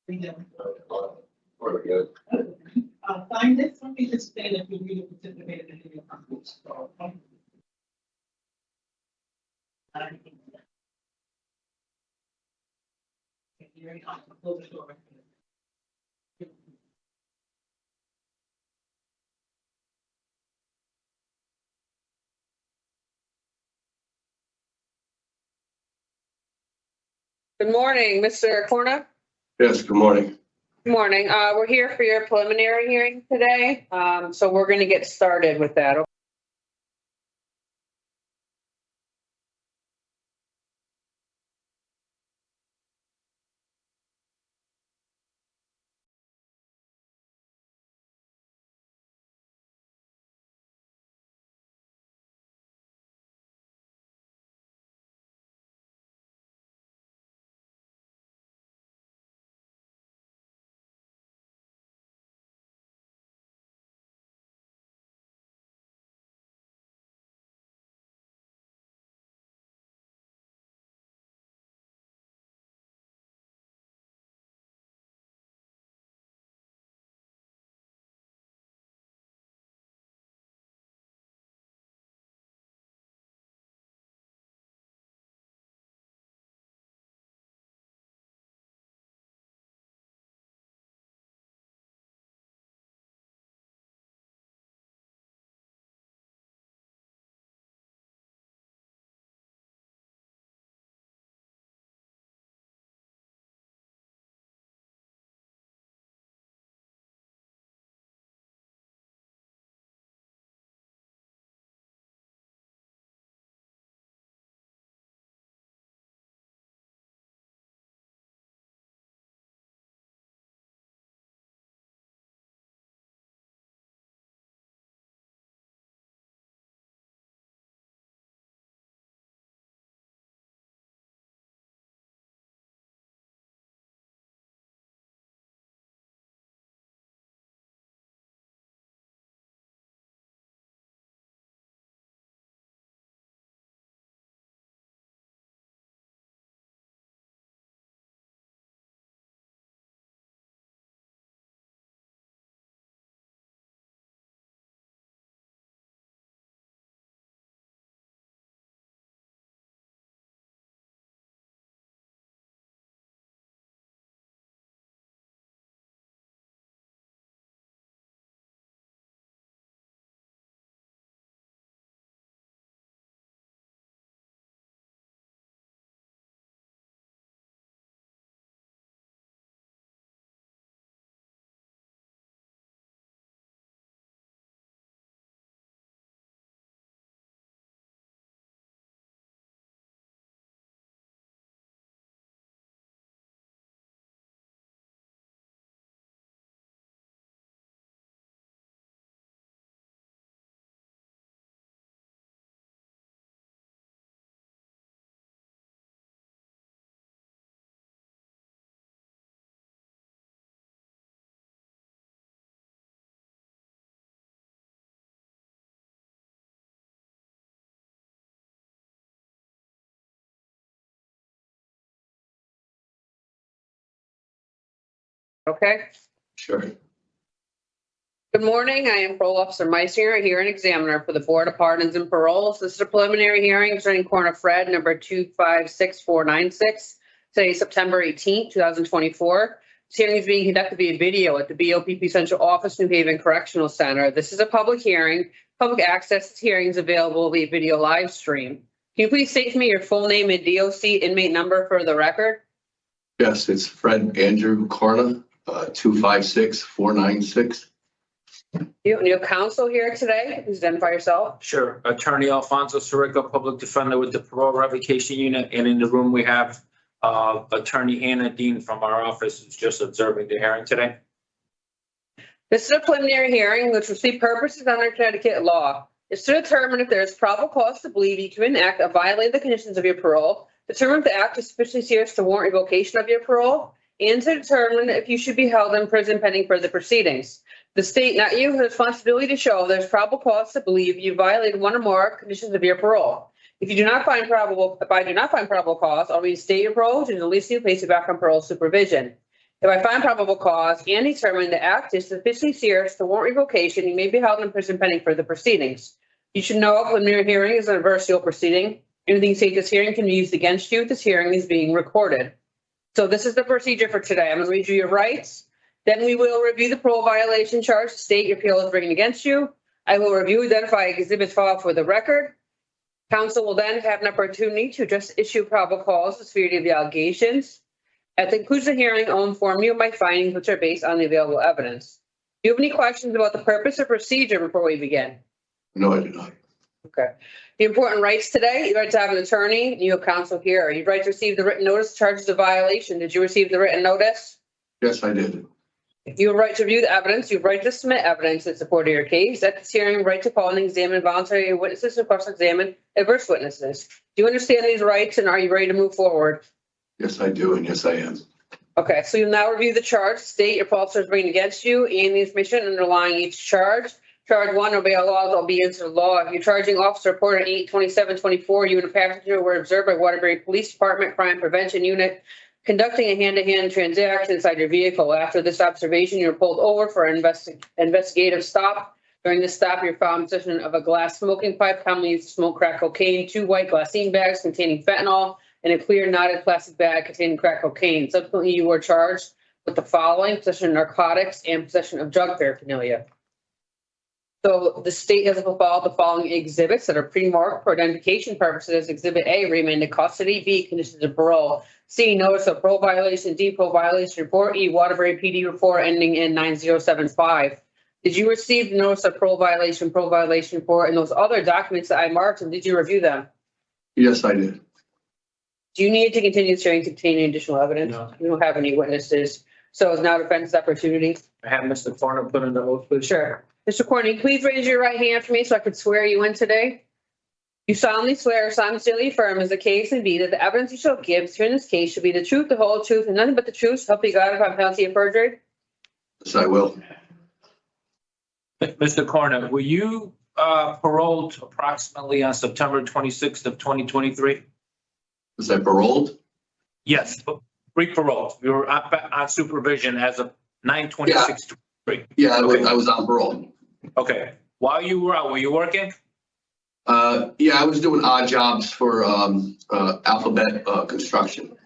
We're good. Find this, let me just say that you really participated in the conference. Very awesome. Close the door. Good morning, Mr. Corna. Yes, good morning. Good morning. We're here for your preliminary hearing today. So we're going to get started with that. Okay. Sure. Good morning. I am Parole Officer Meisinger, hearing examiner for the Board of Pardons and Paroles. This is a preliminary hearing concerning Corner Fred number 256496. Today, September 18th, 2024. This hearing is being conducted via video at the BOPP Central Office, New Haven Correctional Center. This is a public hearing. Public access to hearings available via video live stream. Can you please state to me your full name and DOC inmate number for the record? Yes, it's Fred Andrew Corna, 256496. You have counsel here today. Please identify yourself. Sure. Attorney Alfonso Sirico, Public Defender with the Parole Revocation Unit. And in the room, we have Attorney Hannah Dean from our office who's just observing the hearing today. This is a preliminary hearing which receive purposes under Connecticut law. It's to determine if there is probable cause to believe you commit an act that violated the conditions of your parole, determine if the act is sufficiently serious to warrant revocation of your parole, and to determine if you should be held in prison pending further proceedings. The state, not you, has a responsibility to show there's probable cause to believe you violated one or more conditions of your parole. If I do not find probable cause, I'll reinstate your parole and release you, place you back on parole supervision. If I find probable cause and determine the act is sufficiently serious to warrant revocation, you may be held in prison pending further proceedings. You should know a preliminary hearing is an adversarial proceeding. Anything said at this hearing can be used against you if this hearing is being recorded. So this is the procedure for today. I'm going to read you your rights. Then we will review the parole violation charge, state your appeal is bringing against you. I will review, identify exhibits filed for the record. Counsel will then have an opportunity to just issue probable cause, the severity of the allegations. At the conclusion of the hearing, I'll inform you of my findings, which are based on the available evidence. Do you have any questions about the purpose or procedure before we begin? No, I do not. Okay. The important rights today, you right to have an attorney, and you have counsel here. You right to receive the written notice, charges of violation. Did you receive the written notice? Yes, I did. You have a right to review the evidence. You have a right to submit evidence in support of your case. At this hearing, right to call and examine voluntary witnesses and cross-examine adverse witnesses. Do you understand these rights and are you ready to move forward? Yes, I do, and yes, I am. Okay, so you'll now review the charge, state your false charge bringing against you, and the information underlying each charge. Charge 1, obey all laws, obedience to the law. If you're charging officer reported 8/27/24, you and a passenger were observed by Waterbury Police Department Crime Prevention Unit conducting a hand-to-hand transaction inside your vehicle. After this observation, you were pulled over for an investigative stop. During this stop, you're found in possession of a glass smoking pipe, commonly used to smoke crack cocaine, 2 white glassine bags containing fentanyl, and a clear knotted plastic bag containing crack cocaine. Subsequently, you were charged with the following: possession of narcotics and possession of drug paraphernalia. So the state has filed the following exhibits that are pre-marked for identification purposes. Exhibit A, remand in custody. B, conditions of parole. C, notice of parole violation. D, parole violation report. E, Waterbury PD report ending in 9075. Did you receive the notice of parole violation report, and those other documents that I marked, and did you review them? Yes, I did. Do you need to continue this hearing to obtain any additional evidence? No. You don't have any witnesses. So it's now defense opportunity. I have Mr. Corner put in the oath, please. Sure. Mr. Corney, please raise your right hand for me so I could swear you in today. You solemnly swear or sincerely affirm as the case may be that the evidence you shall give here in this case should be the truth, the whole truth, and nothing but the truth. Help you God upon penalty of perjury. Yes, I will. Mr. Corner, were you paroled approximately on September 26th of 2023? Was I paroled? Yes, re-paroled. You were on supervision as of 9/26/23. Yeah, Okay. I was on parole. Okay. While you were out, were you working? Yeah, I was doing odd jobs for Alphabet Construction.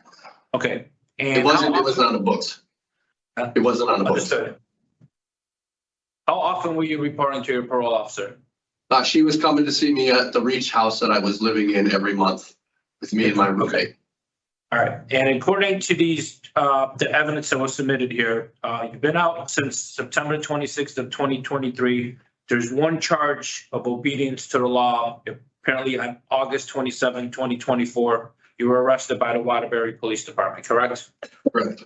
Okay. It And wasn't how often- on the books. It wasn't on the books. Understood. How often were you reporting to your parole officer? She was coming to see me at the Reach house that I was living in every month with me and my roommate. All right. And according to these, the evidence that was submitted here, you've been out since September 26th of 2023. There's one charge of obedience to the law. Apparently on August 27, 2024, you were arrested by the Waterbury Police Department, correct? Correct.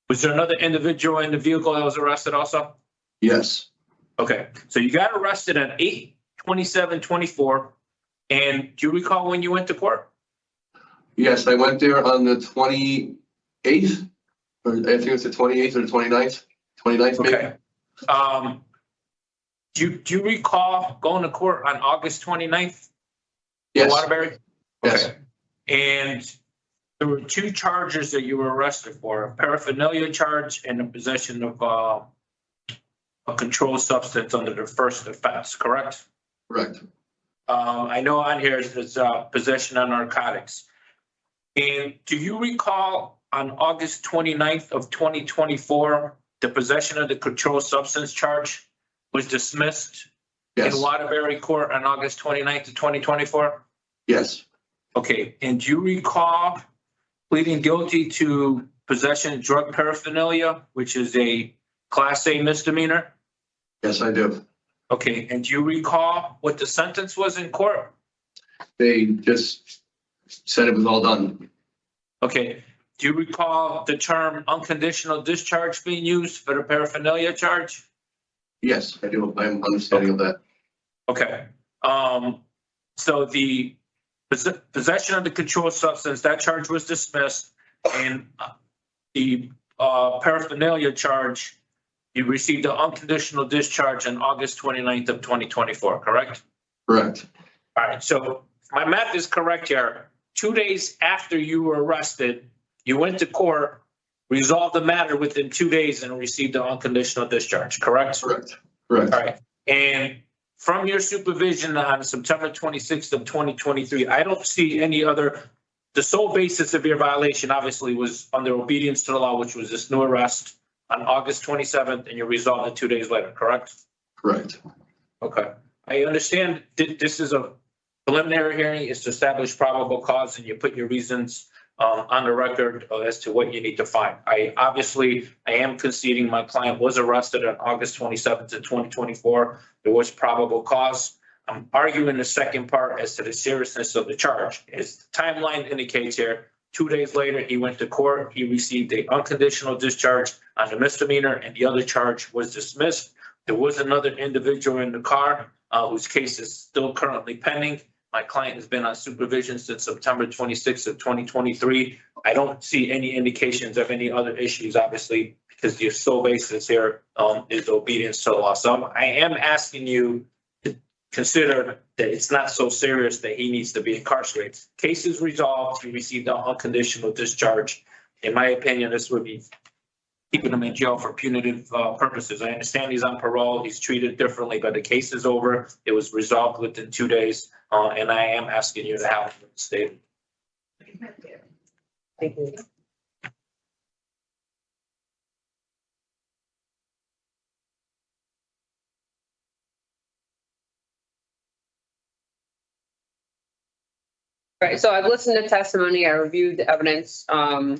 Was there another individual in the vehicle that was arrested also? Yes. Okay, so you got arrested on 8/27/24. And do you recall when you went to court? Yes, I went there on the 28th, or I think it was the 28th or the 29th. 29th, maybe? Okay. Do you recall going to court on August 29th? Yes. Waterbury? Yes. Okay. And there were 2 charges that you were arrested for, a paraphernalia charge and the possession of a controlled substance under the first offense, correct? Correct. I know on here it says possession of narcotics. And do you recall on August 29th of 2024, the possession of the controlled substance charge was dismissed Yes. in Waterbury Court on August 29th of 2024? Yes. Okay, and do you recall pleading guilty to possession of drug paraphernalia, which is a Class A misdemeanor? Yes, I do. Okay, and do you recall what the sentence was in court? They just said it was all done. Okay, do you recall the term unconditional discharge being used for the paraphernalia charge? Yes, I do. I'm understanding of that. Okay, so the possession of the controlled substance, that charge was dismissed, and the paraphernalia charge, you received an unconditional discharge on August 29th of 2024, correct? Correct. All right, so my math is correct here. 2 days after you were arrested, you went to court resolved the matter within 2 days and received an unconditional discharge, correct? Correct. All Correct. right. And from your supervision on September 26th of 2023, I don't see any other, the sole basis of your violation obviously was under obedience to the law, which was this new arrest on August 27th, and you resolved it 2 days later, correct? Correct. Okay. I understand this is a preliminary hearing, it's to establish probable cause, and you put your reasons on the record as to what you need to find. I am conceding my client was arrested on August 27th of 2024. There was probable cause. I'm arguing the second part as to the seriousness of the charge. As the timeline indicates here, 2 days later, he went to court. He received a unconditional discharge on the misdemeanor, and the other charge was dismissed. There was another individual in the car whose case is still currently pending. My client has been on supervision since September 26th of 2023. I don't see any indications of any other issues, obviously, because the sole basis here is obedience to the law. So I am asking you to consider that it's not so serious that he needs to be incarcerated. Case is resolved. He received an unconditional discharge. In my opinion, this would be keeping him in jail for punitive purposes. I understand he's on parole. He's treated differently, but the case is over. It was resolved within 2 days. And I am asking you to have him stay. Thank you. Right, so I've listened to testimony, I reviewed the evidence, So,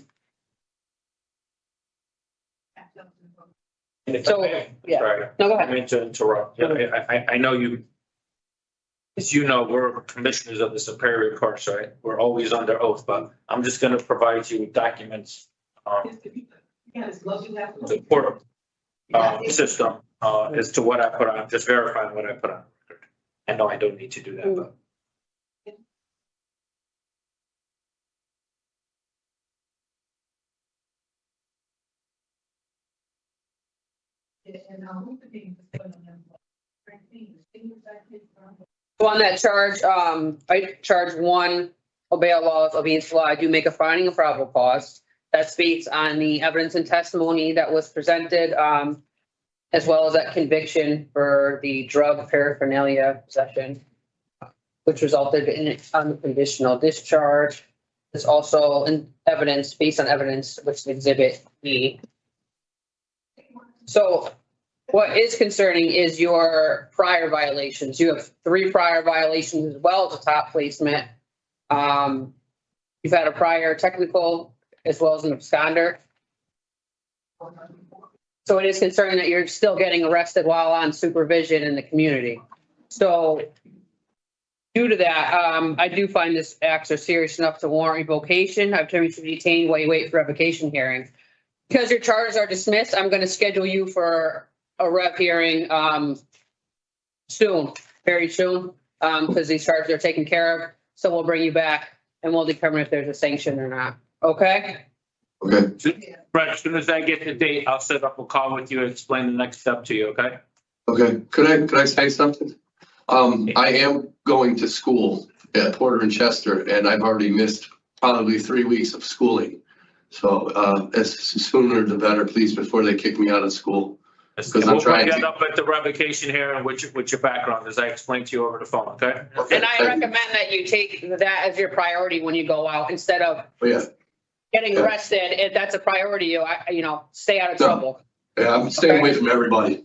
yeah. Sorry, no, go I ahead. meant to interrupt. I know you, as you know, we're commissioners of the Superior Court, so we're always under oath, but I'm just gonna provide you with documents, Yes, love you have. the court system, as to what I put on, just verifying what I put on record. I know I don't need to do that, but. So on that charge, I charge one, obey all laws, obedience to law. I do make a finding of probable cause. That speaks on the evidence and testimony that was presented, as well as that conviction for the drug paraphernalia possession, which resulted in unconditional discharge. There's also an evidence, based on evidence, which is Exhibit B. So what is concerning is your prior violations. You have 3 prior violations as well as a top placement. You've had a prior technical as well as an absconder. So it is concerning that you're still getting arrested while on supervision in the community. So due to that, I do find this acts are serious enough to warrant revocation. I've determined to detain while you wait for revocation hearing. Because your charges are dismissed, I'm going to schedule you for a rev hearing soon, very soon, because these charges are taken care of. So we'll bring you back and we'll determine if there's a sanction or not. Okay? Okay. Right, as soon as I get the date, I'll set up a call with you and explain the next step to you, okay? Okay. Could I say something? I am going to school at Porter and Chester, and I've already missed probably 3 weeks of schooling. So as sooner the better, please, before they kick me out of school. Because I'm We'll trying bring that to. up at the revocation hearing, which your background, as I explained to you over the phone, okay? Okay, And I thank you. recommend that you take that as your priority when you go out instead of Oh, yeah. getting Yeah. arrested. If that's a priority, stay out of No. trouble. Yeah, I'm staying away from everybody.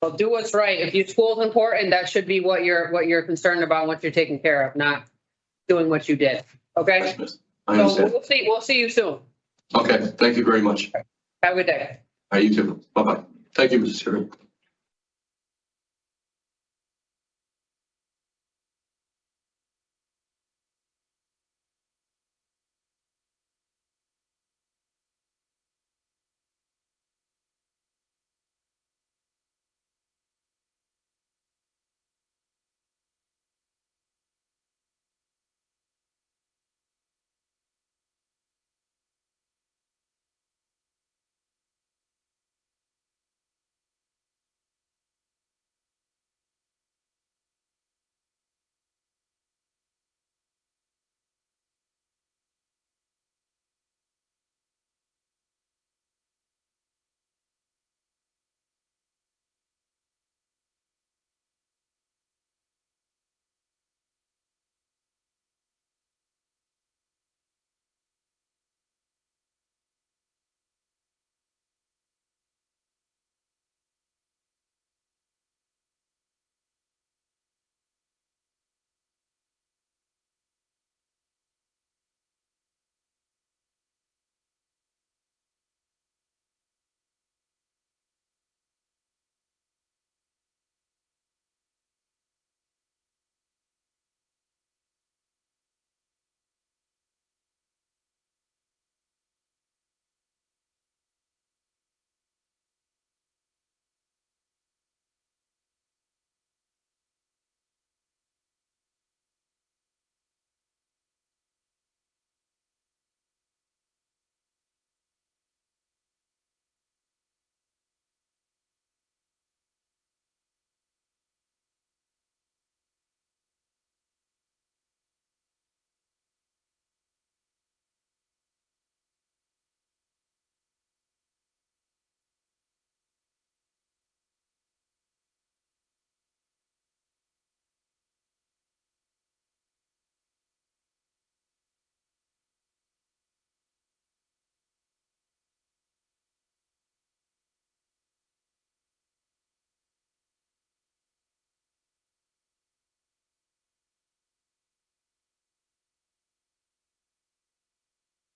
Well, do what's right. If your school's important, that should be what you're concerned about, what you're taking care of, not doing what you did. Okay? I So understand. we'll see you soon. Okay, thank you very much. Have a good day. You too. Bye-bye. Thank you, Mrs. Chairman.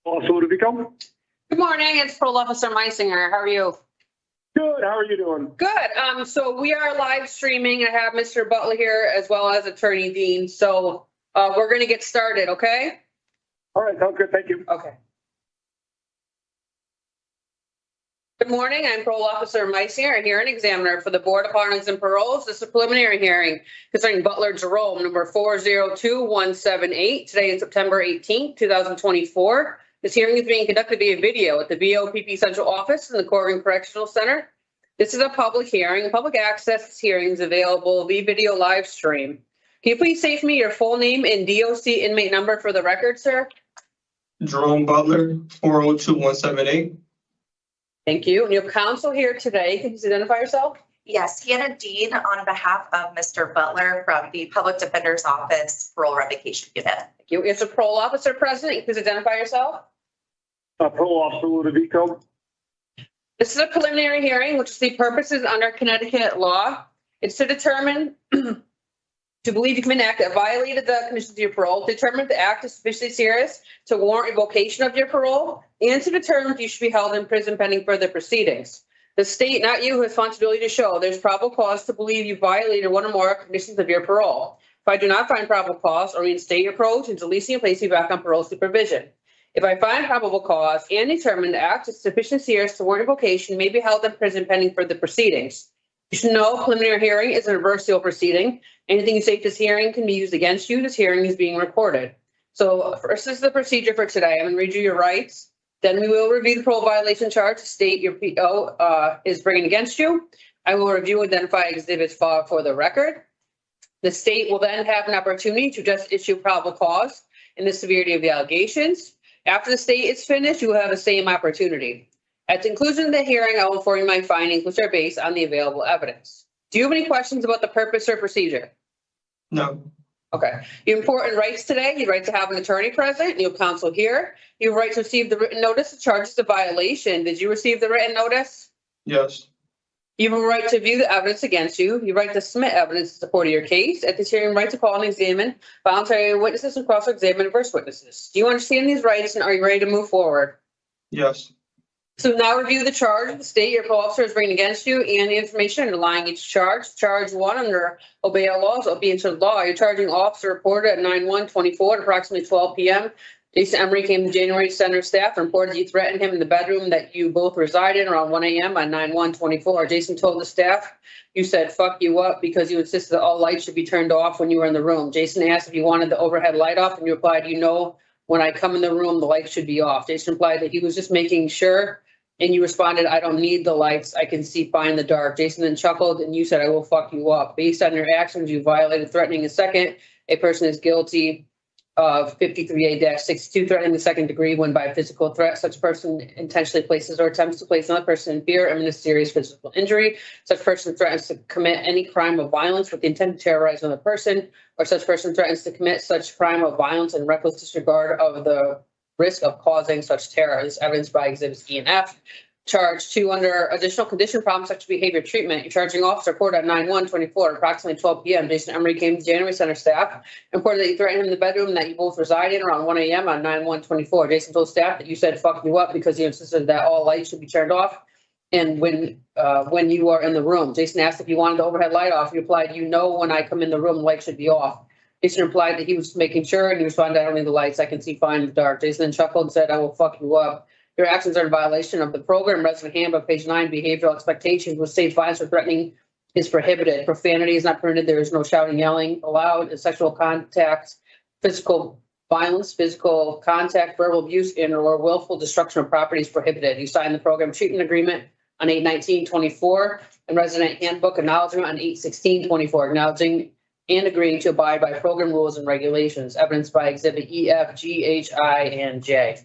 Also, Ludovico. Good morning, it's Parole Officer Meisinger. How are you? Good. How are you doing? Good. So we are live streaming. I have Mr. Butler here as well as Attorney Dean. So we're going to get started, okay? All right. Sounds good. Thank you. Okay. Good morning, I'm Parole Officer Meisinger, hearing examiner for the Board of Pardons and Paroles. This is a preliminary hearing concerning Butler Jerome, number 402178. Today is September 18th, 2024. This hearing is being conducted via video at the BOPP Central Office in the Corrigan Correctional Center. This is a public hearing. Public access hearing is available via video live stream. Can you please say for me your full name and DOC inmate number for the record, sir? Jerome Butler, 402178. Thank you. And you have counsel here today. Can you please identify yourself? Yes, Hannah Dean on behalf of Mr. Butler from the Public Defender's Office Parole Revocation Unit. Thank you. Is the parole officer present? Can you please identify yourself? Parole Officer Ludovico. This is a preliminary hearing, which is the purposes under Connecticut law. It's to determine to believe you commit an act that violated the conditions of your parole, determine if the act is sufficiently serious to warrant revocation of your parole, and to determine if you should be held in prison pending further proceedings. The state, not you, has responsibility to show there's probable cause to believe you violated one or more conditions of your parole. If I do not find probable cause or reinstate your parole, to release you and place you back on parole supervision. If I find probable cause and determine the act is sufficiently serious to warrant revocation, you may be held in prison pending further proceedings. You should know preliminary hearing is an adversarial proceeding. Anything you say at this hearing can be used against you. This hearing is being recorded. So first is the procedure for today. I'm going to read you your rights. Then we will review the parole violation charge the state your PO is bringing against you. I will review and identify exhibits for the record. The state will then have an opportunity to just issue probable cause and the severity of the allegations. After the state is finished, you will have the same opportunity. At the conclusion of the hearing, I will inform you my findings, which are based on the available evidence. Do you have any questions about the purpose or procedure? No. Okay. Your important rights today, you have right to have an attorney present, you have counsel here. You have right to receive the written notice of charges of violation. Did you receive the written notice? Yes. You have a right to view the evidence against you. You have right to submit evidence in support of your case. At this hearing, right to call and examine voluntary witnesses and cross-examine adverse witnesses. Do you understand these rights and are you ready to move forward? Yes. So now review the charge of the state your parole officer is bringing against you and the information underlying each charge. Charge 1 under obey all laws, obey into the law. Your charging officer reported at 9/1/24 at approximately 12 p.m. Jason Emery came to January Center staff and reported you threatened him in the bedroom that you both reside in around 1 a.m. on 9/1/24. Jason told the staff you said fuck you up because you insisted that all lights should be turned off when you were in the room. Jason asked if you wanted the overhead light off and you replied, you know, when I come in the room, the lights should be off. Jason replied that he was just making sure. And you responded, I don't need the lights. I can see fine in the dark. Jason then chuckled and you said, I will fuck you up. Based on your actions, you violated threatening a second. A person is guilty of 53A-62, threatening the second degree when by physical threat. Such person intentionally places or attempts to place another person in fear and a serious physical injury. Such person threatens to commit any crime of violence with the intent to terrorize another person, or such person threatens to commit such crime of violence in reckless disregard of the risk of causing such terror. This is evidenced by exhibits E and F. Charge 2 under additional condition problem sexual behavior treatment. Your charging officer reported at 9/1/24 at approximately 12 p.m. Jason Emery came to January Center staff and reported that you threatened him in the bedroom and that you both reside in around 1 a.m. on 9/1/24. Jason told staff that you said fuck you up because you insisted that all lights should be turned off and when you are in the room. Jason asked if you wanted the overhead light off. You replied, you know, when I come in the room, the light should be off. Jason replied that he was making sure and he responded, I don't need the lights. I can see fine in the dark. Jason then chuckled and said, I will fuck you up. Your actions are in violation of the program resident handbook, page 9, behavioral expectations, which states violence or threatening is prohibited. Profanity is not permitted. There is no shouting, yelling allowed. And sexual contact, physical violence, physical contact, verbal abuse, and or willful destruction of property is prohibited. You signed the program treatment agreement on 8/19/24 and resident handbook acknowledgement on 8/16/24, acknowledging and agreeing to abide by program rules and regulations, evidenced by exhibit E, F, G, H, I, and J.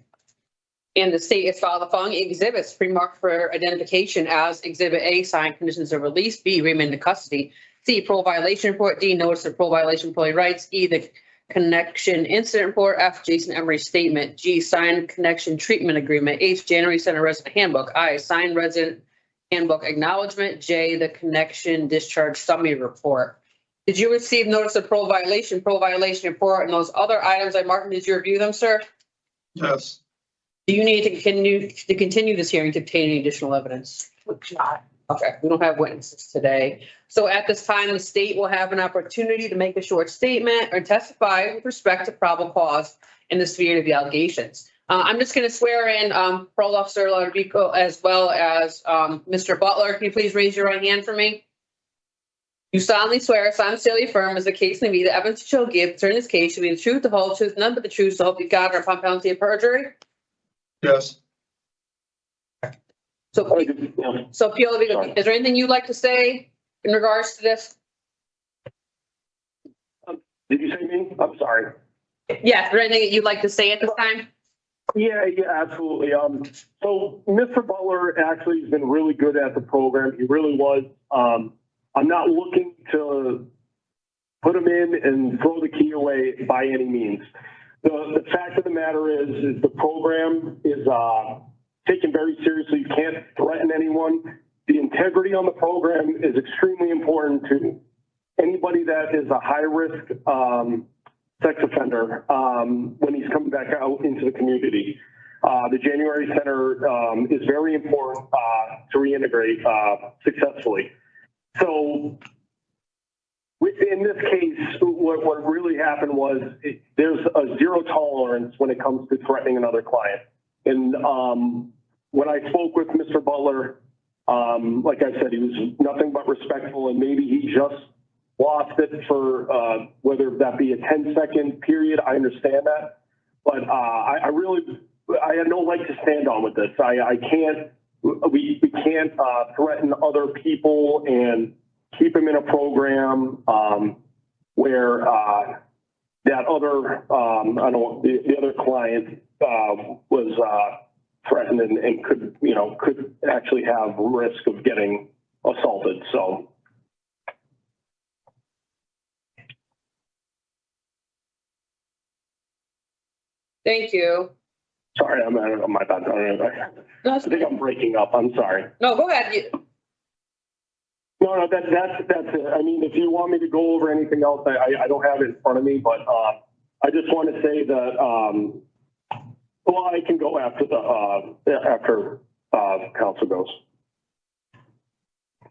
And the state has filed the following exhibits pre-marked for identification as exhibit A, signed conditions of release, B, remand in custody, C, parole violation report, D, notice of parole violation employee rights, E, the connection incident report, F, Jason Emery statement, G, signed connection treatment agreement, H, January Center resident handbook, I, signed resident handbook acknowledgement, J, the connection discharge summary report. Did you receive notice of parole violation report, and those other items I marked? Did you review them, sir? Yes. Do you need to continue this hearing to obtain any additional evidence? Not. Okay, we don't have witnesses today. So at this time, the state will have an opportunity to make a short statement or testify with respect to probable cause and the severity of the allegations. I'm just going to swear in Parole Officer Ludovico as well as Mr. Butler. Can you please raise your right hand for me? You solemnly swear, sincerely affirm, as the case may be, the evidence you shall give concerning this case should be the truth, the whole truth, none but the truth, so help you God, or upon penalty of perjury. Yes. So Pio, is there anything you'd like to say in regards to this? Did you say me? I'm sorry. Yeah, is there anything that you'd like to say at this time? Yeah, absolutely. So Mr. Butler actually has been really good at the program. He really was. I'm not looking to put him in and throw the key away by any means. The fact of the matter is the program is taken very seriously. You can't threaten anyone. The integrity on the program is extremely important to anybody that is a high-risk sex offender when he's coming back out into the community. The January Center is very important to reintegrate successfully. So in this case, what really happened was there's a zero tolerance when it comes to threatening another client. And when I spoke with Mr. Butler, like I said, he was nothing but respectful, and maybe he just lost it for whether that be a 10-second period. I understand that, but I had no leg to stand on with this. We can't threaten other people and keep them in a program where that other the other client was threatened and could actually have risk of getting assaulted. So. Thank you. Sorry, I'm my bad. No, I think I'm breaking up. I'm sorry. no, go ahead. No, that's it. I mean, if you want me to go over anything else, I don't have it in front of me, but I just want to say that well, I can go after council goes.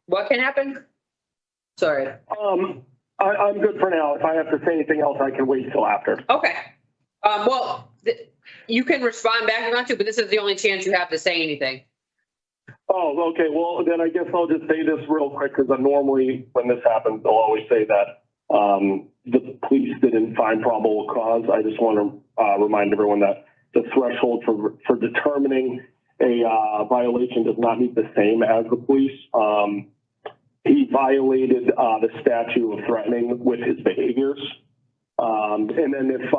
What can happen? Sorry. I'm good for now. If I have to say anything else, I can wait till after. Okay. Well, you can respond back if you want to, but this is the only chance you have to say anything. Oh, okay. Well, then I guess I'll just say this real quick, because normally when this happens, they'll always say that the police didn't find probable cause. I just want to remind everyone that the threshold for determining a violation does not meet the same as the police. He violated the statute of threatening with his behaviors. And then if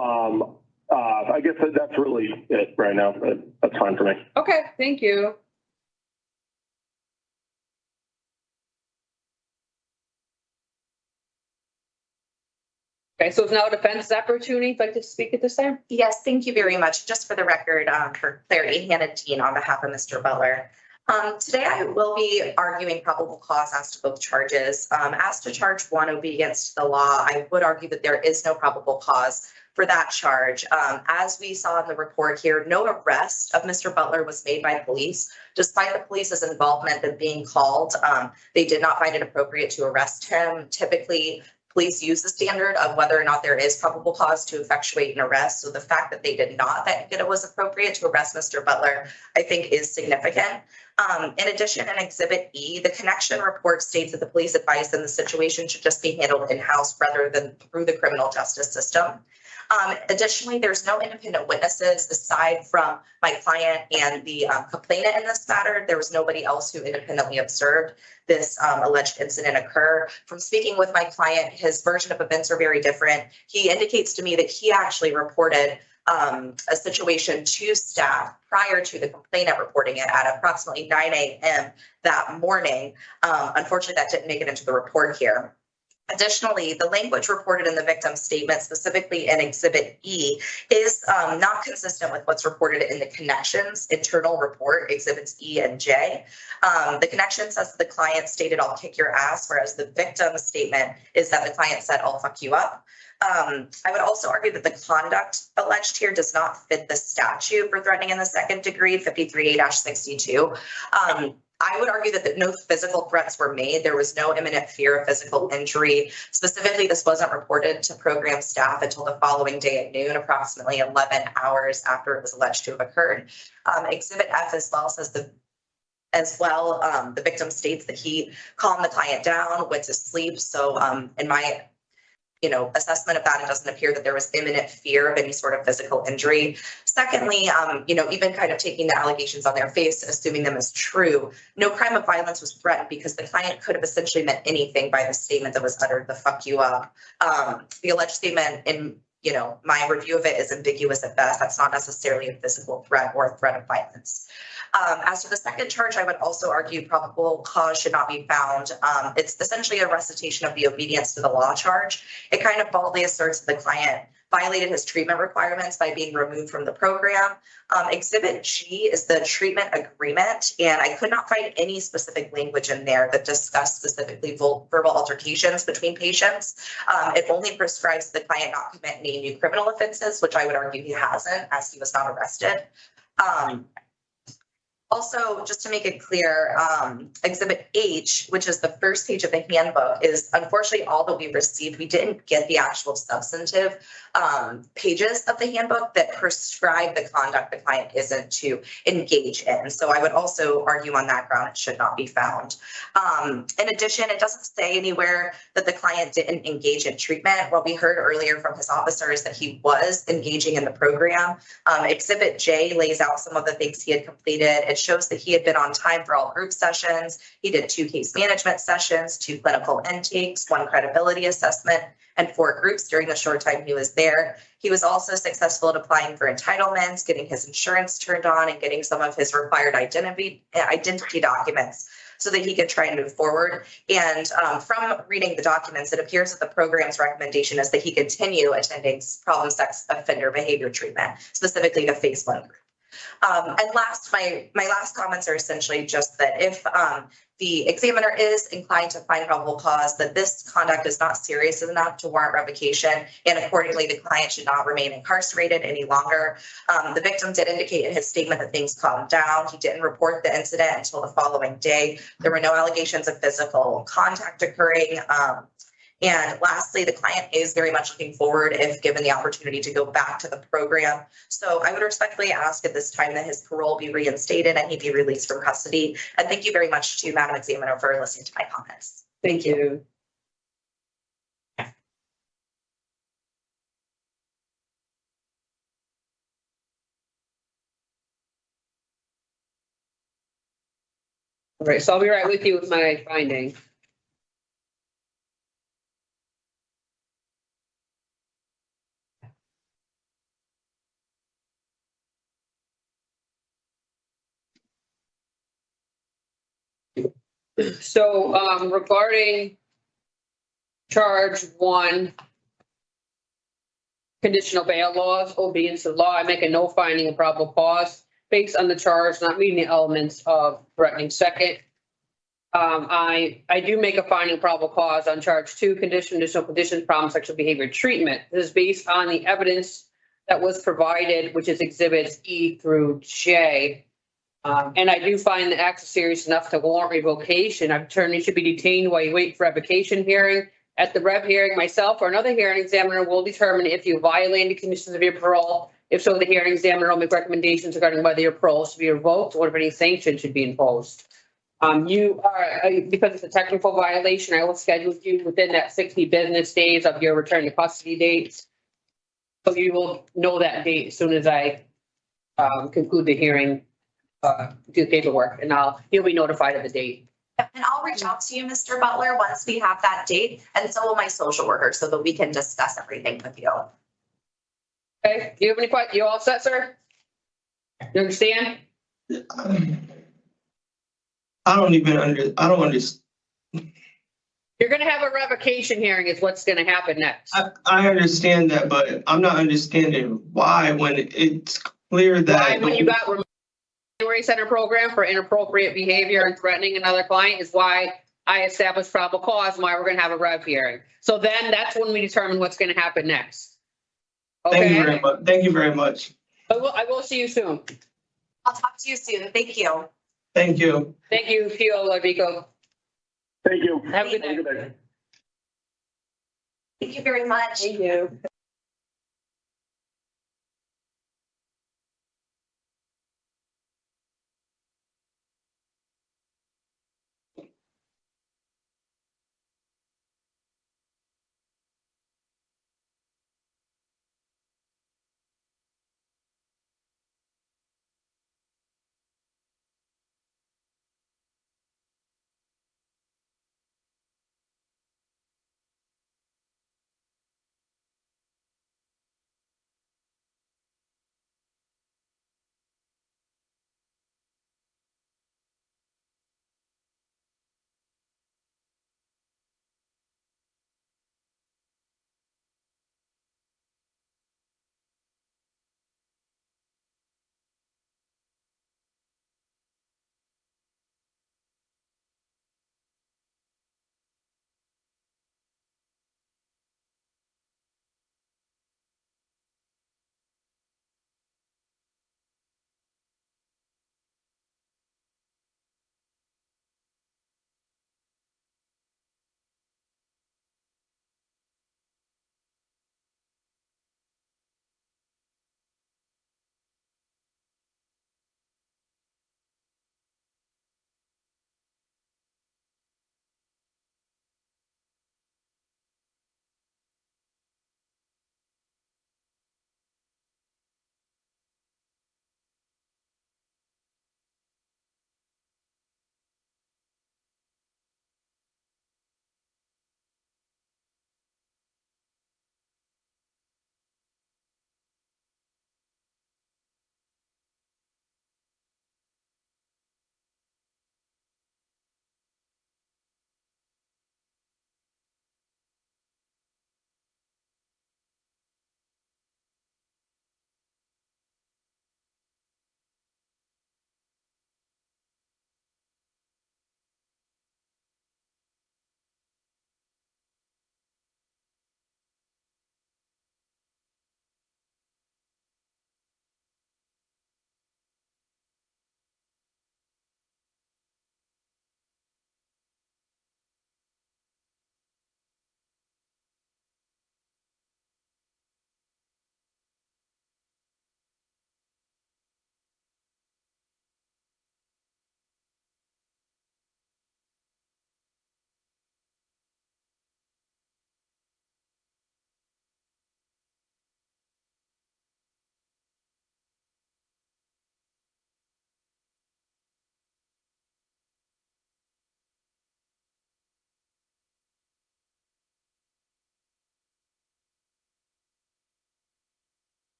I guess that's really it right now. That's fine for me. Okay, thank you. Okay, so it's now a defense opportunity. If you'd like to speak at this time? Yes, thank you very much. Just for the record, for clarity, Hannah Dean on behalf of Mr. Butler. Today I will be arguing probable cause as to both charges. As to charge one, obedience to the law, I would argue that there is no probable cause for that charge. As we saw in the report here, no arrest of Mr. Butler was made by police. Despite the police's involvement in being called, they did not find it appropriate to arrest him. Typically, police use the standard of whether or not there is probable cause to effectuate an arrest. So the fact that they did not think that it was appropriate to arrest Mr. Butler, I think is significant. In addition, in Exhibit E, the connection report states that the police advised that the situation should just be handled in-house rather than through the criminal justice system. Additionally, there's no independent witnesses aside from my client and the complainant in this matter. There was nobody else who independently observed this alleged incident occur. From speaking with my client, his version of events are very different. He indicates to me that he actually reported a situation to staff prior to the complainant reporting it at approximately 9 a.m. that morning. Unfortunately, that didn't make it into the report here. Additionally, the language reported in the victim's statement, specifically in Exhibit E, is not consistent with what's reported in the Connections internal report, Exhibits E and J. The Connection says that the client stated, "I'll kick your ass," whereas the victim's statement is that the client said, "I'll fuck you up." I would also argue that the conduct alleged here does not fit the statute for threatening in the second degree, 53A-62. I would argue that no physical threats were made. There was no imminent fear of physical injury. Specifically, this wasn't reported to program staff until the following day at noon, approximately 11 hours after it was alleged to have occurred. Exhibit F as well says the victim states that he calmed the client down, went to sleep. So in my assessment of that, it doesn't appear that there was imminent fear of any sort of physical injury. Secondly, even kind of taking the allegations on their face, assuming them as true, no crime of violence was threatened because the client could have essentially meant anything by the statement that was uttered, "the fuck you up." The alleged statement in my review of it is ambiguous at best. That's not necessarily a physical threat or a threat of violence. As to the second charge, I would also argue probable cause should not be found. It's essentially a recitation of the obedience to the law charge. It kind of baldly asserts that the client violated his treatment requirements by being removed from the program. Exhibit G is the treatment agreement, and I could not find any specific language in there that discussed specifically verbal altercations between patients. It only prescribes the client not commit any new criminal offenses, which I would argue he hasn't, as he was not arrested. Also, just to make it clear, Exhibit H, which is the first page of the handbook, is unfortunately all that we received. We didn't get the actual substantive pages of the handbook that prescribe the conduct the client isn't to engage in. So I would also argue on that ground it should not be found. In addition, it doesn't say anywhere that the client didn't engage in treatment. What we heard earlier from his officer is that he was engaging in the program. Exhibit J lays out some of the things he had completed. It shows that he had been on time for all group sessions. He did 2 case management sessions, 2 clinical intakes, 1 credibility assessment, and 4 groups during the short time he was there. He was also successful at applying for entitlements, getting his insurance turned on, and getting some of his required identity documents so that he could try and move forward. And from reading the documents, it appears that the program's recommendation is that he continue attending problem sex offender behavior treatment, specifically the phase 1 group. And my last comments are essentially just that if the examiner is inclined to find probable cause that this conduct is not serious enough to warrant revocation, and accordingly the client should not remain incarcerated any longer. The victim did indicate in his statement that things calmed down. He didn't report the incident until the following day. There were no allegations of physical contact occurring. And lastly, the client is very much looking forward if given the opportunity to go back to the program. So I would respectfully ask at this time that his parole be reinstated and he be released from custody. And thank you very much to Madam Examiner for listening to my comments. Thank you. All right, so I'll be right with you with my finding. So regarding charge 1, conditional bail laws, obedience to law, I make a no finding of probable cause based on the charge not meeting the elements of threatening. Second, I do make a finding of probable cause on charge 2, additional conditions, problem sexual behavior treatment. This is based on the evidence that was provided, which is exhibits E through J. And I do find the act serious enough to warrant revocation. Attorney should be detained while you wait for revocation hearing. At the rev hearing, myself or another hearing examiner will determine if you violate the conditions of your parole. If so, the hearing examiner will make recommendations regarding whether your parole should be revoked or if any sanction should be imposed. You are, because it's a technical violation, I will schedule you within that 60 business days of your return to custody dates. So you will know that date as soon as I conclude the hearing. Do the paperwork, and you'll be notified of the date. And I'll reach out to you, Mr. Butler, once we have that date, and so will my social worker, so that we can discuss everything with you. Okay, do you have any questions? You all set, sir? You understand? I don't understand. You're gonna have a revocation hearing is what's gonna happen next. I understand that, but I'm not understanding why when it's clear Why, that. when you got removed from the January Center program for inappropriate behavior and threatening another client is why I established probable cause and why we're gonna have a rev hearing. So then that's when we determine what's gonna happen next. Thank you Okay, very much. Thank you very much. I will see you soon. I'll talk to you soon. Thank you. Thank you. Thank you, Pio Larvico. Thank you. Have a good day. day. Thank you very much. Thank you.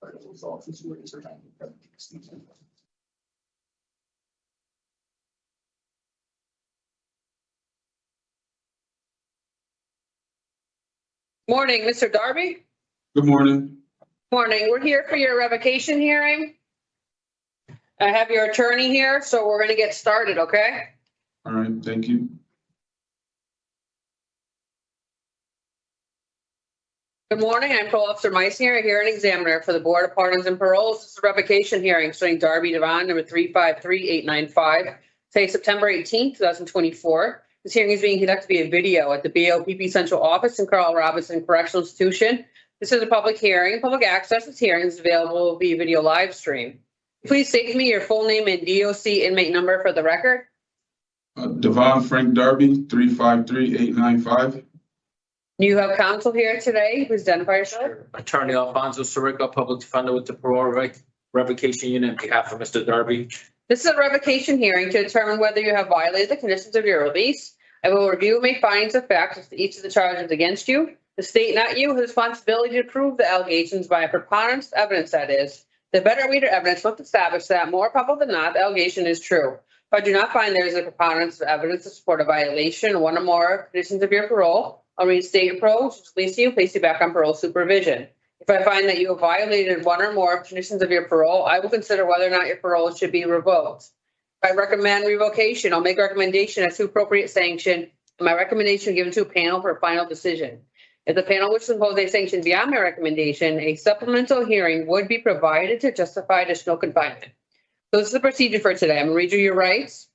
Morning, Mr. Darby. Good morning. Morning. We're here for your revocation hearing. I have your attorney here, so we're going to get started, okay? All right, thank you. Good morning. I'm Parole Officer Meisinger, hearing examiner for the Board of Pardons and Paroles. This is a revocation hearing showing Darby Devon, number 353895, today, September 18th, 2024. This hearing is being conducted via video at the BOPP Central Office in Carl Robinson Correctional Institution. This is a public hearing. Public access to this hearing is available via video live stream. Please state to me your full name and DOC inmate number for the record. Devon Frank Darby, 353895. You have counsel here today. Please identify yourself. Attorney Alfonso Sirica, public defender with the Parole Revocation Unit, on behalf of Mr. Darby. This is a revocation hearing to determine whether you have violated the conditions of your release. I will review and make findings of fact as to each of the charges against you. The state, not you, has responsibility to prove the allegations by a preponderance of evidence, that is. The better weight of evidence must establish that, more probable than not, the allegation is true. If I do not find there is a preponderance of evidence to support a violation of one or more conditions of your parole, I'll reinstate your parole, release you, place you back on parole supervision. If I find that you have violated one or more conditions of your parole, I will consider whether or not your parole should be revoked. If I recommend revocation, I'll make a recommendation as to appropriate sanction, and my recommendation given to a panel for a final decision. If the panel wishes to impose a sanction beyond my recommendation, a supplemental hearing would be provided to justify additional confinement. So this is the procedure for today. I'm going to read you your rights,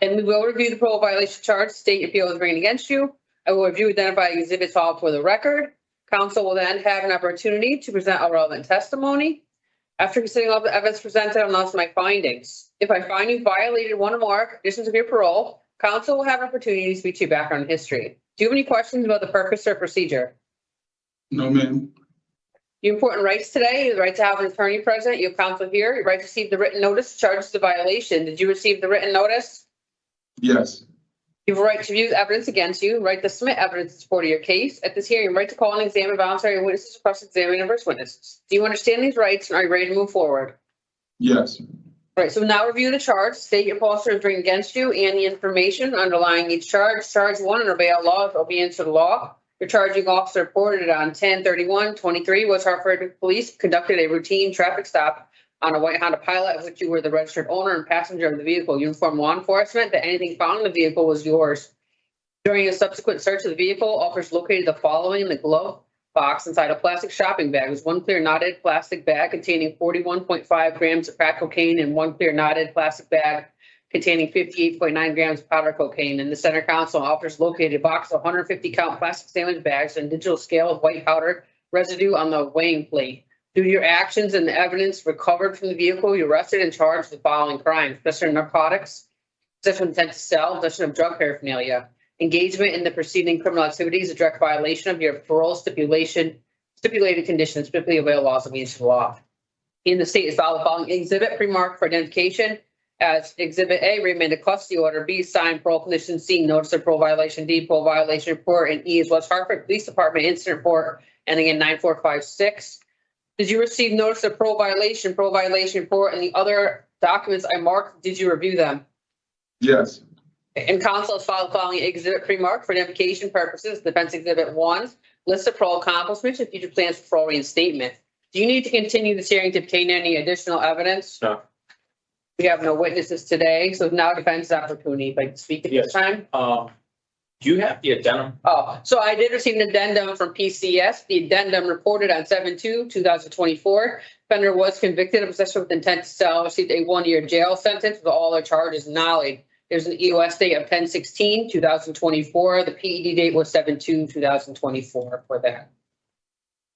and we will review the parole violation charge state appeal is bringing against you. I will review identify exhibits filed for the record. Counsel will then have an opportunity to present a relevant testimony. After considering all the evidence presented, I'll announce my findings. If I find you violated one or more conditions of your parole, counsel will have an opportunity to speak to your background history. Do you have any questions about the purpose or procedure? No, ma'am. Your important rights today: the right to have an attorney present, you have counsel here, your right to receive the written notice, charges of violation. Did you receive the written notice? Yes. You have a right to view evidence against you, right to submit evidence in support of your case. At this hearing, right to call and examine voluntary witnesses, cross-examine adverse witnesses. Do you understand these rights and are you ready to move forward? Yes. All right, so now review the charge, state your false charge bring against you, and the information underlying each charge. Charge 1 under bail law is obedience to the law. Your charging officer reported on 10/31/23 West Hartford Police conducted a routine traffic stop on a white Honda Pilot, of which you were the registered owner and passenger of the vehicle. You informed law enforcement that anything found in the vehicle was yours. During a subsequent search of the vehicle, officers located the following in the glove box inside a plastic shopping bag. It was one clear knotted plastic bag containing 41.5 grams of crack cocaine and one clear knotted plastic bag containing 58.9 grams of powder cocaine. In the center console, officers located a box of 150 count plastic sandwich bags and digital scale of white powder residue on the weighing plate. Due to your actions and the evidence recovered from the vehicle, you're arrested and charged with the following crimes: possession of narcotics, possession with intent to sell, possession of drug paraphernalia, engagement in the preceding criminal activities, a direct violation of your parole stipulated conditions, typically of bail laws against the law. In the state is filed the following exhibit pre-marked for identification as Exhibit A, remanded custody order; B, signed parole condition; C, notice of parole violation; D, parole violation report; and E is West Hartford Police Department incident report ending in 9456. Did you receive notice of parole violation report, and the other documents I marked? Did you review them? Yes. And counsel has filed the following exhibit pre-marked for identification purposes. Defense Exhibit 1, list of parole accomplishments and future plans for parole reinstatement. Do you need to continue this hearing to obtain any additional evidence? No. We have no witnesses today, so now defense opportunity. If I can speak at this time. Do you have the addendum? Oh, so I did receive an addendum from PCS. The addendum reported on 7/2/2024. Offender was convicted of possession with intent to sell, received a 1-year jail sentence with all their charges nollied. There's an EOS date of 10/16/2024. The PED date was 7/2/2024 for that.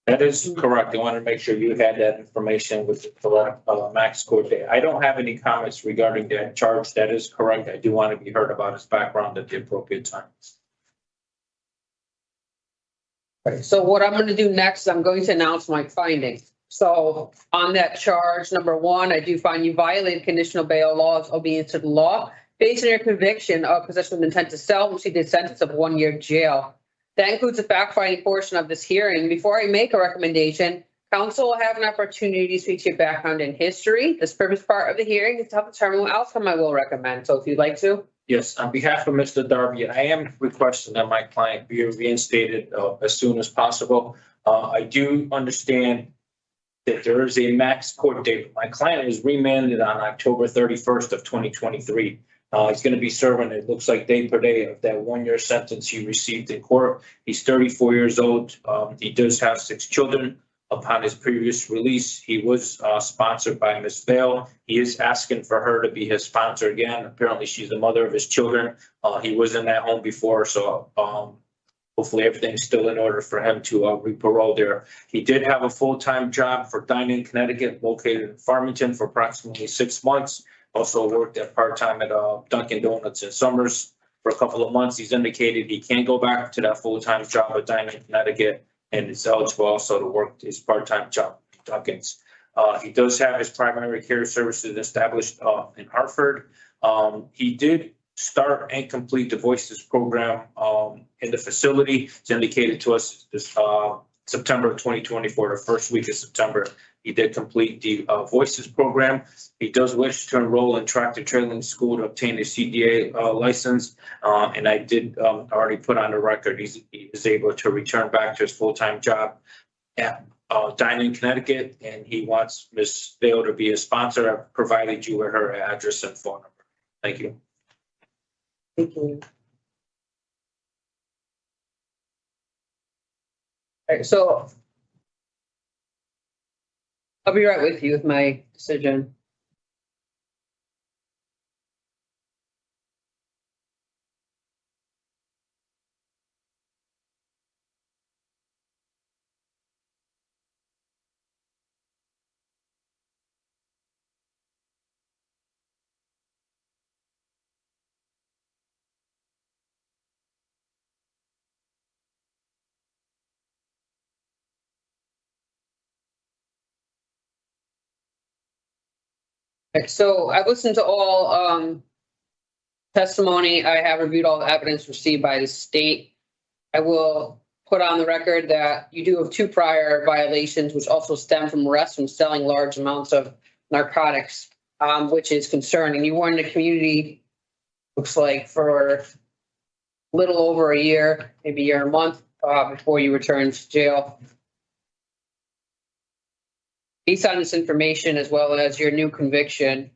That is correct. I wanted to make sure you had that information with the correct max court date. I don't have any comments regarding that charge. That is correct. I do want to be heard about his background at the appropriate time. Right. So what I'm going to do next is I'm going to announce my findings. So on that charge, number 1, I do find you violated conditional bail laws obedience to the law. Based on your conviction of possession with intent to sell, received a sentence of 1 year jail. That includes the fact-finding portion of this hearing. Before I make a recommendation, Council will have an opportunity to speak to your background and history. This purpose part of the hearing is to help determine what outcome I will recommend. So if you'd like to. Yes, on behalf of Mr. Darby, I am requesting that my client be reinstated as soon as possible. I do understand that there is a max court date. My client was remanded on October 31st of 2023. He's going to be serving, it looks like day per day of that 1-year sentence he received in court. He's 34 years old. He does have 6 children. Upon his previous release, he was sponsored by Ms. Vale. He is asking for her to be his sponsor again. Apparently, she's the mother of his children. He was in that home before, so hopefully everything's still in order for him to re-parole there. He did have a full-time job for Dining, Connecticut, located in Farmington for approximately 6 months. Also worked at part-time at Dunkin' Donuts in Summers for a couple of months. He's indicated he can't go back to that full-time job at Dining, Connecticut, and is eligible also to work his part-time job at Dunkin's. He does have his primary care services established in Hartford. He did start and complete the Voices program in the facility. It's indicated to us this September of 2024, the first week of September. He did complete the Voices program. He does wish to enroll in tractor trailing school to obtain a CDA license. And I did already put on the record, he is able to return back to his full-time job at Dining, Connecticut, and he wants Ms. Vale to be a sponsor. I've provided you with her address and phone number. Thank you. Thank you. All right, so I'll be right with you with my decision. Okay, so I've listened to all testimony. I have reviewed all the evidence received by the state. I will put on the record that you do have 2 prior violations, which also stem from arrests from selling large amounts of narcotics, which is concerning. You were in the community, looks like, for a little over a year, maybe a year and a month, before you returned to jail. Based on this information, as well as your new conviction,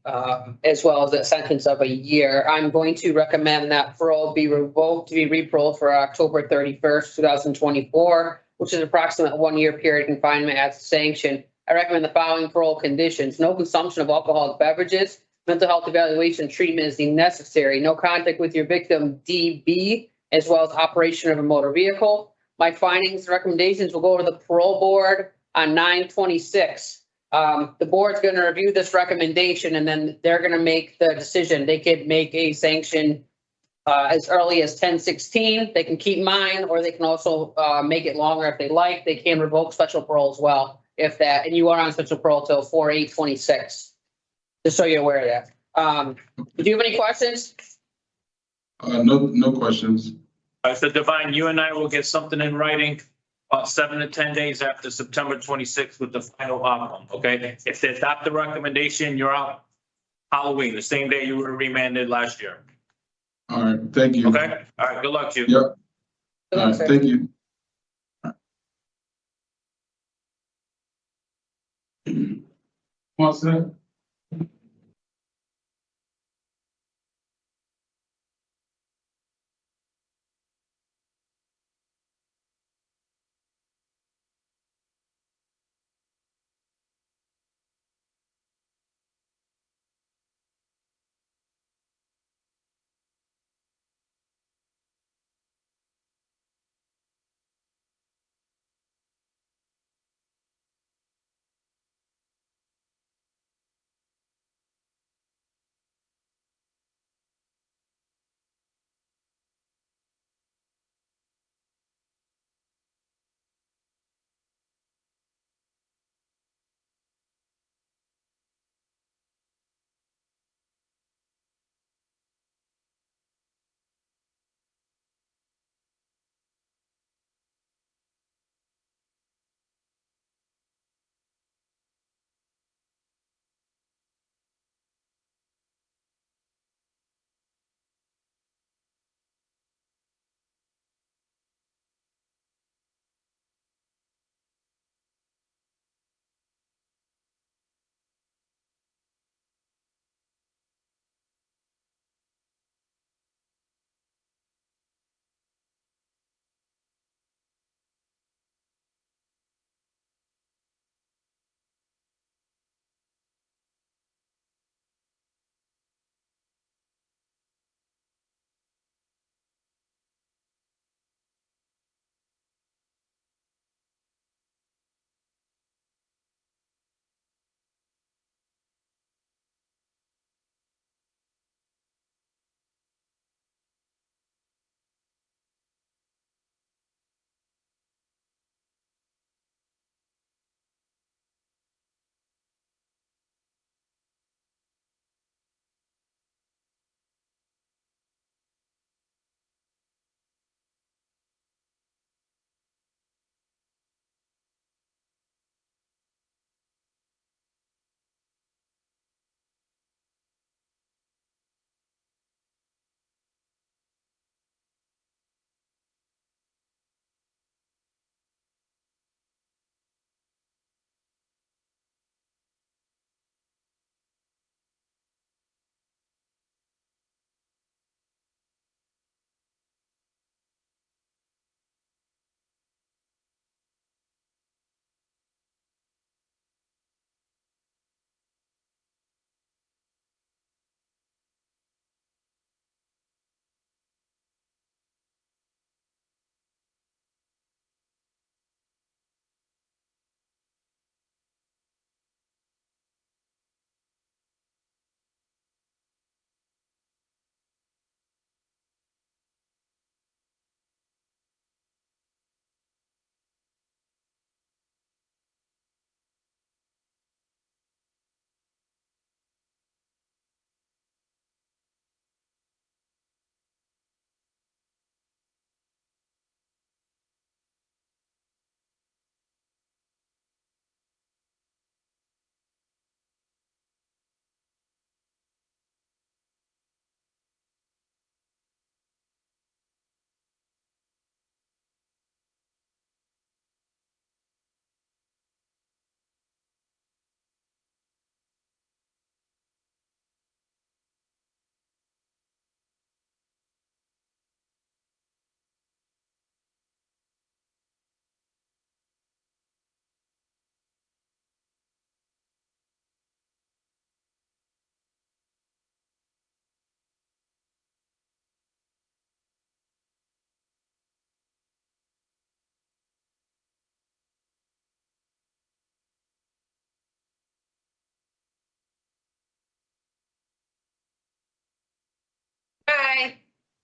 as well as a sentence of a year, I'm going to recommend that parole be revoked to be re-paroled for October 31st, 2024, which is approximately 1-year period confinement as a sanction. I recommend the following parole conditions: no consumption of alcoholic beverages, mental health evaluation treatment is deemed necessary, no contact with your victim DB, as well as operation of a motor vehicle. My findings, recommendations will go to the parole board on 9/26. The board's going to review this recommendation, and then they're going to make the decision. They could make a sanction as early as 10/16. They can keep mine, or they can also make it longer if they like. They can revoke special parole as well, if that, and you are on special parole till 4/8/26. Just so you're aware of that. Do you have any questions? No questions. So Divine, you and I will get something in writing about 7 to 10 days after September 26th with the final outcome, okay? If they adopt the recommendation, you're out Halloween, the same day you were remanded last year, All right, thank you. okay? All right, good luck to you. Yep. All right, thank you. What's that?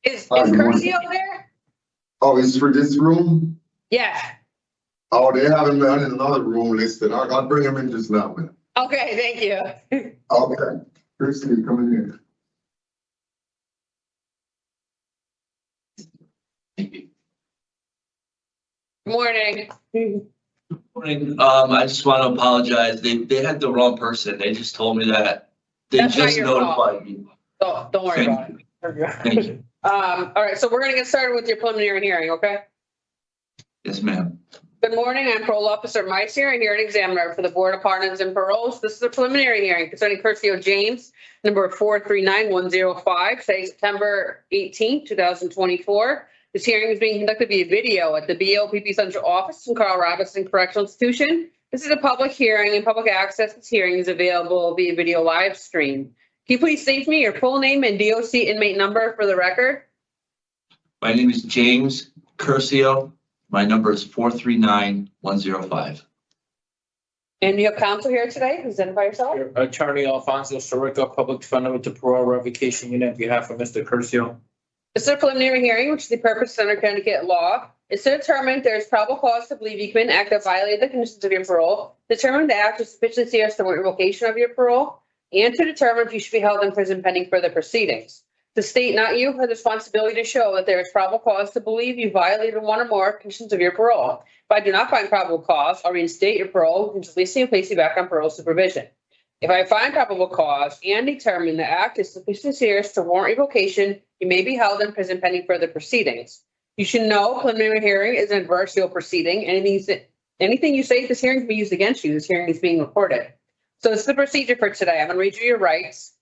Is Hi, good morning. Curcio there? Oh, it's for this room? Yeah. Oh, they have him in another room listed. I'll bring him in just now, man. Okay, thank you. Okay, Christy, coming in. Morning. Morning. I just want to apologize. They had the wrong person. They just told me that. They That's not just your fault. notified me. Don't worry about Thank it. you. All right, so we're gonna get started with your preliminary hearing, okay? Yes, ma'am. Good morning, I'm Parole Officer Meisinger, a hearing examiner for the Board of Pardons and Paroles. This is a preliminary hearing concerning Curcio James, number 439105, today September 18, 2024. This hearing is being conducted via video at the BOPP Central Office in Carl Robinson Correctional Institution. This is a public hearing and public access. This hearing is available via video live stream. Can you please state for me your full name and DOC inmate number for the record? My name is James Curcio. My number is 439105. And you have counsel here today. Please identify yourself. Attorney Alfonso Sirica, Public Defender with the Parole Revocation Unit, on behalf of Mr. Curcio. This is a preliminary hearing, which is the purpose under Connecticut law, is to determine if there is probable cause to believe you commit an act that violated the conditions of your parole, determine the act is sufficiently serious to warrant revocation of your parole, and to determine if you should be held in prison pending further proceedings. The state, not you, has the responsibility to show that there is probable cause to believe you violated one or more conditions of your parole. If I do not find probable cause, I'll reinstate your parole and just release you and place you back on parole supervision. If I find probable cause and determine the act is sufficiently serious to warrant revocation, you may be held in prison pending further proceedings. You should know preliminary hearing is an adversarial proceeding. Anything you say at this hearing can be used against you. This hearing is being recorded. So this is the procedure for today. I'm going to read you your rights.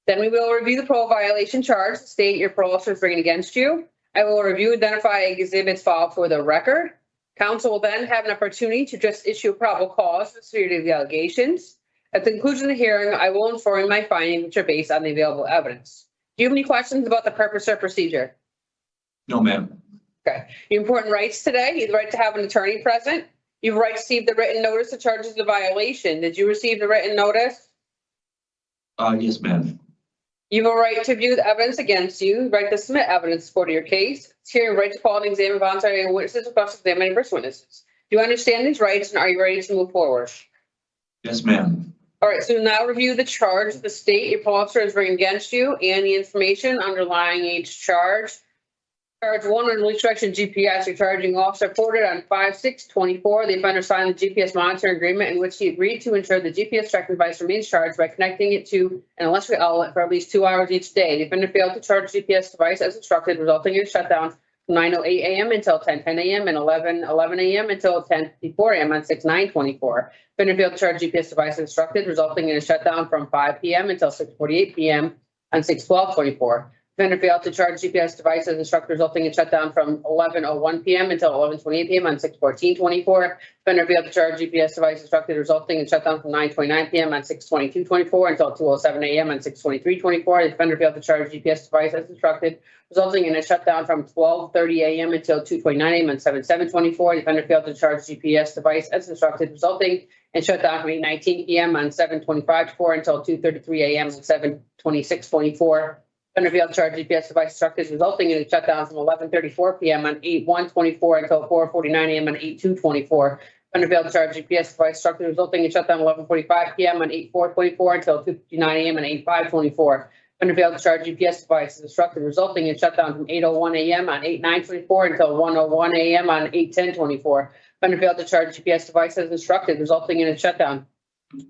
Then we will review the parole violation charge the state your parole officer is bringing against you. I will review and identify exhibits filed for the record. Counsel will then have an opportunity to just issue a probable cause for the severity of the allegations. At the conclusion of the hearing, I will inform my findings, which are based on the available evidence. Do you have any questions about the purpose or procedure? No, ma'am. Okay. Your important rights today, you have the right to have an attorney present. You have the right to receive the written notice of charges of violation. Did you receive the written notice? Yes, ma'am. You have a right to view the evidence against you, the right to submit evidence support of your case. It's here, right to call and examine voluntary witnesses or cross-examine adverse witnesses. Do you understand these rights and are you ready to move forward? Yes, ma'am. All right, so now review the charge the state your parole officer is bringing against you and the information underlying each charge. Charge 1 on least direction GPS, your charging officer reported on 5/6/24. The offender signed the GPS monitoring agreement in which he agreed to ensure the GPS tracking device remains charged by connecting it to an electric outlet for at least 2 hours each day. The offender failed to charge the GPS device as instructed, resulting in a shutdown from 9:08 a.m. until 10:10 a.m. and 11:11 a.m. until 10:54 a.m. on 6/9/24. Offender failed to charge GPS device as instructed, resulting in a shutdown from 5 p.m. until 6:48 p.m. on 6/12/24. Offender failed to charge GPS device as instructed, resulting in shutdown from 11:01 p.m. until 11:28 p.m. on 6/14/24. Offender failed to charge GPS device instructed, resulting in shutdown from 9:29 p.m. on 6/22/24 until 2:07 a.m. on 6/23/24. The offender failed to charge GPS device as instructed, resulting in a shutdown from 12:30 a.m. until 2:29 a.m. on 7/7/24. The offender failed to charge GPS device as instructed, resulting in shutdown from 8:19 p.m. on 7/25/24 until 2:33 a.m. on 7/26/24. Offender failed to charge GPS device instructed, resulting in a shutdown from 11:34 p.m. on 8/1/24 until 4:49 a.m. on 8/2/24. Offender failed to charge GPS device instructed, resulting in shutdown 11:45 p.m. on 8/4/24 until 2:59 a.m. on 8/5/24. Offender failed to charge GPS device instructed, resulting in shutdown from 8:01 a.m. on 8/9/24 until 1:01 a.m. on 8/10/24. Offender failed to charge GPS device as instructed, resulting in a shutdown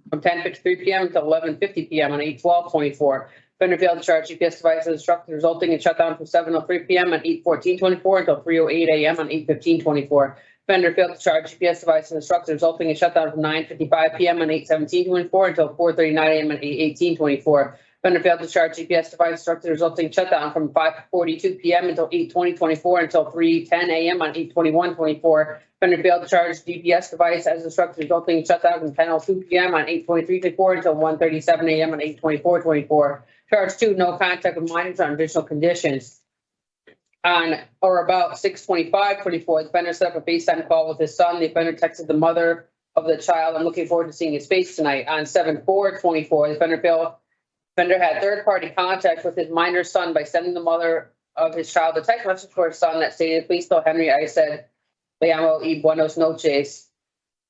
from 10:53 p.m. until 11:50 p.m. on 8/12/24. Offender failed to charge GPS device as instructed, resulting in shutdown from 7:03 p.m. on 8/14/24 until 3:08 a.m. on 8/15/24. Offender failed to charge GPS device as instructed, resulting in shutdown from 9:55 p.m. on 8/17/24 until 4:39 a.m. on 8/18/24. Offender failed to charge GPS device instructed, resulting in shutdown from 5:42 p.m. until 8/20/24 until 3:10 a.m. on 8/21/24. Offender failed to charge GPS device as instructed, resulting in shutdown from 10:02 p.m. on 8/23/24 until 1:37 a.m. on 8/24/24. Charge 2, no contact with minors on additional conditions. On or about 6/25/24, the offender set up a FaceTime call with his son. The offender texted the mother of the child, "I'm looking forward to seeing his face tonight." On 7/4/24, the offender had third-party contact with his minor son by sending the mother of his child a text message for his son that stated, "Please tell Henry I said, le amo y buenos noches."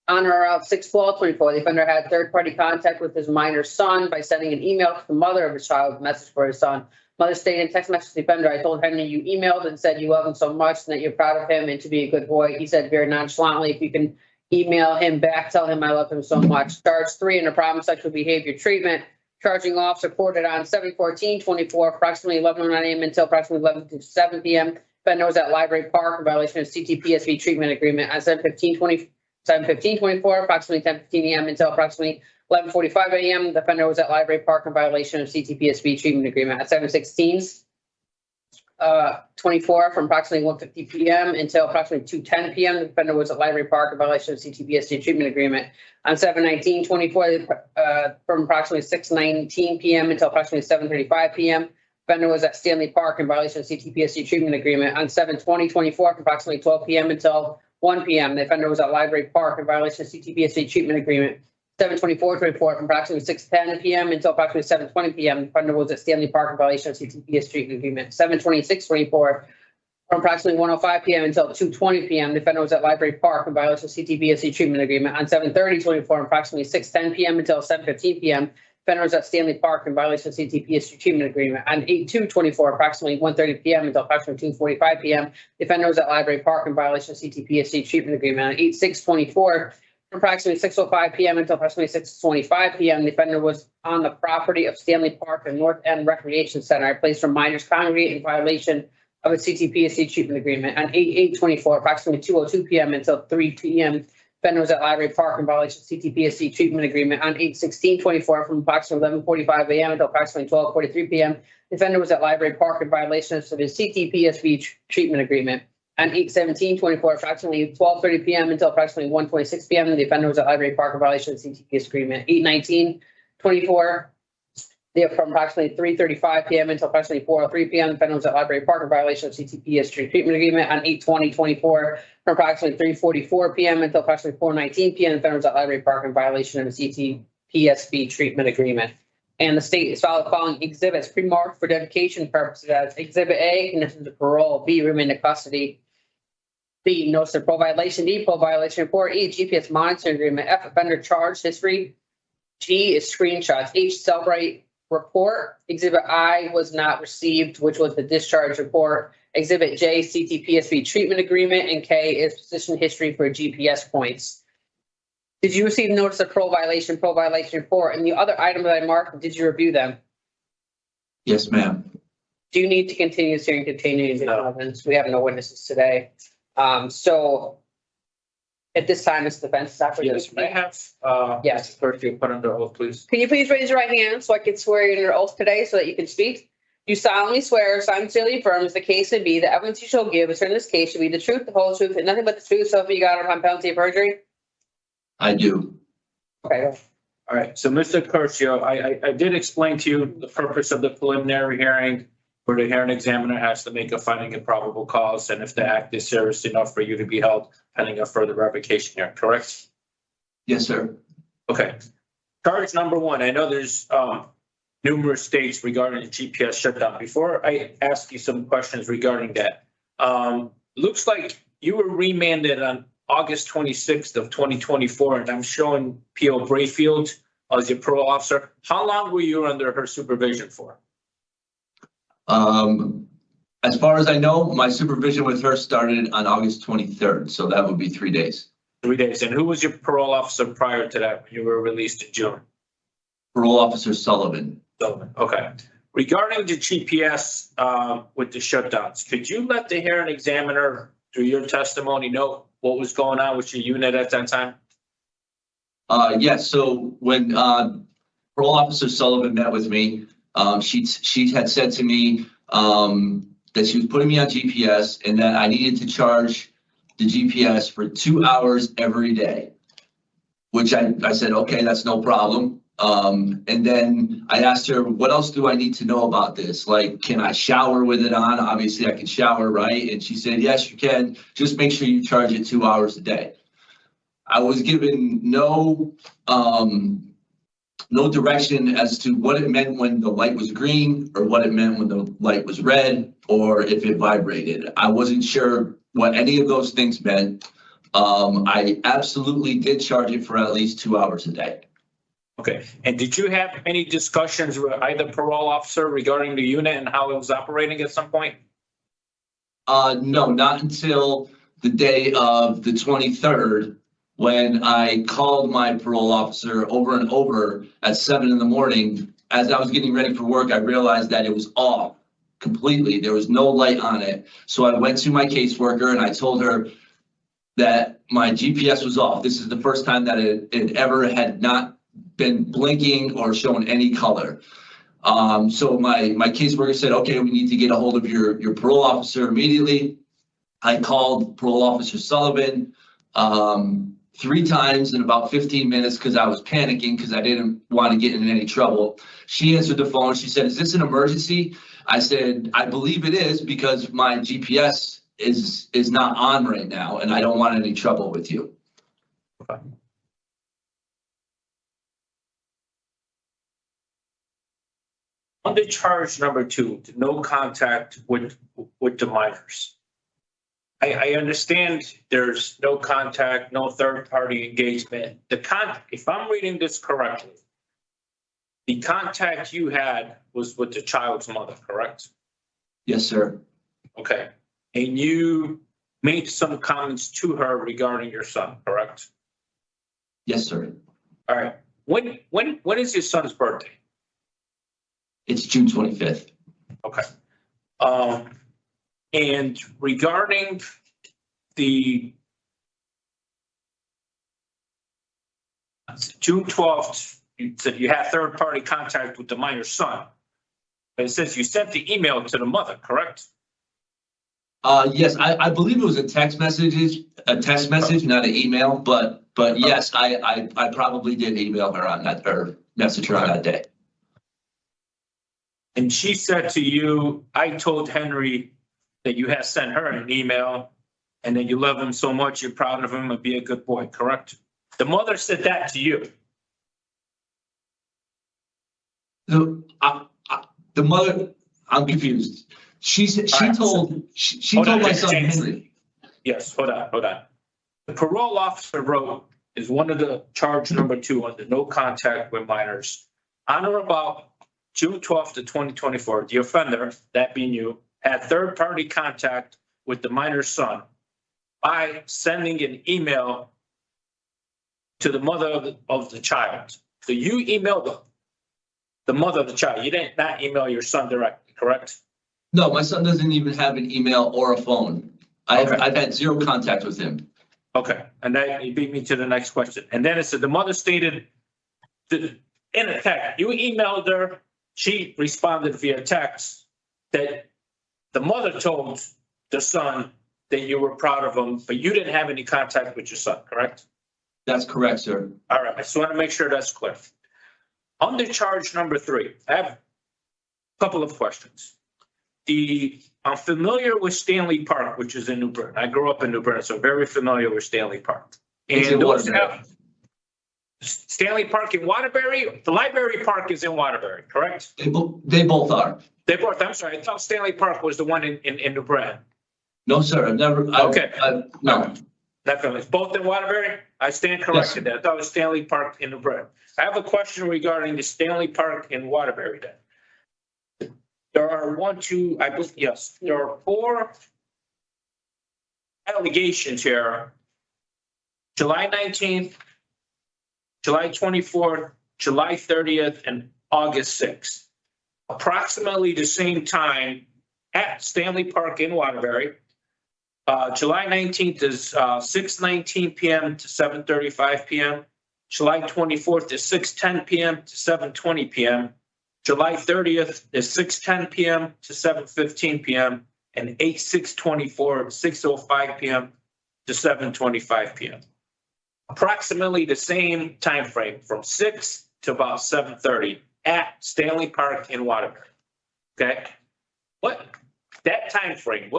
On or around 6/12/24, the offender had third-party contact with his minor son by sending an email to the mother of his child with a message for his son. Mother stated in text message to the offender, "I told Henry you emailed and said you love him so much and that you're proud of him and to be a good boy." He said very nonchalantly, "If you can email him back, tell him I love him so much." Charge 3 under problem sexual behavior treatment. Charging officer reported on 7/14/24, approximately 11:09 a.m. until approximately 11:07 p.m. Offender was at Library Park in violation of CTPSV treatment agreement on 7/15/24, approximately 10:15 a.m. until approximately 11:45 a.m. The offender was at Library Park in violation of CTPSV treatment agreement at 7/16/24 from approximately 1:50 p.m. until approximately 2:10 p.m. The offender was at Library Park in violation of CTPSV treatment agreement on 7/19/24 from approximately 6:19 p.m. until approximately 7:35 p.m. Offender was at Stanley Park in violation of CTPSV treatment agreement on 7/20/24 from approximately 12 p.m. until 1 p.m. The offender was at Library Park in violation of CTPSV treatment agreement. 7/24/24 from approximately 6:10 p.m. until approximately 7:20 p.m. The offender was at Stanley Park in violation of CTPS treatment agreement. 7/26/24 from approximately 1:05 p.m. until 2:20 p.m. The offender was at Library Park in violation of CTPSC treatment agreement. On 7/30/24 from approximately 6:10 p.m. until 7:15 p.m. Offender was at Stanley Park in violation of CTPSC treatment agreement. On 8/2/24 approximately 1:30 p.m. until approximately 2:45 p.m. The offender was at Library Park in violation of CTPSC treatment agreement. On 8/6/24 from approximately 6:05 p.m. until approximately 6:25 p.m. The offender was on the property of Stanley Park and North End Recreation Center, a place where minors congregate in violation of a CTPSC treatment agreement. On 8/8/24, approximately 2:02 p.m. until 3 p.m. Offender was at Library Park in violation of CTPSC treatment agreement. On 8/16/24, from approximately 11:45 a.m. until approximately 12:43 p.m. The offender was at Library Park in violation of his CTPSV treatment agreement. On 8/17/24, approximately 12:30 p.m. until approximately 1:26 p.m. The offender was at Library Park in violation of the CTPS agreement. 8/19/24, from approximately 3:35 p.m. until approximately 4:03 p.m. The offender was at Library Park in violation of CTPS treatment agreement. On 8/20/24, from approximately 3:44 p.m. until approximately 4:19 p.m. The offender was at Library Park in violation of the CTPSV treatment agreement. And the state is following exhibits pre-marked for dedication purposes as Exhibit A, conditions of parole; B, remand in custody; B, notice of parole violation; D, parole violation report; E, GPS monitoring agreement; F, offender charge history; G is screenshots; H, Cellbrite report; Exhibit I was not received, which was the discharge report; Exhibit J, CTPSV treatment agreement; and K is position history for GPS points. Did you receive notice of parole violation report, and the other item that I marked, did you review them? Yes, ma'am. Do you need to continue this hearing continuing the evidence? We have no witnesses today. So at this time, Mr. Defense, is that for you? Yes, may I have, Yes. Mr. Clerk, you put under oath, please? Can you please raise your right hand so I can swear you under oath today so that you can speak? You solemnly swear or sincerely affirm, as the case may be, the evidence you shall give in this case shall be the truth, the whole truth, and nothing but the truth, so help you God upon penalty of perjury? I do. Okay. All right, so Mr. Curcio, I did explain to you the purpose of the preliminary hearing, where the hearing examiner has to make a finding of probable cause, and if the act is serious enough for you to be held pending a further revocation hearing, correct? Yes, sir. Okay. Charge number one, I know there's numerous states regarding the GPS shutdown. Before I ask you some questions regarding that, looks like you were remanded on August 26th of 2024, and I'm showing P.O. Brayfield as your parole officer. How long were you under her supervision for? As far as I know, my supervision with her started on August 23rd, so that would be 3 days. 3 days. And who was your parole officer prior to that when you were released in June? Parole Officer Sullivan. Sullivan. Okay. Regarding the GPS with the shutdowns, could you let the hearing examiner, through your testimony, know what was going on with your unit at that time? Yes. So when Parole Officer Sullivan met with me, she had said to me that she was putting me on GPS and that I needed to charge the GPS for 2 hours every day, which I said, okay, that's no problem. And then I asked her, what else do I need to know about this? Like, can I shower with it on? Obviously I can shower, right? And she said, yes, you can. Just make sure you charge it 2 hours a day. I was given no no direction as to what it meant when the light was green or what it meant when the light was red or if it vibrated. I wasn't sure what any of those things meant. I absolutely did charge it for at least 2 hours a day. Okay, and did you have any discussions with either parole officer regarding the unit and how it was operating at some point? No, not until the day of the 23rd, when I called my parole officer over and over at 7 in the morning. As I was getting ready for work, I realized that it was off completely. There was no light on it. So I went to my caseworker and I told her that my GPS was off. This is the first time that it ever had not been blinking or shown any color. So my caseworker said, okay, we need to get a hold of your parole officer immediately. I called Parole Officer Sullivan 3 times in about 15 minutes because I was panicking because I didn't want to get in any trouble. She answered the phone. She said, is this an emergency? I said, I believe it is because my GPS is not on right now and I don't want any trouble with you. Okay. Under charge number 2, no contact with the minors. I understand there's no contact, no third-party engagement. If I'm reading this correctly, the contact you had was with the child's mother, correct? Yes, sir. Okay. And you made some comments to her regarding your son, correct? Yes, sir. All right. When is your son's birthday? It's June 25th. Okay. And regarding the June 12th, you said you had third-party contact with the minor's son. But it says you sent the email to the mother, correct? Yes, I believe it was a text message, not an email, but yes, I probably did email her on that or message her on that day. And she said to you, I told Henry that you had sent her an email and that you love him so much, you're proud of him and be a good boy, correct? The mother said that to you. The mother, I'm confused. She told my son Henry. Yes, hold on. The parole officer wrote is one of the charge number 2 under no contact with minors. On or about June 12th of 2024, the offender, that being you, had third-party contact with the minor's son by sending an email to the mother of the child. So you emailed the mother of the child. You did not email your son directly, correct? No, my son doesn't even have an email or a phone. I've had 0 contact with him. Okay, and that you beat me to the next question. And then it said the mother stated that in a text, you emailed her, she responded via text that the mother told the son that you were proud of him, but you didn't have any contact with your son, correct? That's correct, sir. All right, I just want to make sure that's clear. Under charge number 3, I have a couple of questions. I'm familiar with Stanley Park, which is in New Bern. I grew up in New Bern, so very familiar with Stanley Park. And Stanley Park in Waterbury, the library park is in Waterbury, correct? They both are. They both, I'm sorry, I thought Stanley Park was the one in New Bern. No, sir, I've never. Okay. No. Definitely. It's both in Waterbury? I stand corrected there. I thought it was Stanley Park in New Bern. I have a question regarding the Stanley Park in Waterbury then. There are there are 4 allegations here. July 19th, July 24th, July 30th, and August 6th. Approximately the same time at Stanley Park in Waterbury. July 19th is 6:19 p.m. to 7:35 p.m. July 24th is 6:10 p.m. to 7:20 p.m. July 30th is 6:10 p.m. to 7:15 p.m. and 8/6/24, 6:05 p.m. to 7:25 p.m. Approximately the same time frame from 6 to about 7:30 at Stanley Park in Waterbury. Okay, that time frame?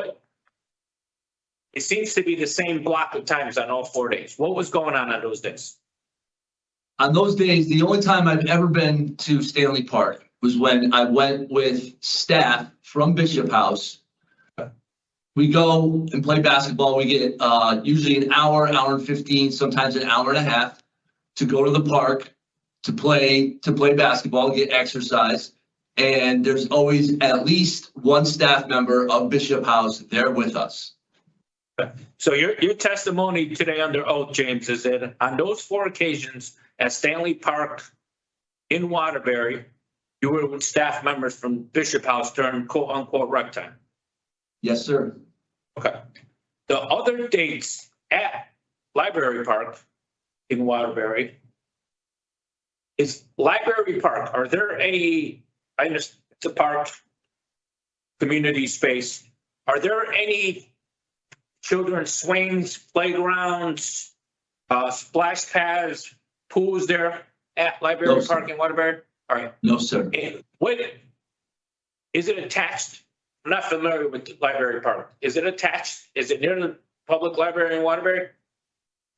It seems to be the same block of times on all 4 days. What was going on those days? on those days, the only time I've ever been to Stanley Park was when I went with staff from Bishop House. We go and play basketball. We get usually an hour, hour and 15, sometimes an hour and a half to go to the park to play basketball, get exercise. And there's always at least one staff member of Bishop House there with us. So your testimony today under oath, James, is that on those 4 occasions at Stanley Park in Waterbury, you were with staff members from Bishop House during quote unquote rec time. Yes, sir. Okay. The other dates at Library Park in Waterbury is Library Park. Are there any, I understand it's a park, community space. Are there any children's swings, playgrounds, splash pads, pools there at Library No, Park in Waterbury? All right. No, sir. And is it attached? I'm not familiar with the Library Park. Is it attached? Is it near the public library in Waterbury?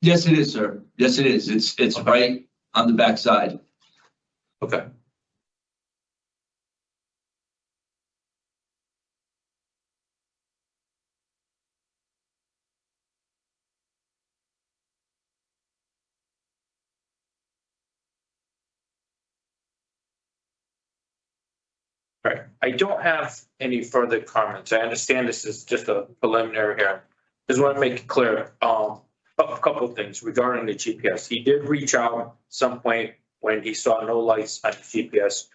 Yes, it is, sir. Yes, it is. It's Okay. right on the backside. Okay. All right, I don't have any further comments. I understand this is just a preliminary here. Just want to make it clear, a couple of things regarding the GPS. He did reach out some point when he saw no lights on the GPS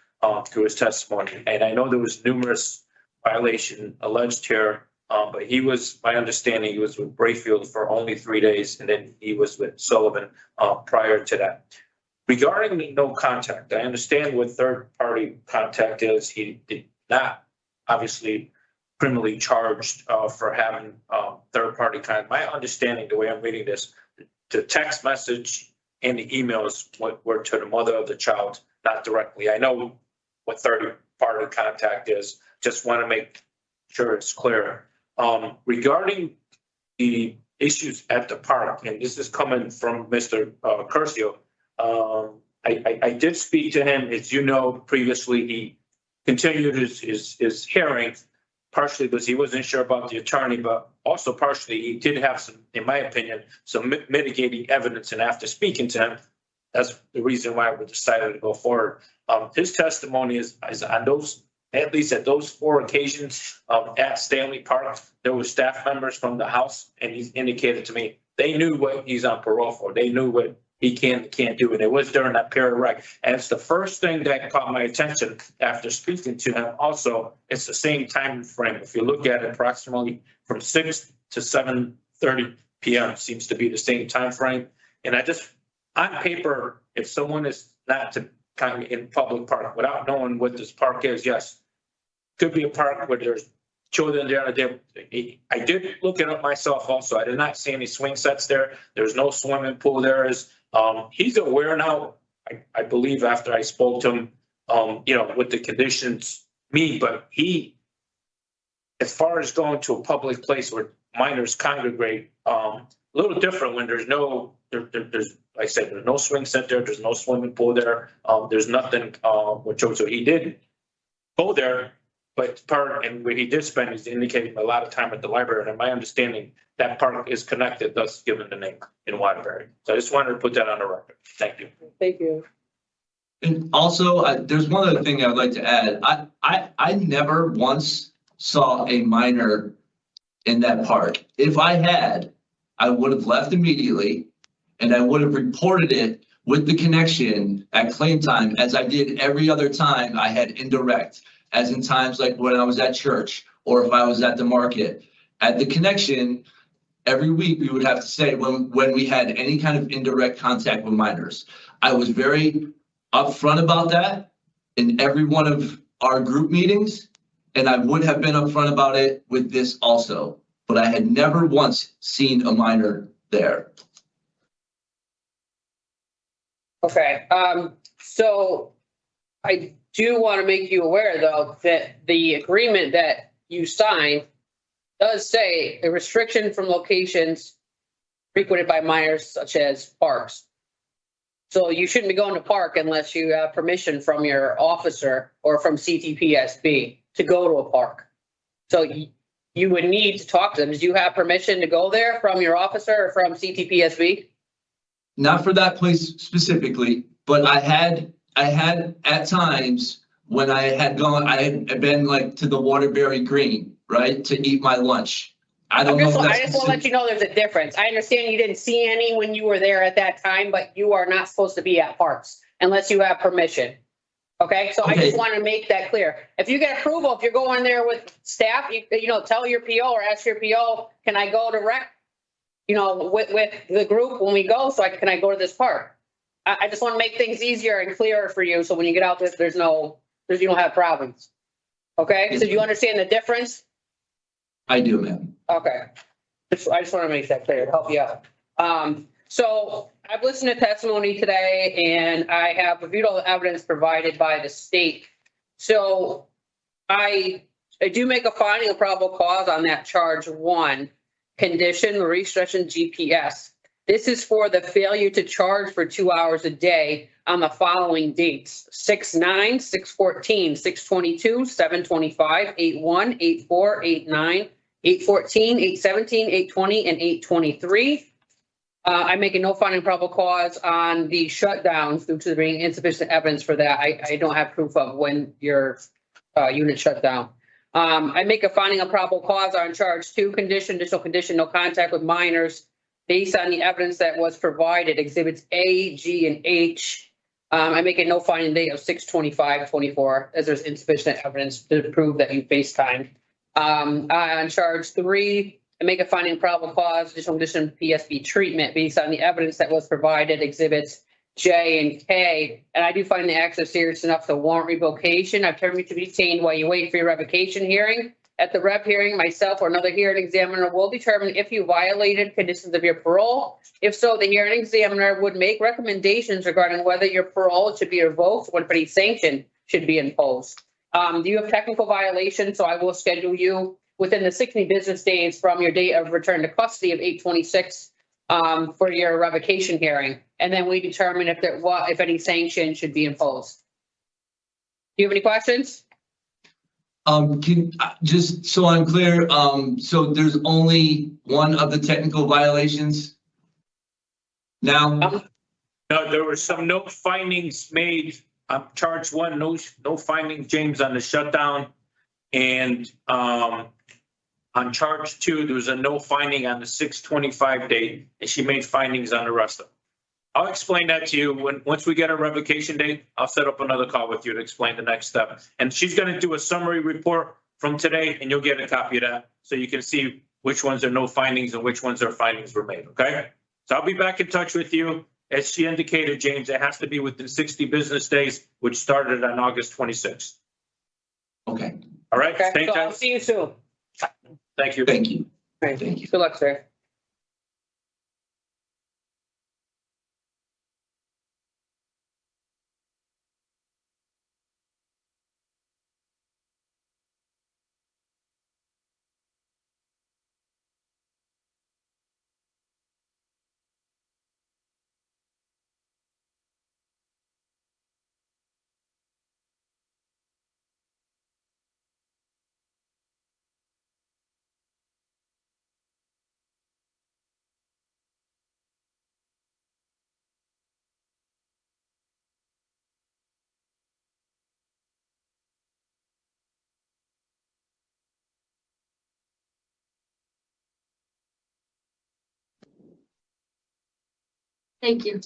through his testimony. And I know there was numerous violation alleged here, but he was, my understanding, he was with Brayfield for only 3 days, and then he was with Sullivan prior to that. Regarding the no contact, I understand what third-party contact is. He did not obviously criminally charged for having third-party contact. My understanding, the way I'm reading this, the text message and the emails were to the mother of the child, not directly. I know what third-party contact is. Just want to make sure it's clear. Regarding the issues at the park, and this is coming from Mr. Curcio, I did speak to him. As you know, previously he continued his hearing, partially because he wasn't sure about the attorney, but also partially he did have some, in my opinion, some mitigating evidence. And after speaking to him, that's the reason why we decided to go forward. His testimony is on those, at least at those 4 occasions at Stanley Park, there were staff members from the house, and he's indicated to me they knew what he's on parole for. They knew what he can't do. And it was during that period of rec. And it's the first thing that caught my attention after speaking to him. Also, it's the same time frame. If you look at it, approximately from 6 to 7:30 p.m. seems to be the same time frame. And I just, on paper, if someone is not to kind of in public park without knowing what this park is, yes, could be a park where there's children there. I did look it up myself also. I did not see any swing sets there. There's no swimming pool there. He's aware now, I believe, after I spoke to him, what the conditions mean, but he, as far as going to a public place where minors congregate, a little different when there's no, there's, like I said, there's no swing set there, there's no swimming pool there, there's nothing, so he did go there, but and where he did spend is indicating a lot of time at the library, and in my understanding, that park is connected, thus given the name in Waterbury. So I just wanted to put that on the record. Thank you. Thank you. And also, there's one other thing I'd like to add. I never once saw a minor in that park. If I had, I would have left immediately, and I would have reported it with the connection at claim time, as I did every other time I had indirect, as in times like when I was at church or if I was at the market. At the connection, every week we would have to say when we had any kind of indirect contact with minors. I was very upfront about that in every one of our group meetings, and I would have been upfront about it with this also, but I had never once seen a minor there. Okay, so I do want to make you aware, though, that the agreement that you signed does say a restriction from locations frequented by minors such as parks. So you shouldn't be going to park unless you have permission from your officer or from CTPSB to go to a park. So you would need to talk to them. Did you have permission to go there from your officer or from CTPSB? Not for that place specifically, but I had at times when I had been like to the Waterbury Green, right, to eat my lunch. I don't know if I that's just want to let you know there's a difference. I understand you didn't see any when you were there at that time, but you are not supposed to be at parks unless you have permission. Okay, so I Okay. just want to make that clear. If you get approval, if you're going there with staff, you know, tell your PO or ask your PO, can I go to rec? You know, with the group when we go, so can I go to this park? I just want to make things easier and clearer for you, so when you get out there, you don't have problems. Okay, so do you understand the difference? I do, ma'am. Okay. I just want to make that clear to help you out. So I've listened to testimony today and I have reviewed all the evidence provided by the state. So I do make a finding of probable cause on that charge 1, condition, Marie Stretchen GPS. This is for the failure to charge for 2 hours a day on the following dates: 6/9, 6/14, 6/22, 7/25, 8/1, 8/4, 8/9, 8/14, 8/17, 8/20, and 8/23. I'm making no finding probable cause on the shutdowns due to there being insufficient evidence for that. I don't have proof of when your unit shut down. I make a finding of probable cause on charge 2, additional condition, no contact with minors, based on the evidence that was provided, exhibits A, G, and H. I make a no finding date of 6/25/24, as there's insufficient evidence to prove that you FaceTimed. On charge 3, I make a finding of probable cause, additional condition PSB treatment based on the evidence that was provided, exhibits J and K. And I do find the acts are serious enough to warrant revocation. I've determined to be detained while you wait for your revocation hearing. At the rev hearing, myself or another hearing examiner will determine if you violated conditions of your parole. If so, the hearing examiner would make recommendations regarding whether your parole should be revoked or if any sanction should be imposed. Do you have technical violations? So I will schedule you within the 60 business days from your date of return to custody of 8/26 for your revocation hearing. And then we determine if any sanction should be imposed. Do you have any questions? Just so I'm clear, so there's only one of the technical violations now? No, there were some no findings made on charge 1, no findings, James, on the shutdown. And on charge 2, there was a no finding on the 6/25 date, and she made findings on the rest of them. I'll explain that to you once we get a revocation date. I'll set up another call with you to explain the next step. And she's going to do a summary report from today, and you'll get a copy of that so you can see which ones are no findings and which ones are findings were made. Okay, so I'll be back in touch with you. As she indicated, James, it has to be within 60 business days, which started on August 26th. Okay. All right. Okay, Thank so I'll you. see you soon. Thank you. Thank you. Thank Thank you. Good luck, sir. Thank you.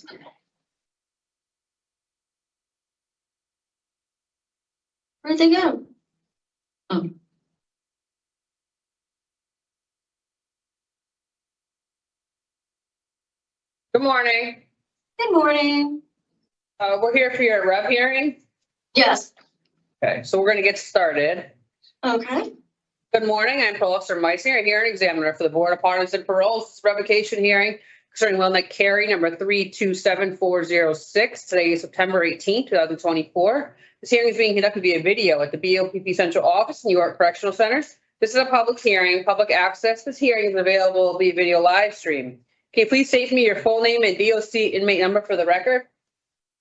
Where'd they go? Oh. Good morning. Good morning. We're here for your rev hearing. Yes. Okay, so we're going to get started. Okay. Good morning. I'm Parole Officer Meissner, a hearing examiner for the Board of Pardons and Paroles revocation hearing concerning Willamette Carey number 327406. Today is September 18, 2024. This hearing is being conducted via video at the BOPP Central Office in New York Correctional Centers. This is a public hearing. Public access. This hearing is available via video live stream. Can you please state to me your full name and DOC inmate number for the record?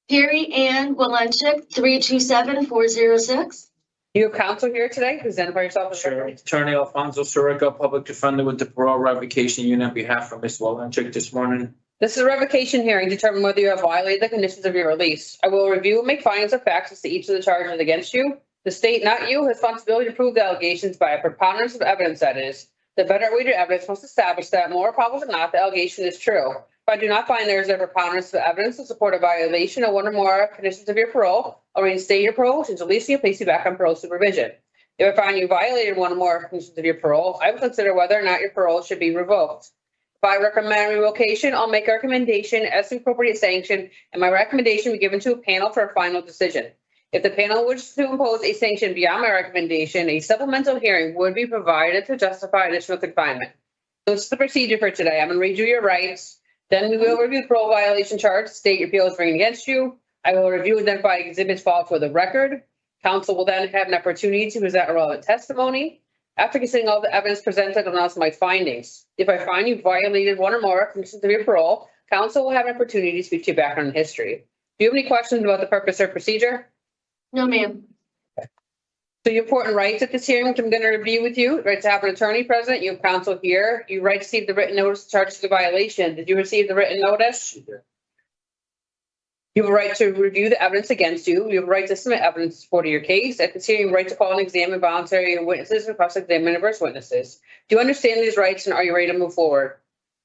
Perry Ann Walensik, 327-406. You have counsel here today. Please identify yourself. as Sure. record. Attorney Alfonso Sirica, Public Defender with the Parole Revocation Unit on behalf of Ms. Walenchik this morning. This is a revocation hearing to determine whether you have violated the conditions of your release. I will review and make findings of facts as to each of the charges against you. The state, not you, has responsibility to prove the allegations by a preponderance of evidence, that is. The better weighted evidence must establish that more probable than not the allegation is true. If I do not find there is a preponderance of evidence to support a violation of one or more conditions of your parole, I'll reinstate your parole, which is releasing and place you back on parole supervision. If I find you violated one or more conditions of your parole, I will consider whether or not your parole should be revoked. If I recommend revocation, I'll make a recommendation as to appropriate sanction, and my recommendation be given to a panel for a final decision. If the panel wishes to impose a sanction beyond my recommendation, a supplemental hearing would be provided to justify additional confinement. So this is the procedure for today. I'm going to read you your rights. Then we will review the parole violation charge, state your appeal is bringing against you. I will review and identify exhibits filed for the record. Counsel will then have an opportunity to present relevant testimony. After considering all the evidence presented, I'll announce my findings. If I find you violated one or more conditions of your parole, counsel will have an opportunity to speak to your background and history. Do you have any questions about the purpose or procedure? No, ma'am. So your important rights at this hearing, which I'm going to review with you, right to have an attorney present, you have counsel here, you right to receive the written notice of charges of violation. Did you receive the written notice? You have a right to review the evidence against you. You have a right to submit evidence in support of your case. At this hearing, you have a right to call and examine voluntary witnesses and cross-examine adverse witnesses. Do you understand these rights and are you ready to move forward?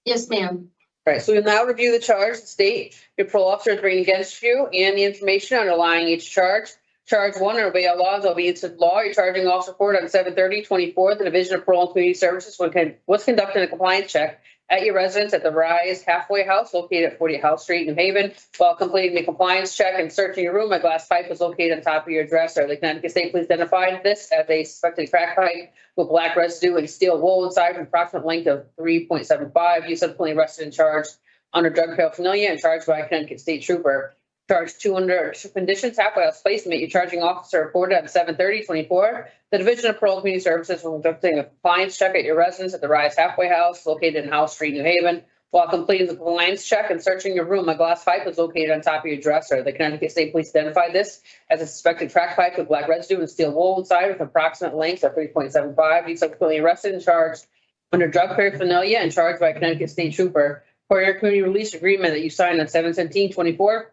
Yes, ma'am. All right, so we'll now review the charge, the state your parole officer is bringing against you and the information underlying each charge. Charge 1, obey all laws, obedience to law. Your charging officer report on 7/30/24, the Division of Parole and Community Services was conducting a compliance check at your residence at the Rise Halfway House located at 40 House Street, New Haven. While completing the compliance check and searching your room, a glass pipe was located on top of your dresser. The Connecticut State Police identified this as a suspected crack pipe with black residue and steel wool inside with an approximate length of 3.75. You subsequently arrested and charged under drug paraphernalia and charged by a Connecticut State Trooper. Charged 2 under conditions, halfway house placement. Your charging officer reported on 7/30/24. The Division of Parole and Community Services was conducting a compliance check at your residence at the Rise Halfway House located in House Street, New Haven. While completing the compliance check and searching your room, a glass pipe was located on top of your dresser. The Connecticut State Police identified this as a suspected crack pipe with black residue and steel wool inside with an approximate length of 3.75. You subsequently arrested and charged under drug paraphernalia and charged by a Connecticut State Trooper for your community release agreement that you signed on 7/17/24.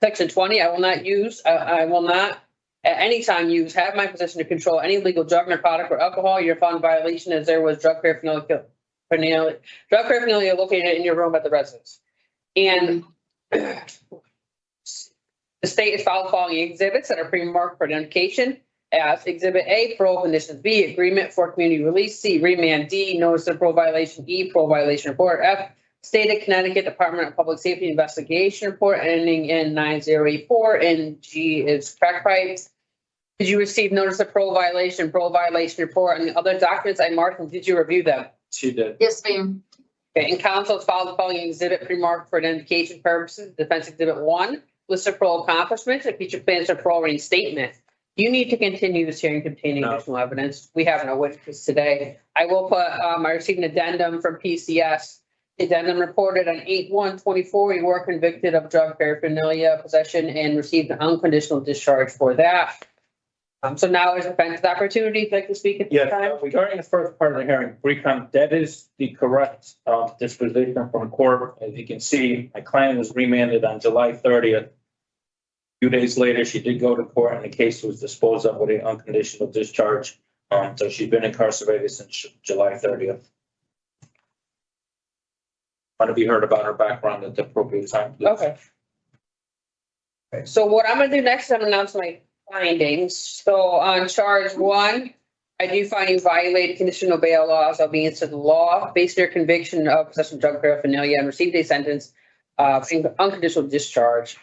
Section 20, I will not at any time have my possession to control any legal drug, narcotic, or alcohol. You're found in violation as there was drug paraphernalia located in your room at the residence. And the state is filed following exhibits that are pre-marked for identification as Exhibit A, parole conditions; B, agreement for community release; C, remand; D, notice of parole violation; E, parole violation report; F, State of Connecticut Department of Public Safety investigation report ending in 9084, and G is crack pipes. Did you receive notice of parole violation report, and the other documents I marked, and did you review them? She did. Yes, ma'am. Okay, and counsel has filed the following exhibit pre-marked for identification purposes. Defense Exhibit 1, list of parole accomplishments and future plans for parole reinstatement. You need to continue this hearing containing additional evidence. We have no witnesses today. I will put, I received an addendum from PCS. The addendum reported on 8/1/24, you were convicted of drug paraphernalia possession and received an unconditional discharge for that. So now is defense's opportunity. If you'd like to speak at this time. Yeah, regarding the first part of the hearing, recon, that is the correct disposition from court. As you can see, my client was remanded on July 30th. A few days later, she did go to court and the case was disposed of with an unconditional discharge. So she's been incarcerated since July 30th. Want to be heard about her background at the appropriate time, please. Okay. So what I'm gonna do next is I'm gonna announce my findings. So on charge 1, I do find you violated conditional bail laws, obedience to the law, based on your conviction of possession of drug paraphernalia and received a sentence of unconditional discharge.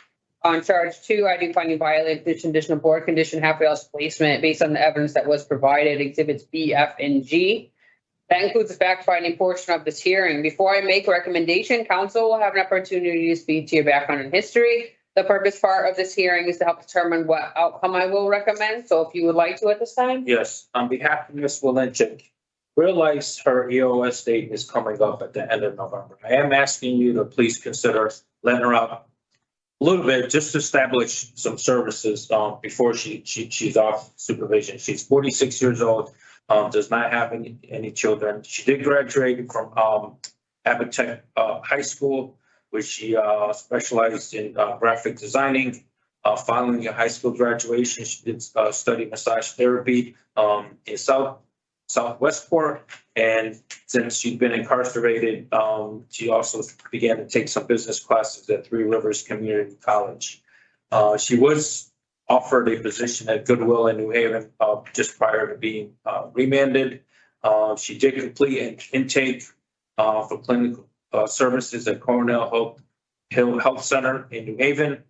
On charge 2, I do find you violated conditional board condition halfway house placement based on the evidence that was provided, exhibits B, F, and G. That includes the fact-finding portion of this hearing. Before I make a recommendation, counsel will have an opportunity to speak to your background and history. The purpose part of this hearing is to help determine what outcome I will recommend. So if you would like to at this time. Yes, on behalf of Ms. Walenchik, realize her EOS date is coming up at the end of November. I am asking you to please consider letting her out a little bit, just to establish some services, before she's off supervision. She's 46 years old, does not have any children. She did graduate from, Abbott Tech, High School, which she, specialized in, graphic designing. Following her high school graduation, she did, study massage therapy, in Southwestport. And since she'd been incarcerated, she also began to take some business classes at Three Rivers Community College. She was offered a position at Goodwill in New Haven, just prior to being, remanded. She did complete an intake, for clinical, services at Cornell Hill Health Center in New Haven.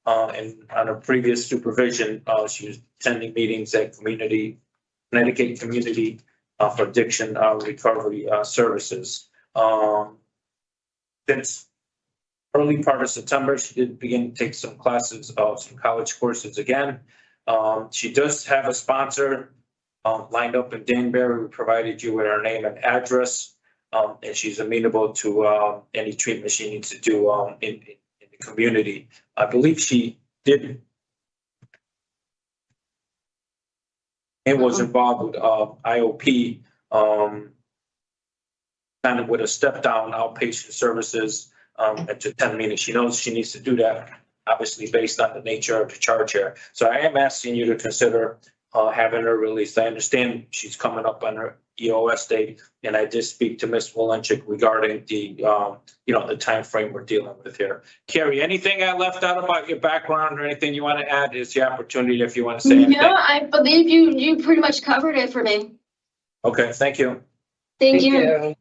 And on her previous supervision, she was attending meetings at Connecticut Community for Addiction Recovery Services. Since early part of September, she did begin to take some classes, some college courses again. She does have a sponsor lined up in Danbury. We provided you with her name and address, and she's amenable to any treatment she needs to do in the community. I believe she did and was involved with IOP, kind of with a step down outpatient services at the 10 meetings. She knows she needs to do that, obviously based on the nature of the charge here. So I am asking you to consider having her released. I understand she's coming up on her EOS date, and I did speak to Ms. Walenchik regarding the the time frame we're dealing with here. Carrie, anything I left out about your background or anything you want to add? Is the opportunity if you want to say anything. No, I believe you pretty much covered it for me. Okay, thank you. Thank you.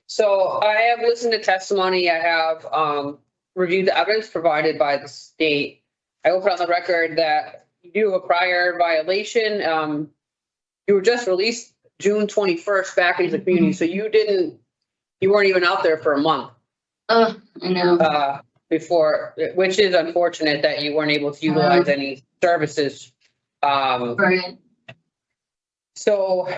So I have listened to testimony. I have reviewed the evidence provided by the state. I will put on the record that you do have a prior violation. You were just released June 21st back into the community, so you weren't even out there for a month. I know. Before, which is unfortunate that you weren't able to utilize any services. Right. So,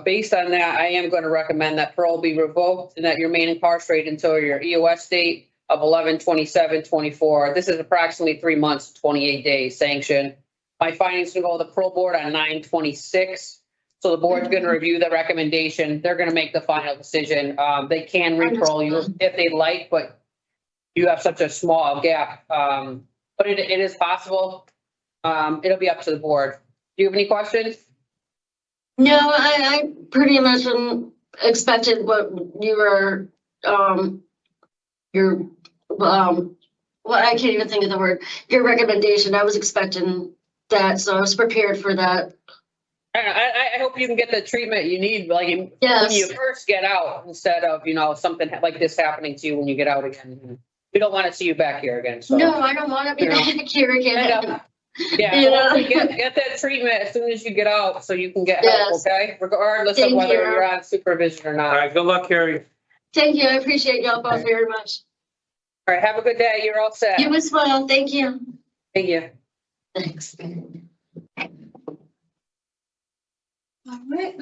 based on that, I am going to recommend that parole be revoked and that you remain incarcerated until your EOS date of 11/27/24. This is approximately 3 months, 28 days sanction. My findings can go to the parole board on 9/26. So the board's going to review the recommendation. They're going to make the final decision. They can re-parole you if they like, but you have such a small gap. But it is possible. It'll be up to the board. Do you have any questions? No, I pretty much expected what you were, well, I can't even think of the word, your recommendation. I was expecting that, so I was prepared for that. I hope you can get the treatment you need, like when you first get out, instead of, something like this happening to you when you get out again. We don't want to see you back here again. So. No, I don't want to be back here again. Yeah, get that treatment as soon as you get out so you can get help, okay? Regardless of whether you're on supervision or not. All right, good luck, Carrie. Thank you. I appreciate y'all both very much. All right, have a good day. You're all set. You as well. Thank you. Thank you. Thanks. All right.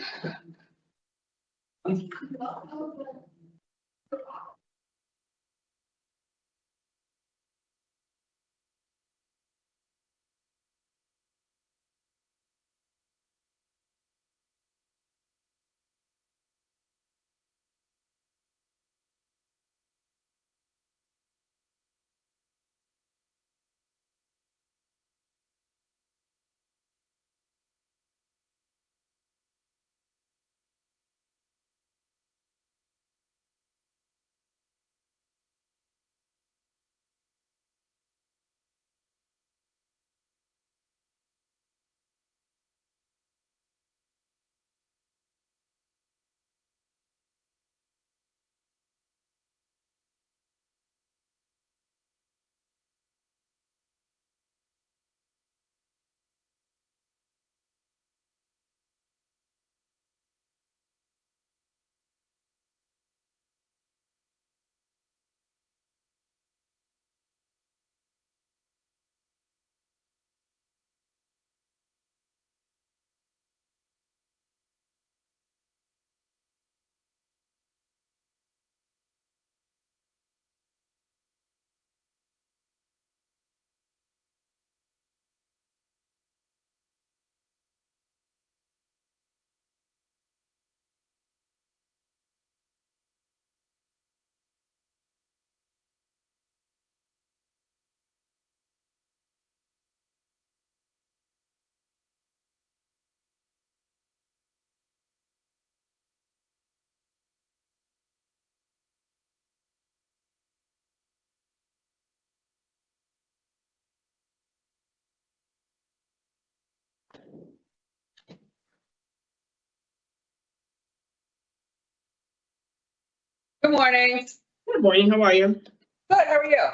Good morning. Good morning, how are you? Good, how are you?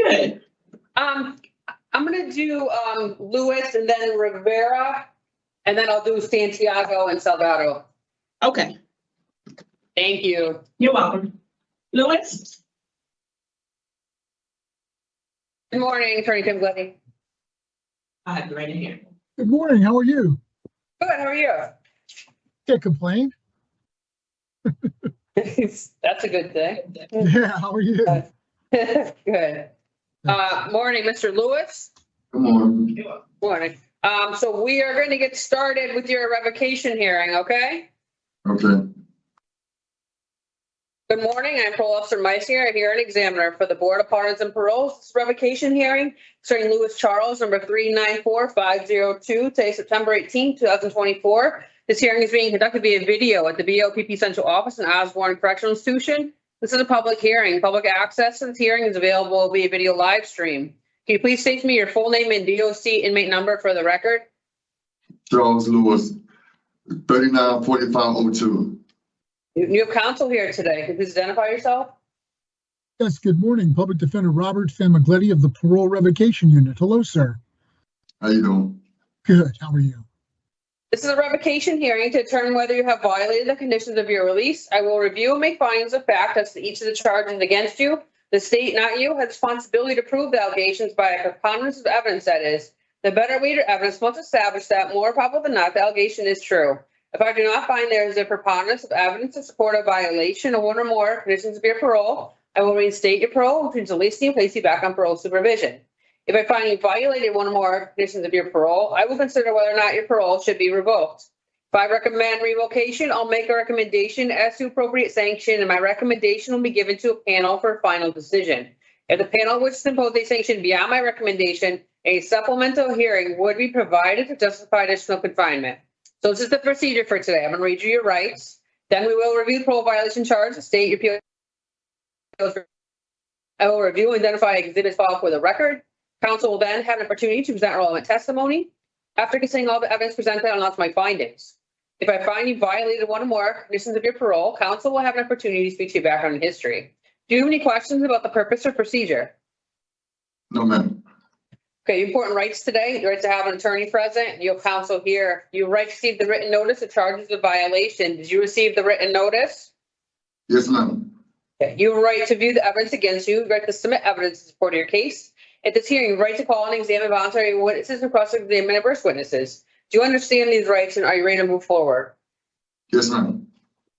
Good. I'm gonna do, Lewis and then Rivera, and then I'll do Santiago and Salgado. Okay, Thank you. you're welcome. Lewis? Good morning, Attorney Tim Glenny. I have you right here. Good morning. How are you? Good, how are you? Can't complain. That's a good thing. Yeah, how are you? Good. Morning, Mr. Lewis. Come on. Morning. So we are going to get started with your revocation hearing, okay? Okay. Good morning, I'm Parole Officer Meisinger, here an examiner for the Board of Pardons and Paroles. This revocation hearing concerning Lewis Charles, number 394502, today, September 18, 2024. This hearing is being conducted via video at the BOPP Central Office in Osborne Correctional Institution. This is a public hearing. Public access to this hearing is available via video live stream. Can you please state to me your full name and DOC inmate number for the record? Charles Lewis, 394502. You have counsel here today. Can you please identify yourself? Yes, good morning. Public Defender Robert Famagletti of the Parole Revocation Unit. Hello, sir. How you doing? Good. How are you? This is a revocation hearing to determine whether you have violated the conditions of your release. I will review and make findings of fact as to each of the charges against you. The state, not you, has responsibility to prove the allegations by a preponderance of evidence, that is. The better weighted evidence must establish that, more probable than not, the allegation is true. If I do not find there is a preponderance of evidence to support a violation of one or more conditions of your parole, I will reinstate your parole, which means release you and place you back on parole supervision. If I find you violated one or more conditions of your parole, I will consider whether or not your parole should be revoked. If I recommend revocation, I'll make a recommendation as to appropriate sanction, and my recommendation will be given to a panel for a final decision. If the panel wishes to impose a sanction beyond my recommendation, a supplemental hearing would be provided to justify additional confinement. So this is the procedure for today. I'm going to read you your rights. Then we will review the parole violation charge, state your appeal. I will review and identify exhibits filed for the record. Counsel will then have an opportunity to present relevant testimony. After considering all the evidence presented, I'll announce my findings. If I find you violated one or more conditions of your parole, counsel will have an opportunity to speak to your background and history. Do you have any questions about the purpose or procedure? No, ma'am. Okay, important rights today. Your right to have an attorney present. You have counsel here. You right to receive the written notice of charges of violation. Did you receive the written notice? Yes, ma'am. Okay. You have a right to view the evidence against you. You have right to submit evidence in support of your case. At this hearing, you have a right to call and examine voluntary witnesses and cross-examine adverse witnesses. Do you understand these rights, and are you ready to move forward? Yes, ma'am.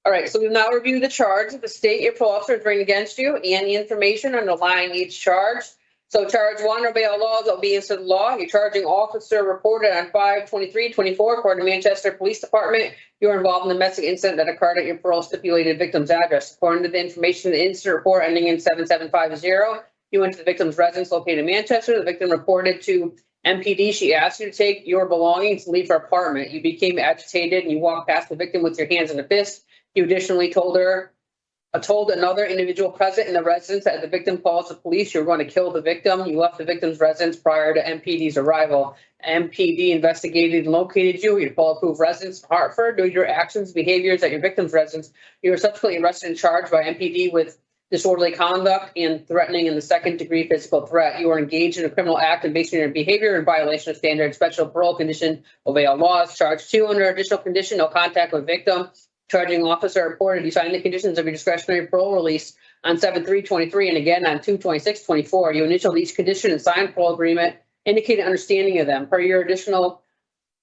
All right, so we've now reviewed the charge that the state your parole officer is bringing against you and the information underlying each charge. So charge one, obey all laws, obedience to the law. Your charging officer reported on 5/23/24, according to Manchester Police Department, you were involved in the domestic incident that occurred at your parole stipulated victim's address. According to the information in the incident report ending in 7750, you went to the victim's residence located in Manchester. The victim reported to MPD. She asked you to take your belongings and leave her apartment. You became agitated and you walked past the victim with your hands in a fist. You additionally told another individual present in the residence that if the victim calls the police, you're going to kill the victim. You left the victim's residence prior to MPD's arrival. MPD investigated and located you. Your Paul-approved residence in Hartford. Due to your actions and behaviors at your victim's residence, you were subsequently arrested and charged by MPD with disorderly conduct and threatening in the second-degree physical threat. You were engaged in a criminal act and based on your behavior in violation of standard special parole condition, obey all laws. Charge two, under additional condition, no contact with victim. Charging officer reported you signed the conditions of your discretionary parole release on 7/3/23 and again on 2/26/24. You initialed each condition and signed parole agreement, indicating understanding of them. Per your additional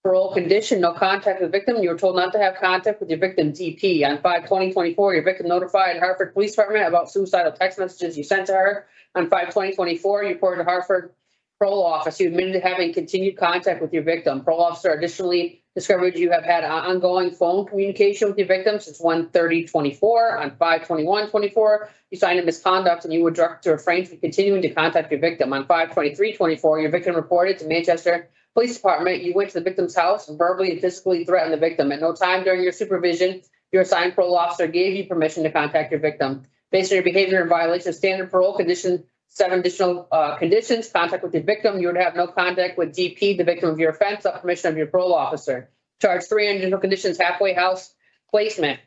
parole condition, no contact with victim. You were told not to have contact with your victim DP. On 5/20/24, your victim notified Hartford Police Department about suicidal text messages you sent to her. On 5/20/24, you reported to Hartford Parole Office. You admitted to having continued contact with your victim. Parole officer additionally discovered you have had ongoing phone communication with your victim since 1/30/24. On 5/21/24, you signed a misconduct and you were directed to refrain from continuing to contact your victim. On 5/23/24, your victim reported to Manchester Police Department. You went to the victim's house and verbally and physically threatened the victim. At no time during your supervision, your assigned parole officer gave you permission to contact your victim. Based on your behavior in violation of standard parole condition, 7 additional conditions: contact with your victim. You would have no contact with DP, the victim of your offense, without permission of your parole officer. Charge 3 additional conditions: halfway house placement.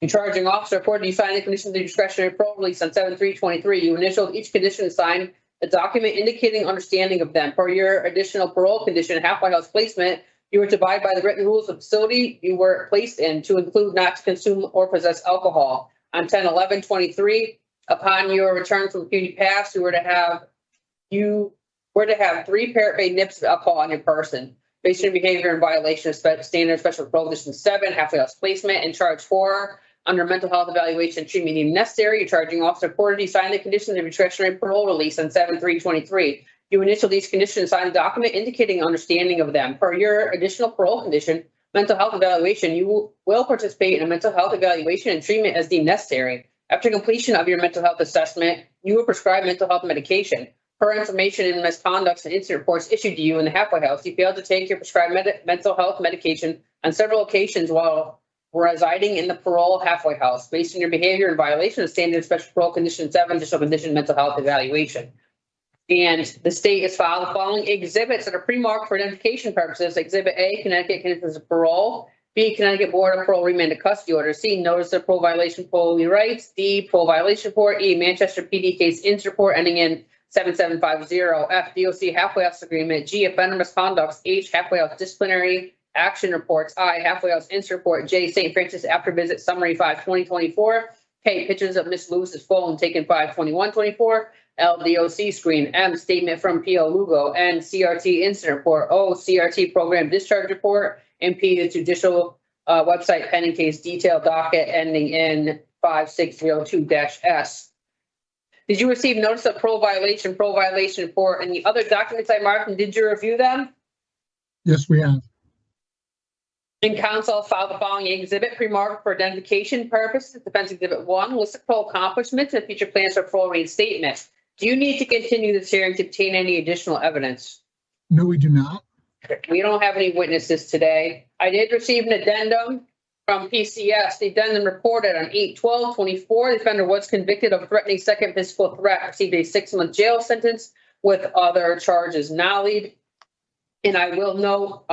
In charging officer report, you signed the conditions of the discretionary parole release on 7/3/23. You initialed each condition and signed a document indicating understanding of them. Per your additional parole condition, halfway house placement, you were to abide by the written rules of the facility you were placed in, to include not to consume or possess alcohol. On 10/11/23, upon your return from community pass, you were to have 3 Parrot Bay nips of alcohol on your person. Based on your behavior in violation of standard special parole condition 7, halfway house placement. In charge 4, under mental health evaluation treatment deemed necessary, your charging officer reported you signed the conditions of discretionary parole release on 7/3/23. You initial these conditions, signed a document indicating understanding of them. Per your additional parole condition, mental health evaluation, you will participate in a mental health evaluation and treatment as deemed necessary. After completion of your mental health assessment, you will prescribe mental health medication. Per information and misconducts and incident reports issued to you in the halfway house, you failed to take your prescribed mental health medication on several occasions while residing in the parole halfway house. Based on your behavior in violation of standard special parole condition 7, additional condition mental health evaluation. And the state has filed the following exhibits that are pre-marked for identification purposes. Exhibit A, Connecticut conditions of parole. B, Connecticut Board of Parole Remanded Custody Order. C, Notice of Parole Violation Parole Rights. D, Parole Violation Report. E, Manchester PD Case Ins Report ending in 7750. F, DOC Halfway House Agreement. G, Offender Misconducts. H, Halfway House Disciplinary Action Reports. I, Halfway House Ins Report. J, St. Francis After Visit Summary 5/2024. K, Pictures of Miss Lewis's phone taken 5/21/24. L, DOC Screen. M, Statement from PO Lugo. N, CRT Incident Report. O, CRT Program Discharge Report. And P, the judicial website pending case detail docket ending in 5602-S. Did you receive notice of parole violation report, and the other documents I marked, and did you review them? Yes, we have. And counsel filed the following exhibit pre-marked for identification purposes. Defense Exhibit 1, list of parole accomplishments and future plans for parole reinstatement. Do you need to continue this hearing to obtain any additional evidence? No, we do not. We don't have any witnesses today. I did receive an addendum from PCS. The addendum reported on 8/12/24, the offender was convicted of threatening second physical threat, received a 6-month jail sentence with other charges nollied. And I will note,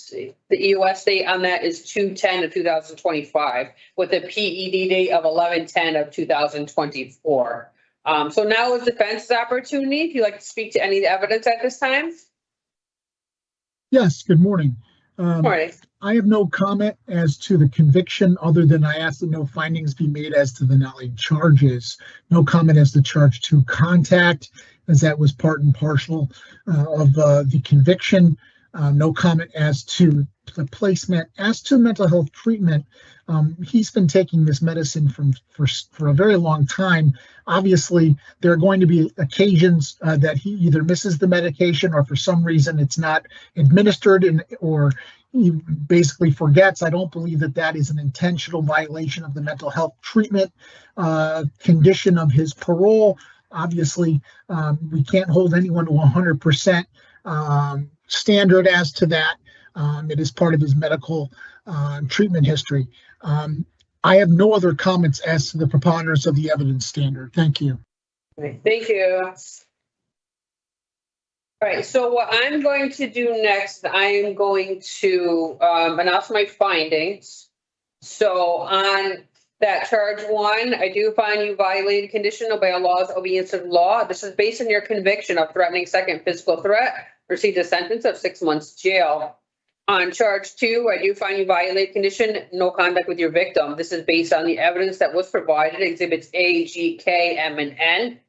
the EOS date on that is 2/10/2025 with a PED date of 11/10/2024. So now is defense's opportunity. If you'd like to speak to any of the evidence at this time. Yes, good morning. Morning. I have no comment as to the conviction, other than I asked that no findings be made as to the nollied charges. No comment as to charge 2 contact, as that was part and parcel of the conviction. No comment as to the placement. As to mental health treatment, he's been taking this medicine for a very long time. Obviously, there are going to be occasions that he either misses the medication or for some reason it's not administered or he basically forgets. I don't believe that that is an intentional violation of the mental health treatment condition of his parole. Obviously, we can't hold anyone to 100% standard as to that. It is part of his medical treatment history. I have no other comments as to the preponderance of the evidence standard. Thank you. Thank you. All right, so what I'm going to do next, I am going to announce my findings. So on that charge 1, I do find you violated conditional bail laws, obedience to law. This is based on your conviction of threatening second physical threat, received a sentence of 6 months jail. On charge 2, I do find you violated condition, no conduct with your victim. This is based on the evidence that was provided, exhibits A, G, K, M, and N.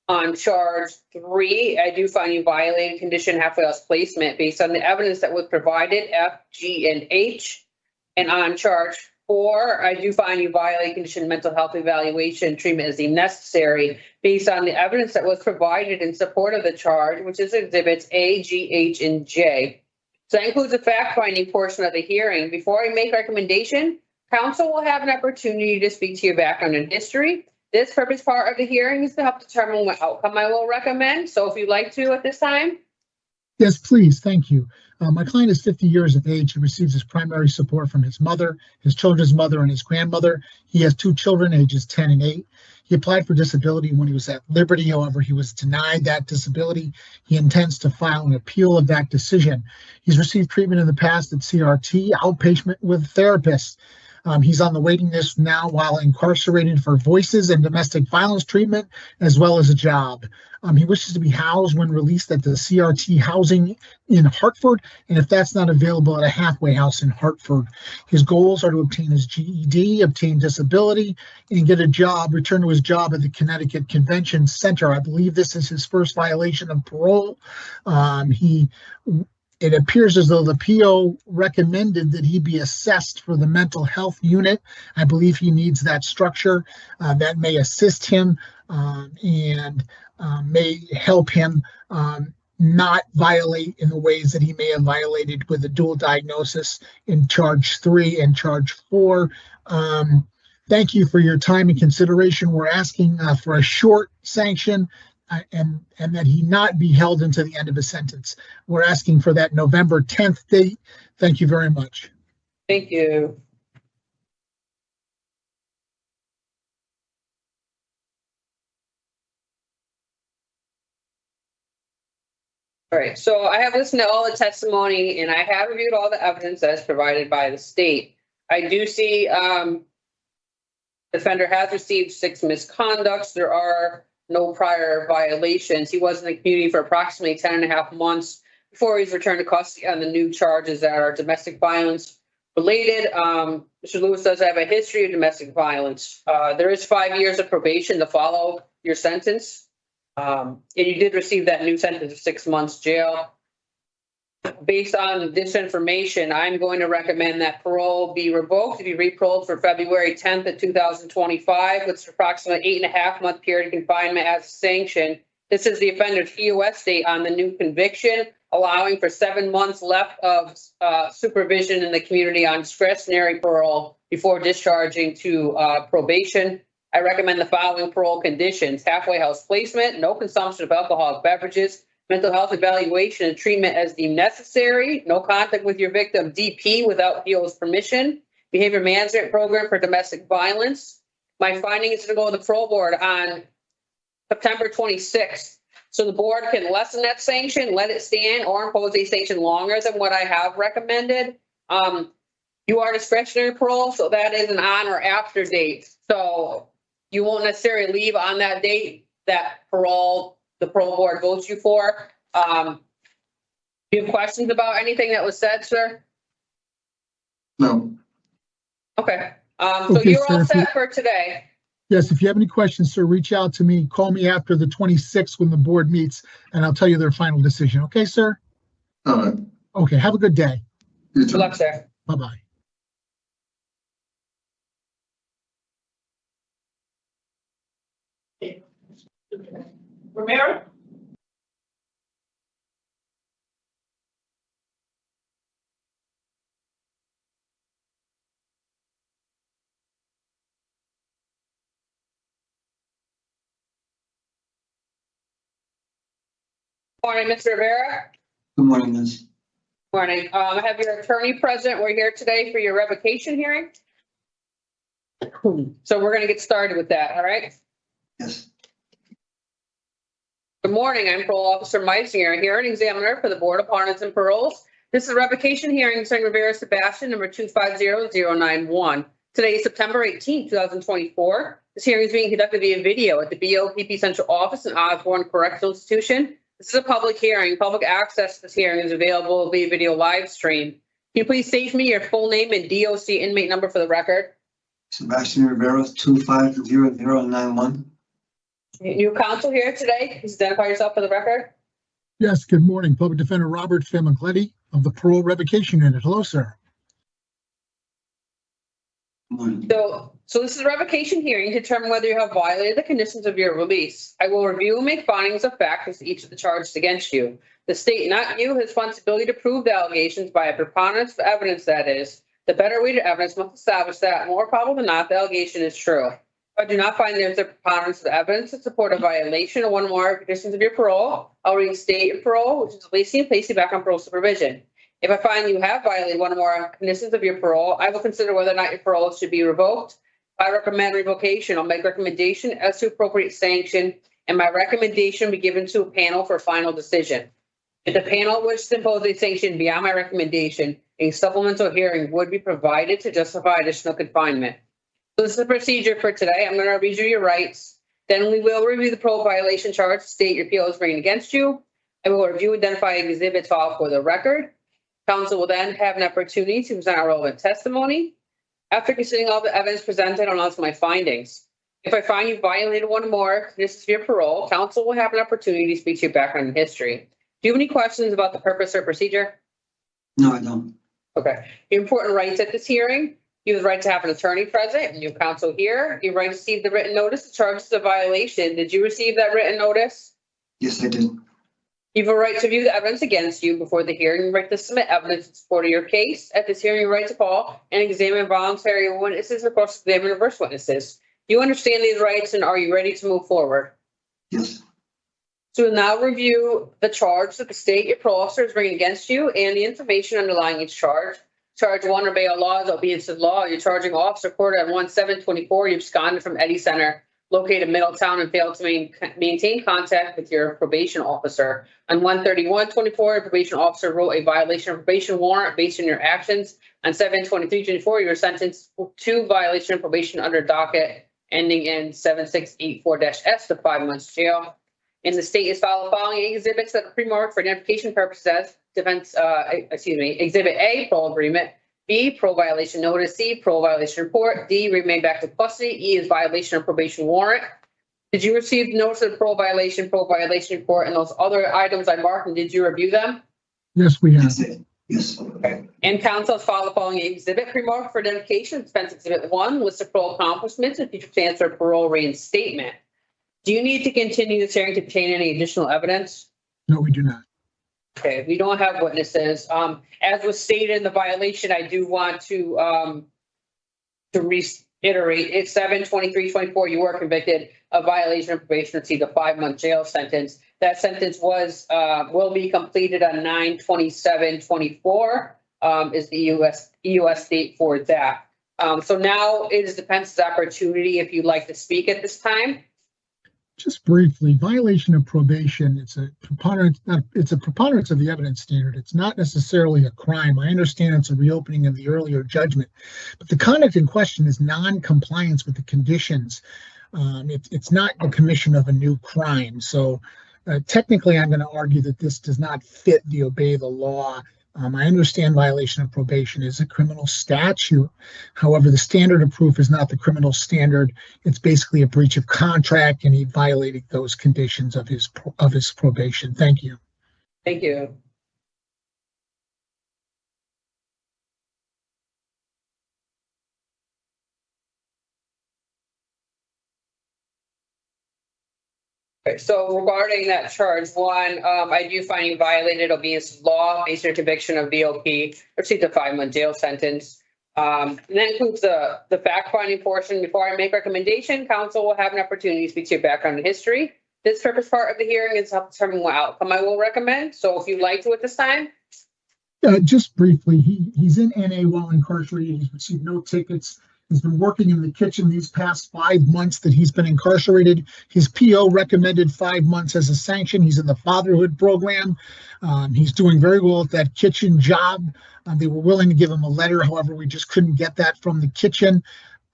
On charge 3, I do find you violated condition halfway house placement based on the evidence that was provided, F, G, and H. And on charge 4, I do find you violated condition mental health evaluation treatment as deemed necessary based on the evidence that was provided in support of the charge, which is exhibits A, G, H, and J. So that includes the fact-finding portion of the hearing. Before I make recommendation, counsel will have an opportunity to speak to your background and history. This purpose part of the hearing is to help determine what outcome I will recommend. So if you'd like to at this time. Yes, please. Thank you. My client is 50 years of age. He receives his primary support from his mother, his children's mother, and his grandmother. He has 2 children, ages 10 and 8. He applied for disability when he was at liberty. However, he was denied that disability. He intends to file an appeal of that decision. He's received treatment in the past at CRT, outpatient with therapists. He's on the waiting list now while incarcerated for voices and domestic violence treatment, as well as a job. He wishes to be housed when released at the CRT housing in Hartford, and if that's not available, at a halfway house in Hartford. His goals are to obtain his GED, obtain disability, and get a job, return to his job at the Connecticut Convention Center. I believe this is his first violation of parole. It appears as though the PO recommended that he be assessed for the mental health unit. I believe he needs that structure that may assist him and may help him not violate in the ways that he may have violated with a dual diagnosis in charge 3 and charge 4. Thank you for your time and consideration. We're asking for a short sanction and that he not be held until the end of his sentence. We're asking for that November 10th date. Thank you very much. Thank you. All right, so I have listened to all the testimony and I have reviewed all the evidence as provided by the state. I do see defender has received 6 misconducts. There are no prior violations. He was in the community for approximately 10.5 months before he's returned to custody on the new charges that are domestic violence related. Mr. Lewis does have a history of domestic violence. There is 5 years of probation to follow your sentence. And you did receive that new sentence of 6 months jail. Based on this information, I'm going to recommend that parole be revoked to be reparoled for February 10th of 2025, with approximately 8.5-month period of confinement as a sanction. This is the offender's EOS date on the new conviction, allowing for 7 months left of supervision in the community on discretionary parole before discharging to probation. I recommend the following parole conditions: halfway house placement, no consumption of alcoholic beverages, mental health evaluation and treatment as deemed necessary, no contact with your victim DP without PO's permission, behavior management program for domestic violence. My finding is to go to the parole board on September 26th. So the board can lessen that sanction, let it stand, or impose a sanction longer than what I have recommended. You are discretionary parole, so that is an on or after date. So you won't necessarily leave on that date that the parole board votes you for. Do you have questions about anything that was said, sir? No. Okay. So Okay, you're all sir, set for today. Yes, if you have any questions, sir, reach out to me. Call me after the 26th when the board meets, and I'll tell you their final decision. Okay, sir? All right. Okay, have a good day. You Good too. luck, sir. Bye-bye. Romero? Morning, Mr. Rivera. Good morning, Ms. Morning. I have your attorney present. We're here today for your revocation hearing. So we're going to get started with that, all right? Yes. Good morning. I'm Parole Officer Meisinger, hearing examiner for the Board of Pardons and Paroles. This is a revocation hearing concerning Rivera Sebastian, number 250091. Today is September 18, 2024. This hearing is being conducted via video at the BOPP Central Office in Osborne Correctional Institution. This is a public hearing. Public access to this hearing is available via video live stream. Can you please state for me your full name and DOC inmate number for the record? Sebastian Rivera, 250091. Your counsel here today, please identify yourself for the record. Yes, good morning. Public Defender Robert Famagletti of the Parole Revocation Unit. Hello, sir. Good morning. So this is a revocation hearing to determine whether you have violated the conditions of your release. I will review and make findings of fact as to each of the charges against you. The state, not you, has responsibility to prove the allegations by a preponderance of evidence, that is. The better weighted evidence must establish that, more probable than not, the allegation is true. If I do not find there is a preponderance of evidence to support a violation of one or more conditions of your parole, I'll reinstate your parole, which is releasing and placing back on parole supervision. If I find you have violated one or more conditions of your parole, I will consider whether or not your parole should be revoked. If I recommend revocation, I'll make recommendation as to appropriate sanction, and my recommendation be given to a panel for final decision. If the panel wishes to impose a sanction beyond my recommendation, a supplemental hearing would be provided to justify additional confinement. So this is the procedure for today. I'm going to read you your rights. Then we will review the parole violation charge, state your appeal is bringing against you. I will review identifying exhibits filed for the record. Council will then have an opportunity to present our relevant testimony. After considering all the evidence presented, I'll announce my findings. If I find you violated one or more conditions of your parole, council will have an opportunity to speak to your background and history. Do you have any questions about the purpose or procedure? No, I don't. Okay. Your important rights at this hearing. You have the right to have an attorney present and your counsel here. You have the right to receive the written notice of charges of violation. Did you receive that written notice? Yes, I did. You have a right to view the evidence against you before the hearing. You have a right to submit evidence in support of your case. At this hearing, you have a right to call and examine voluntary witnesses or cross-examine reverse witnesses. Do you understand these rights and are you ready to move forward? Yes. So we'll now review the charge that the state your parole officer is bringing against you and the information underlying each charge. Charge 1, obey all laws, obedience to the law. Your charging officer reported on 1/7/24. You absconded from Eddy Center, located in Middletown, and failed to maintain contact with your probation officer. On 1/31/24, your probation officer wrote a violation of probation warrant based on your actions. On 7/23/24, you were sentenced to violation of probation under docket ending in 7684-S to 5 months jail. And the state is filed the following exhibits that are pre-marked for identification purposes. Exhibit A, parole agreement. B, parole violation notice. C, parole violation report. D, remain back to custody. E is violation of probation warrant. Did you receive notice of parole violation report, and those other items I marked, and did you review them? Yes, we have. Yes. And council has filed the following exhibit pre-marked for identification. Expense exhibit 1, list of parole accomplishments and future plans for parole reinstatement. Do you need to continue this hearing to obtain any additional evidence? No, we do not. Okay, we don't have witnesses. As was stated in the violation, I do want to reiterate, it's 7/23/24, you were convicted of violation of probation, received a 5-month jail sentence. That sentence will be completed on 9/27/24, is the EUS date for that. So now it is the defense's opportunity if you'd like to speak at this time. Just briefly, violation of probation, it's a preponderance of the evidence standard. It's not necessarily a crime. I understand it's a reopening of the earlier judgment, but the conduct in question is non-compliance with the conditions. It's not the commission of a new crime. So technically, I'm going to argue that this does not fit the obey the law. I understand violation of probation is a criminal statute. However, the standard of proof is not the criminal standard. It's basically a breach of contract, and he violated those conditions of his probation. Thank you. Thank you. Okay, so regarding that charge 1, I do find you violated obedience to law based on your conviction of VOP, received a 5-month jail sentence. And that includes the fact-finding portion. Before I make recommendation, council will have an opportunity to speak to your background and history. This purpose part of the hearing is to determine what outcome I will recommend. So if you'd like to at this time. Just briefly, he's in NA while incarcerated. He's received no tickets. He's been working in the kitchen these past 5 months that he's been incarcerated. His PO recommended 5 months as a sanction. He's in the fatherhood program. He's doing very well at that kitchen job. They were willing to give him a letter. However, we just couldn't get that from the kitchen.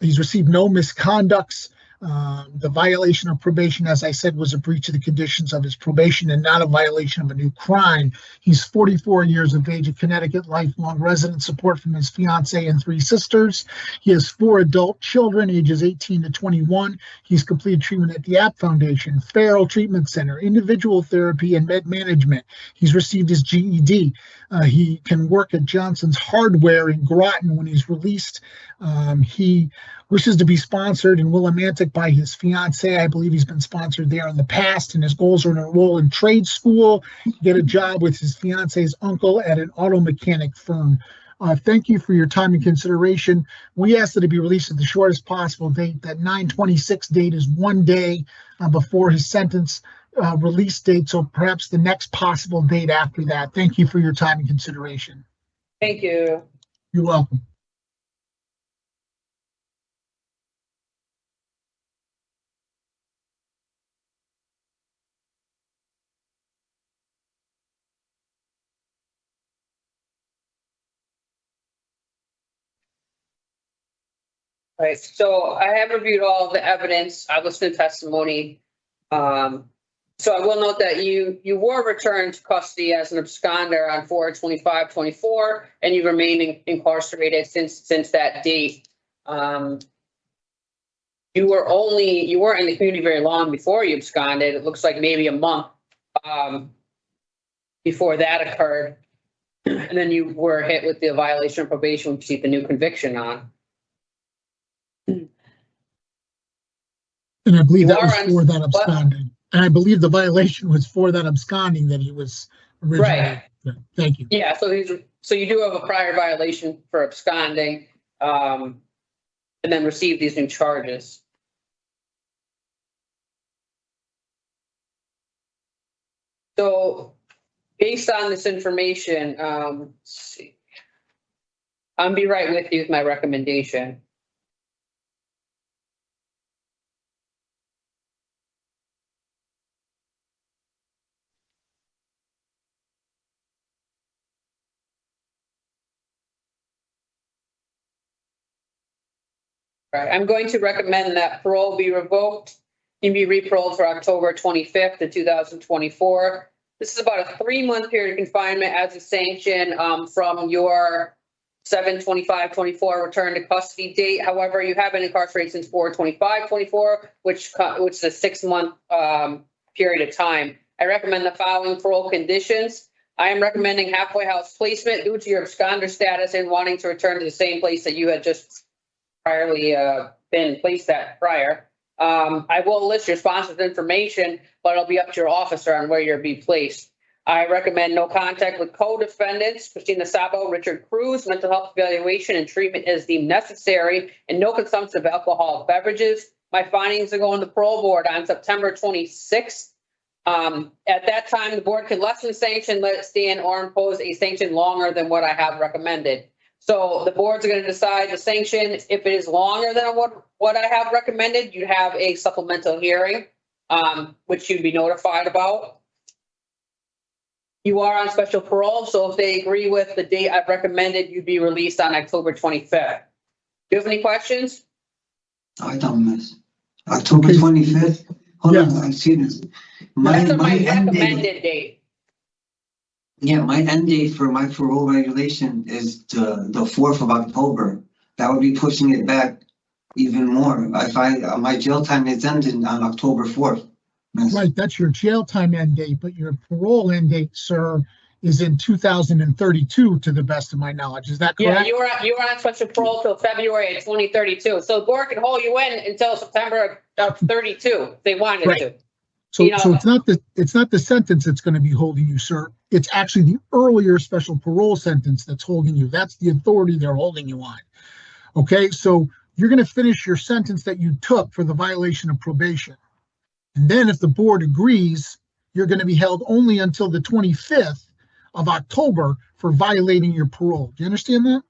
He's received no misconducts. The violation of probation, as I said, was a breach of the conditions of his probation and not a violation of a new crime. He's 44 years of age, a Connecticut lifelong resident, support from his fiance and 3 sisters. He has 4 adult children, ages 18 to 21. He's completed treatment at the App Foundation, Farrell Treatment Center, individual therapy, and med management. He's received his GED. He can work at Johnson's Hardware in Groton when he's released. He wishes to be sponsored in Willimantic by his fiance. I believe he's been sponsored there in the past, and his goals are to enroll in trade school, get a job with his fiance's uncle at an auto mechanic firm. Thank you for your time and consideration. We ask that it be released at the shortest possible date. That 9/26 date is 1 day before his sentence release date, so perhaps the next possible date after that. Thank you for your time and consideration. Thank you. You're welcome. Right, so I have reviewed all the evidence, I've listened to testimony. So I will note that you were returned to custody as an absconder on 4/25/24, and you remained incarcerated since that date. You weren't in the community very long before you absconded. It looks like maybe a month before that occurred. And then you were hit with the violation of probation, which you see the new conviction on. And I believe You that was are on- for that absconding. And I believe the violation was for that absconding that he was originally. Right. Thank you. Yeah, so you do have a prior violation for absconding, and then received these new charges. So based on this information, let's see. I'll be right with you with my recommendation. Right, I'm going to recommend that parole be revoked and be re-paroled for October 25th of 2024. This is about a 3-month period of confinement as a sanction from your 7/25/24 return to custody date. However, you have been incarcerated since 4/25/24, which is a 6-month period of time. I recommend the following parole conditions. I am recommending halfway house placement due to your absconder status and wanting to return to the same place that you had just priorly been placed at prior. I will list your sponsor's information, but it'll be up to your officer on where you'll be placed. I recommend no contact with co-defendants, Christina Sabo, Richard Cruz. Mental health evaluation and treatment is deemed necessary, and no consumption of alcoholic beverages. My findings are going to the parole board on September 26th. At that time, the board can lessen sanction, let it stand, or impose a sanction longer than what I have recommended. So the boards are going to decide the sanction. If it is longer than what I have recommended, you have a supplemental hearing, which you'd be notified about. You are on special parole, so if they agree with the date I've recommended, you'd be released on October 25th. Do you have any questions? I don't miss. October 25th? Hold on, I've seen this. That's my end date, recommended date. yeah, my end date for my parole regulation is the 4th of October. That would be pushing it back even more. If my jail time is ending on October 4th. Right, that's your jail time end date, but your parole end date, sir, is in 2032, to the best of my knowledge. Is that correct? Yeah, you were on special parole till February of 2032. So the board can hold you in until September of 32 if they wanted to. So, so it's not the sentence that's going to be holding you, sir. It's actually the earlier special parole sentence that's holding you. That's the authority they're holding you on. Okay, so you're going to finish your sentence that you took for the violation of probation. And then if the board agrees, you're going to be held only until the 25th of October for violating your parole. Do you understand that?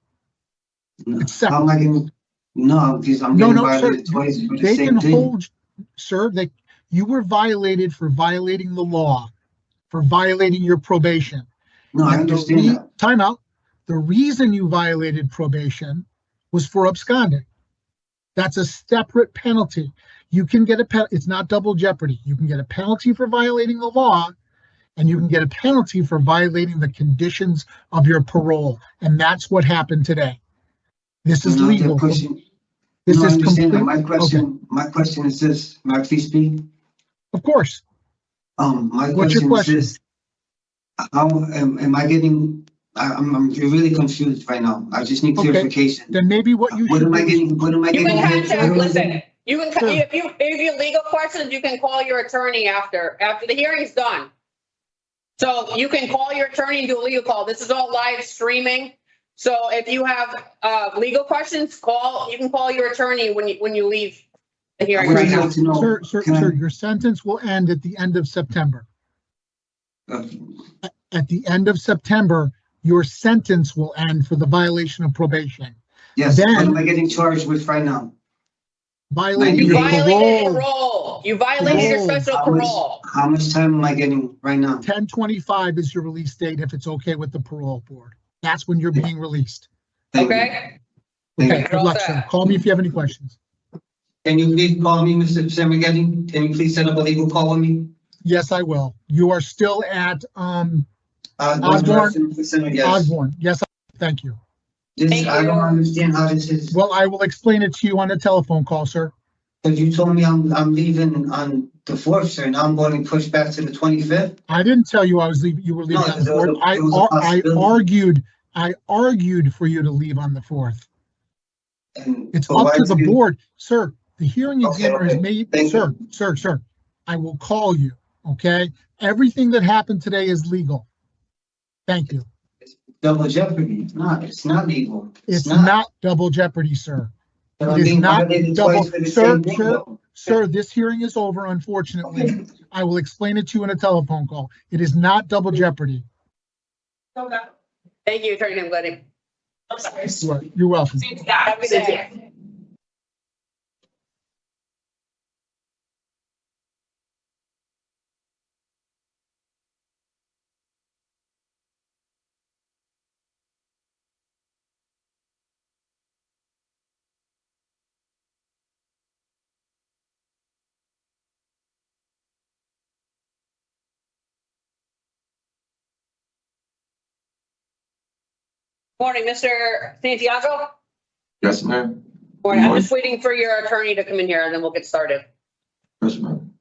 No, It's separate. how am I getting, no, because I'm getting violated twice for the They same can thing. hold, sir, you were violated for violating the law, for violating your probation. No, I understand that. Time out. The reason you violated probation was for absconding. That's a separate penalty. You can get it's not double jeopardy. You can get a penalty for violating the law, and you can get a penalty for violating the conditions of your parole. And that's what happened today. This is legal. This I is understand that. complete. My question is this. May I please speak? Of course. My What's your question is this. How am I getting, I'm really confused right now. I just need clarification. Then maybe what you should What am I getting? Listen, you can, if you have legal questions, you can call your attorney after the hearing's done. So you can call your attorney and do a legal call. This is all live streaming. So if you have legal questions, you can call your attorney when you leave the hearing right now. Sir, your sentence will end at the end of September. At the end of September, your sentence will end for the violation of probation. Yes, Then- what am I getting charged with right now? Violating You your violated parole, parole. You violated your Parole. special parole. How much time am I getting right now? 10/25 is your release date if it's okay with the parole board. That's when you're being released. Thank you. Okay? Thank Okay, you. good luck, sir. Call me if you have any questions. Can you please call me, Mr. Samageddon? Can you please set up a legal call with me? Yes, I will. You are still at Osborne. Yes. Osborne. Yes, thank you. I don't understand how this is. Well, I will explain it to you on a telephone call, sir. Because you told me I'm leaving on the 4th, sir. Now I'm going to push back to the 25th. I didn't tell you I was leaving. You were leaving No, on the there was 4th. there was a possibility. I argued for you to leave on the 4th. And- It's but up why to is the it- board, sir. The hearing Okay, examiner has okay. made, Thank sir. I will call you, okay? Everything that happened today is legal. Thank you. Double jeopardy. It's not legal. It's not double jeopardy, sir. But It I'm is being not violated double, twice for the sir, same thing, sir, though. sir, this hearing is over, unfortunately. Okay. I will explain it to you in a telephone call. It is not double jeopardy. Thank you, Attorney Glenn. You're welcome. Have a good day. Morning, Mr. Santiago. Yes, ma'am. Morning. I'm just waiting for your attorney to come in here and then we'll get started. Yes, ma'am.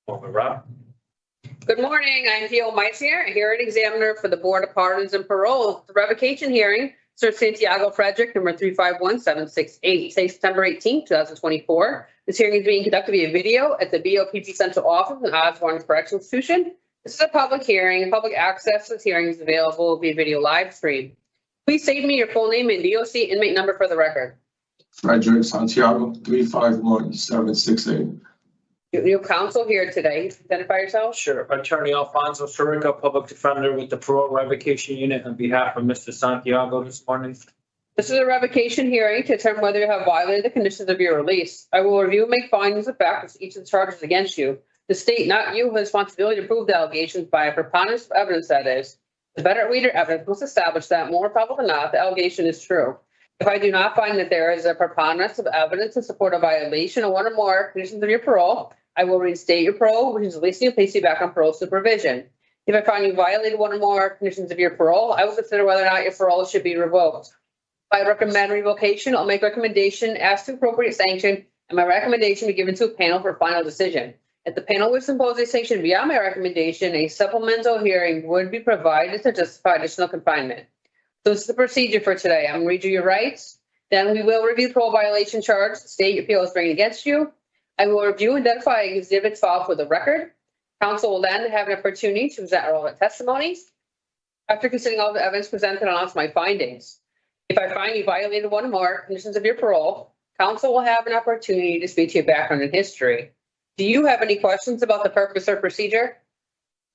Over, Rob. Good morning. I'm Theo Meisinger, hearing examiner for the Board of Pardons and Paroles. The revocation hearing, Sir Santiago Frederick, number 351768, September 18, 2024. This hearing is being conducted via video at the BOPP Central Office in Osborne Correctional Institution. This is a public hearing. Public access to this hearing is available via video live stream. Please state me your full name and DOC inmate number for the record. Frederick Santiago, 351-768. Your counsel here today. Identify yourself. Sure. Attorney Alfonso Sirica, Public Defender with the Parole Revocation Unit on behalf of Mr. Santiago this morning. This is a revocation hearing to determine whether you have violated the conditions of your release. I will review and make findings of fact as each of the charges against you. The state, not you, has responsibility to prove the allegations by a preponderance of evidence, that is. The better reader evidence must establish that, more probable than not, the allegation is true. If I do not find that there is a preponderance of evidence to support a violation of one or more conditions of your parole, I will reinstate your parole, which is releasing and place you back on parole supervision. If I find you violated one or more conditions of your parole, I will consider whether or not your parole should be revoked. If I recommend revocation, I'll make recommendation as to appropriate sanction, and my recommendation be given to a panel for final decision. If the panel wishes to impose a sanction beyond my recommendation, a supplemental hearing would be provided to justify additional confinement. So this is the procedure for today. I'm going to read you your rights. Then we will review parole violation charge the state appeal is bringing against you. I will review and identify exhibits filed for the record. Council will then have an opportunity to present relevant testimonies. After considering all the evidence presented, I'll announce my findings. If I find you violated one or more conditions of your parole, council will have an opportunity to speak to your background and history. Do you have any questions about the purpose or procedure?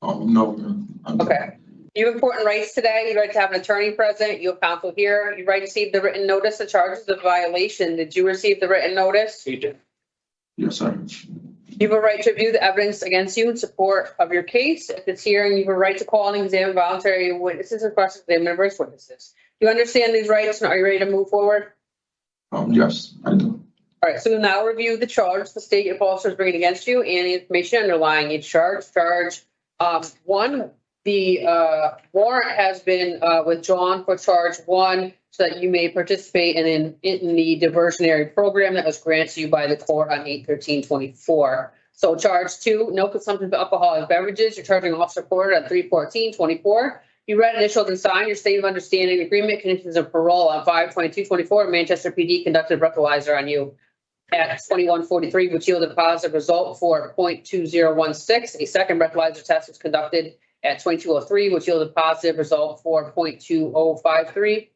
No. Okay. You have important rights today. Your right to have an attorney present. You have counsel here. Your right to receive the written notice of charges of violation. Did you receive the written notice? You did. Yes, sir. You have a right to review the evidence against you in support of your case. At this hearing, you have a right to call and examine voluntary witnesses and cross-examine adverse witnesses. Do you understand these rights and are you ready to move forward? Yes, I do. All right, so we'll now review the charge the state officer is bringing against you and the information underlying each charge. Charge one, the warrant has been withdrawn for charge one so that you may participate in the diversionary program that was granted to you by the court on 8/13/24. So charge two, no consumption of alcoholic beverages. You're charging Officer Porter at 3/14/24. You read, initialed, and signed your statement of understanding agreement conditions of parole on 5/22/24. Manchester PD conducted a breathalyzer on you at 21:43, which yielded a positive result for 0.2016. A second breathalyzer test was conducted at 22:03, which yielded a positive result for 0.2053.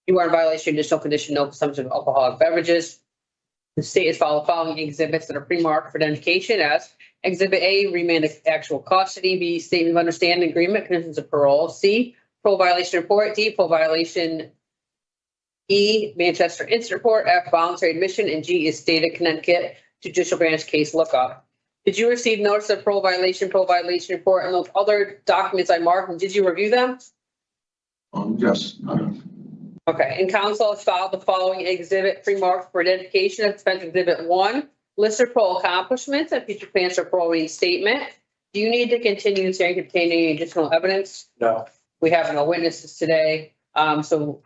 You are in violation of additional condition, no consumption of alcoholic beverages. The state has followed the following exhibits that are pre-marked for identification as Exhibit A, remand of actual custody. B, statement of understanding agreement, conditions of parole. C, parole violation report. D, parole violation. E, Manchester incident report. F, voluntary admission. And G is state of Connecticut judicial branch case lookup. Did you receive notice of parole violation report, and those other documents I marked? And did you review them? Yes, I have. Okay, and council has filed the following exhibit pre-marked for identification. It's exhibit one, list of parole accomplishments and future plans for parole reinstatement. Do you need to continue this hearing containing any additional evidence? No. We have no witnesses today. So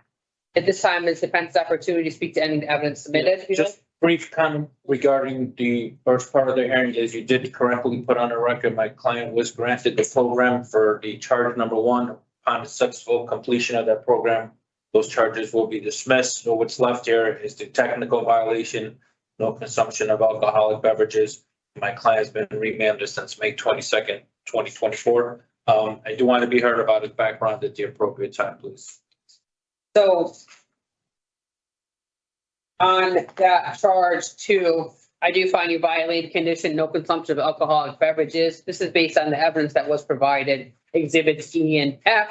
at this time, is defense opportunity to speak to any evidence submitted? Just brief comment regarding the first part of the hearing is you did correctly put on the record, my client was granted the program for the charge number one. Upon the successful completion of that program, those charges will be dismissed. So what's left here is the technical violation, no consumption of alcoholic beverages. My client has been remanded since May 22nd, 2024. I do want to be heard about his background at the appropriate time, please. So on that charge two, I do find you violated condition, no consumption of alcoholic beverages. This is based on the evidence that was provided, exhibits E and F.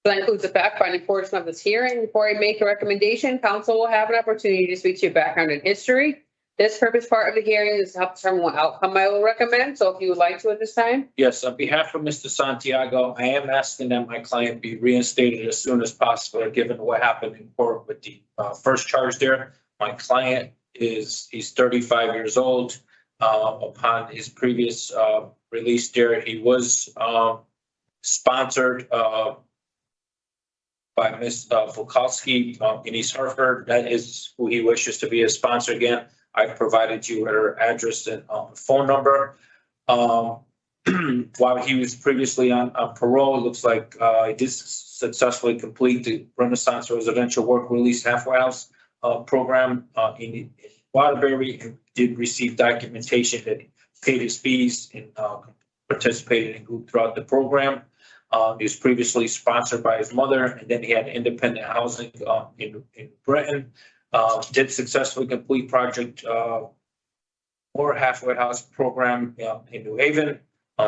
So that includes the fact-finding portion of this hearing. Before I make a recommendation, council will have an opportunity to speak to your background and history. This purpose part of the hearing is to help determine what outcome I will recommend. So if you would like to at this time. Yes, on behalf of Mr. Santiago, I am asking that my client be reinstated as soon as possible, given what happened in court with the first charge there. My client he's 35 years old. Upon his previous release there, he was sponsored by Ms. Volkowski in East Hartford. That is who he wishes to be a sponsor again. I've provided you her address and phone number. While he was previously on parole, it looks like he did successfully complete the Renaissance Residential Work Release Halfway House program in Waterbury, and did receive documentation that he paid his fees and participated in group throughout the program. He was previously sponsored by his mother, and then he had independent housing in Britain. Did successfully complete project or halfway house program in New Haven.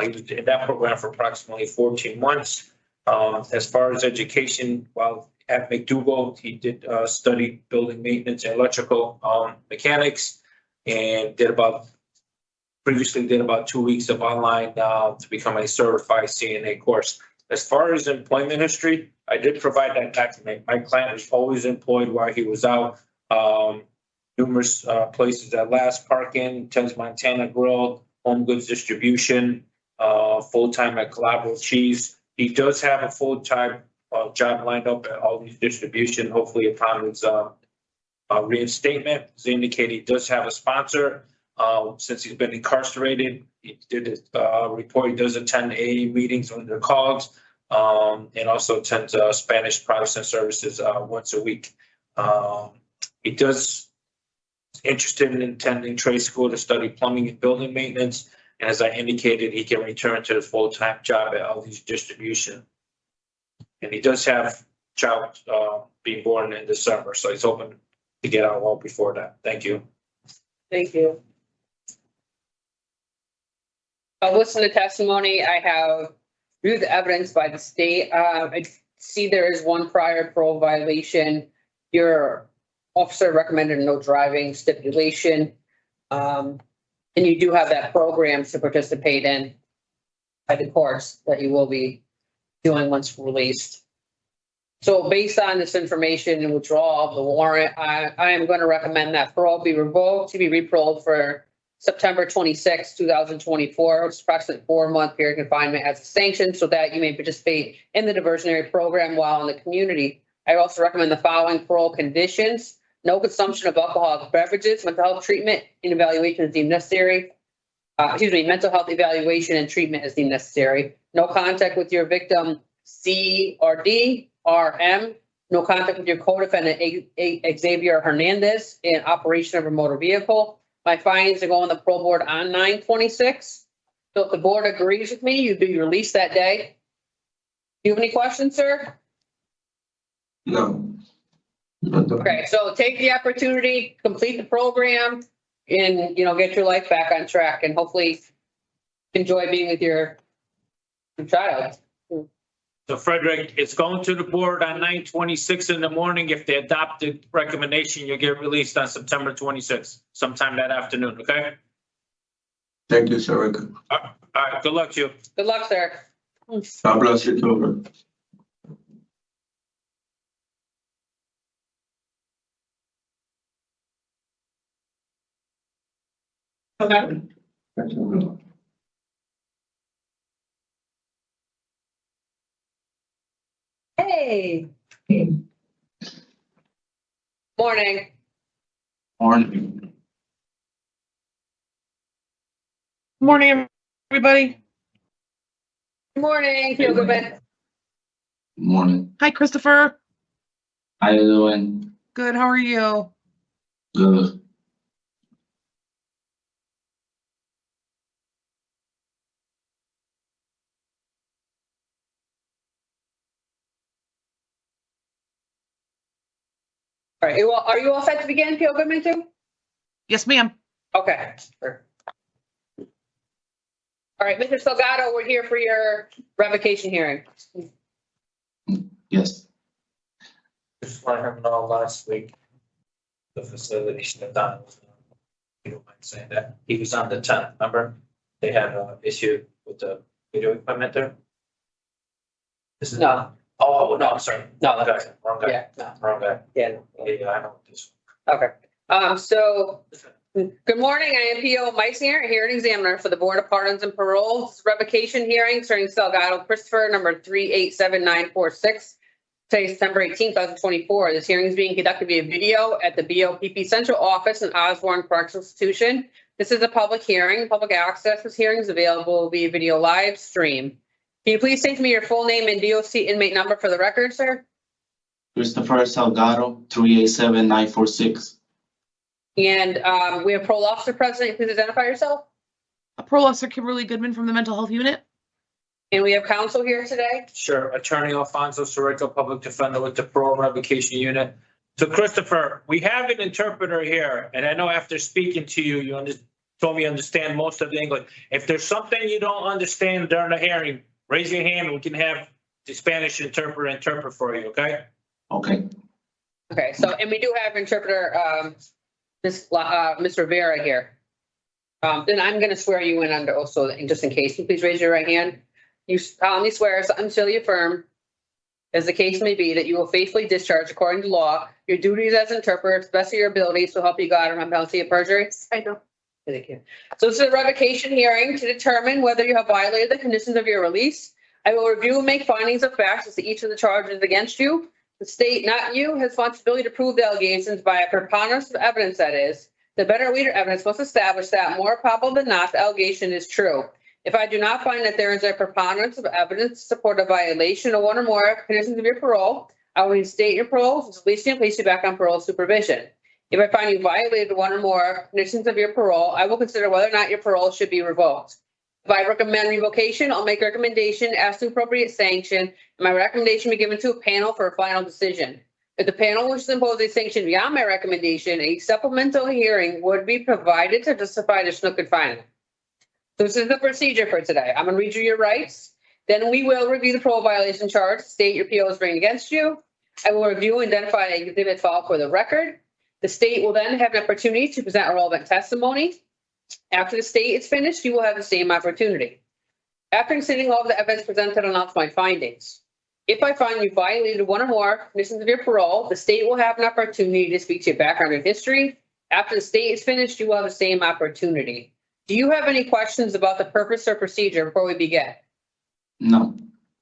He was in that program for approximately 14 months. As far as education, while at McDougall, he did study building maintenance and electrical mechanics, and previously did about 2 weeks of online to become a certified CNA course. As far as employment history, I did provide that document. My client was always employed while he was out. Numerous places at Last Parking, Tens Montana Grill, Home Goods Distribution, full-time at Calabro Cheese. He does have a full-time job lined up at all these distribution. Hopefully upon his reinstatement, as indicated, he does have a sponsor. Since he's been incarcerated, he did report he does attend AA meetings under COGS, and also attends Spanish Protestant services once a week. He does interested in attending trade school to study plumbing and building maintenance. And as I indicated, he can return to his full-time job at Aldi's Distribution. And he does have child being born in December, so he's hoping to get out well before that. Thank you. Thank you. I'll listen to testimony. I have reviewed the evidence by the state. I see there is one prior parole violation. Your officer recommended no driving stipulation. And you do have that program to participate in by the course that you will be doing once released. So based on this information and withdrawal of the warrant, I am going to recommend that parole be revoked to be reparoled for September 26, 2024, which is approximately 4-month period confinement as a sanction so that you may participate in the diversionary program while in the community. I also recommend the following parole conditions: no consumption of alcoholic beverages, mental health treatment and evaluation is deemed necessary. Mental health evaluation and treatment is deemed necessary. No contact with your victim C or D or M. No contact with your co-defendant Xavier Hernandez in operation of a motor vehicle. My findings are going on the parole board on 9/26. So if the board agrees with me, you'd be released that day. Do you have any questions, sir? No. Okay, so take the opportunity, complete the program, and, get your life back on track and hopefully enjoy being with your child. So Frederick, it's going to the board on 9/26 in the morning. If they adopt the recommendation, you'll get released on September 26th, sometime that afternoon, okay? Thank you, sir. All right, good luck to you. Good luck, sir. God bless you, children. Okay. Hey. Morning. Morning. Morning, everybody. Good morning. Feel good, man. Morning. Hi, Christopher. How you doing? Good. How are you? Good. All right. Are you all set to begin, Peel Goodman, too? Yes, ma'am. Okay. Sure. All right, Mr. Salgado, we're here for your revocation hearing. Yes. Just let him know last week, the facility shut down. You don't mind saying that. He was on the 10th, remember? They had an issue with the video equipment there. This is No. Oh, no, I'm sorry. No, Wrong guy, wrong guy, Yeah, no, wrong guy. yeah. Yeah, I know this. Okay. So good morning. I am P.O. Meisinger, hearing examiner for the Board of Pardons and Paroles revocation hearing concerning Salgado Christopher number 387946. Today is September 18, 2024. This hearing is being conducted via video at the BOPP Central Office in Osborne Correctional Institution. This is a public hearing. Public access. This hearing is available via video live stream. Can you please state to me your full name and DOC inmate number for the record, sir? Christopher Salgado, 387946. And we have parole officer present. Please identify yourself. Parole Officer Kimberly Goodman from the Mental Health Unit. And we have counsel here today. Sure, Attorney Alfonso Sirico, Public Defender with the Parole Revocation Unit. So Christopher, we have an interpreter here, and I know after speaking to you, you told me you understand most of the English. If there's something you don't understand during the hearing, raise your hand and we can have the Spanish interpreter interpret for you, okay? Okay. Okay, so, and we do have interpreter, Ms. Rivera here. Then I'm going to swear you in under also, just in case. Please raise your right hand. You solemnly swear until you affirm, as the case may be, that you will faithfully discharge according to law your duties as interpreter to the best of your abilities, so help you God, on penalty of perjury. I do. Thank you. So this is a revocation hearing to determine whether you have violated the conditions of your release. I will review and make findings of facts as to each of the charges against you. The state, not you, has responsibility to prove the allegations by a preponderance of evidence, that is. The better leader evidence must establish that, more probable than not, the allegation is true. If I do not find that there is a preponderance of evidence to support a violation of one or more conditions of your parole, I will reinstate your parole, release you and place you back on parole supervision. If I find you violated one or more conditions of your parole, I will consider whether or not your parole should be revoked. If I recommend revocation, I'll make a recommendation as to appropriate sanction, and my recommendation be given to a panel for a final decision. If the panel wishes to impose a sanction beyond my recommendation, a supplemental hearing would be provided to justify additional confinement. This is the procedure for today. I'm going to read you your rights. Then we will review the parole violation charge, state your PO is bringing against you. I will review and identify exhibit file for the record. The state will then have an opportunity to present a relevant testimony. After the state is finished, you will have the same opportunity. After considering all of the evidence presented, I'll announce my findings. If I find you violated one or more conditions of your parole, the state will have an opportunity to speak to your background and history. After the state is finished, you will have the same opportunity. Do you have any questions about the purpose or procedure before we begin? No.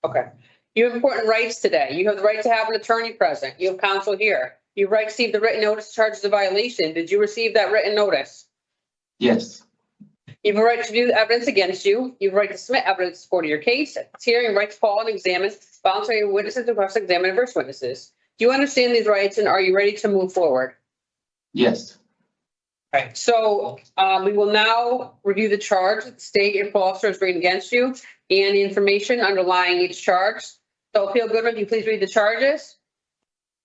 Okay. You have important rights today. You have the right to have an attorney present. You have counsel here. You have right to receive the written notice of charges of violation. Did you receive that written notice? Yes. You have a right to view the evidence against you. You have a right to submit evidence in support of your case. It's here, your right to call and examine voluntary witnesses and cross-examine adverse witnesses. Do you understand these rights and are you ready to move forward? Yes. All right, so we will now review the charge that the state and parole officer is bringing against you and the information underlying each charge. So Appeal Goodman, can you please read the charges?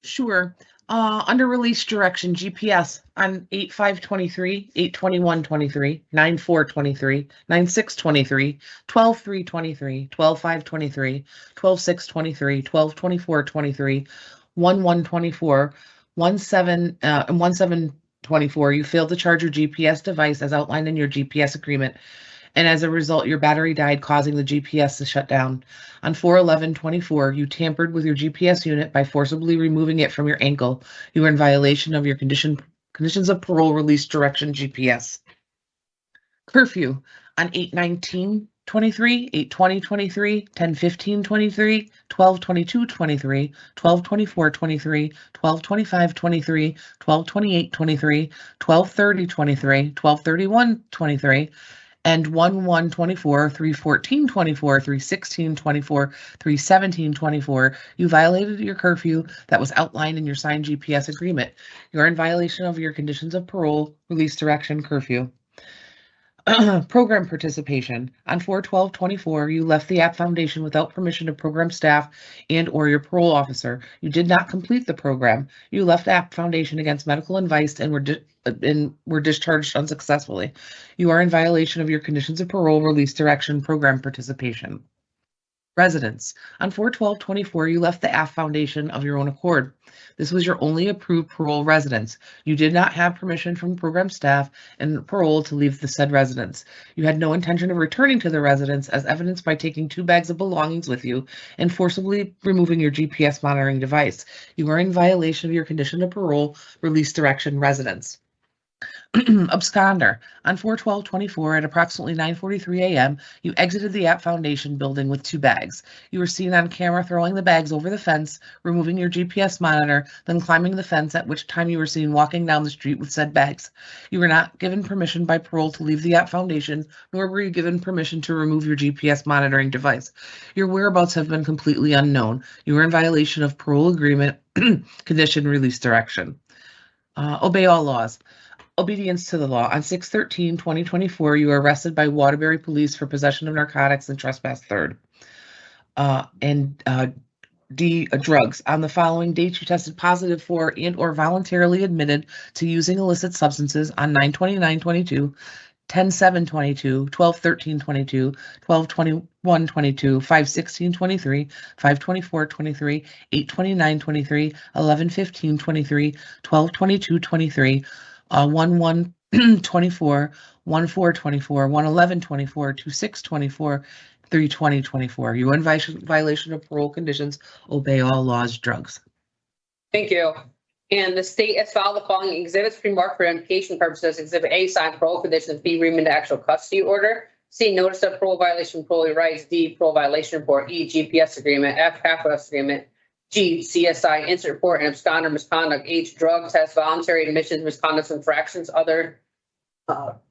Sure. Under release direction, GPS on 8/5/23, 8/21/23, 9/4/23, 9/6/23, 12/3/23, 12/5/23, 12/6/23, 12/24/23, 1/1/24, 1/7 and 1/7/24. You failed to charge your GPS device as outlined in your GPS agreement, and as a result, your battery died, causing the GPS to shut down. On 4/11/24, you tampered with your GPS unit by forcibly removing it from your ankle. You were in violation of your conditions of parole release direction GPS. Curfew on 8/19/23, 8/20/23, 10/15/23, 12/22/23, 12/24/23, 12/25/23, 12/28/23, 12/30/23, 12/31/23, and 1/1/24, 3/14/24, 3/16/24, 3/17/24. You violated your curfew that was outlined in your signed GPS agreement. You are in violation of your conditions of parole, release direction, curfew. Program participation. On 4/12/24, you left the App Foundation without permission of program staff and or your parole officer. You did not complete the program. You left App Foundation against medical advice and were discharged unsuccessfully. You are in violation of your conditions of parole, release direction, program participation. Residence. On 4/12/24, you left the App Foundation of your own accord. This was your only approved parole residence. You did not have permission from program staff and parole to leave the said residence. You had no intention of returning to the residence, as evidenced by taking 2 bags of belongings with you and forcibly removing your GPS monitoring device. You are in violation of your condition of parole, release direction, residence. Absconder. On 4/12/24 at approximately 9:43 a.m., you exited the App Foundation building with 2 bags. You were seen on camera throwing the bags over the fence, removing your GPS monitor, then climbing the fence, at which time you were seen walking down the street with said bags. You were not given permission by parole to leave the App Foundation, nor were you given permission to remove your GPS monitoring device. Your whereabouts have been completely unknown. You were in violation of parole agreement, condition, release direction. Obey all laws. Obedience to the law. On 6/13/2024, you were arrested by Waterbury Police for possession of narcotics and trespass third. Drugs. On the following dates, you tested positive for and or voluntarily admitted to using illicit substances on 9/29/22, 10/7/22, 12/13/22, 12/21/22, 5/16/23, 5/24/23, 8/29/23, 11/15/23, 12/22/23, 1/1/24, 1/4/24, 1/11/24, 2/6/24, 3/20/24. You are in violation of parole conditions. Obey all laws. Drugs. Thank you. And the state has filed the following exhibits pre-marked for identification purposes. Exhibit A, signed parole conditions. B, remand to actual custody order. C, notice of parole violation, parole rights. D, parole violation report. E, GPS agreement. F, half-house agreement. G, CSI, instant report and absconder misconduct. H, drug test, voluntary admissions, misconduct, infractions, other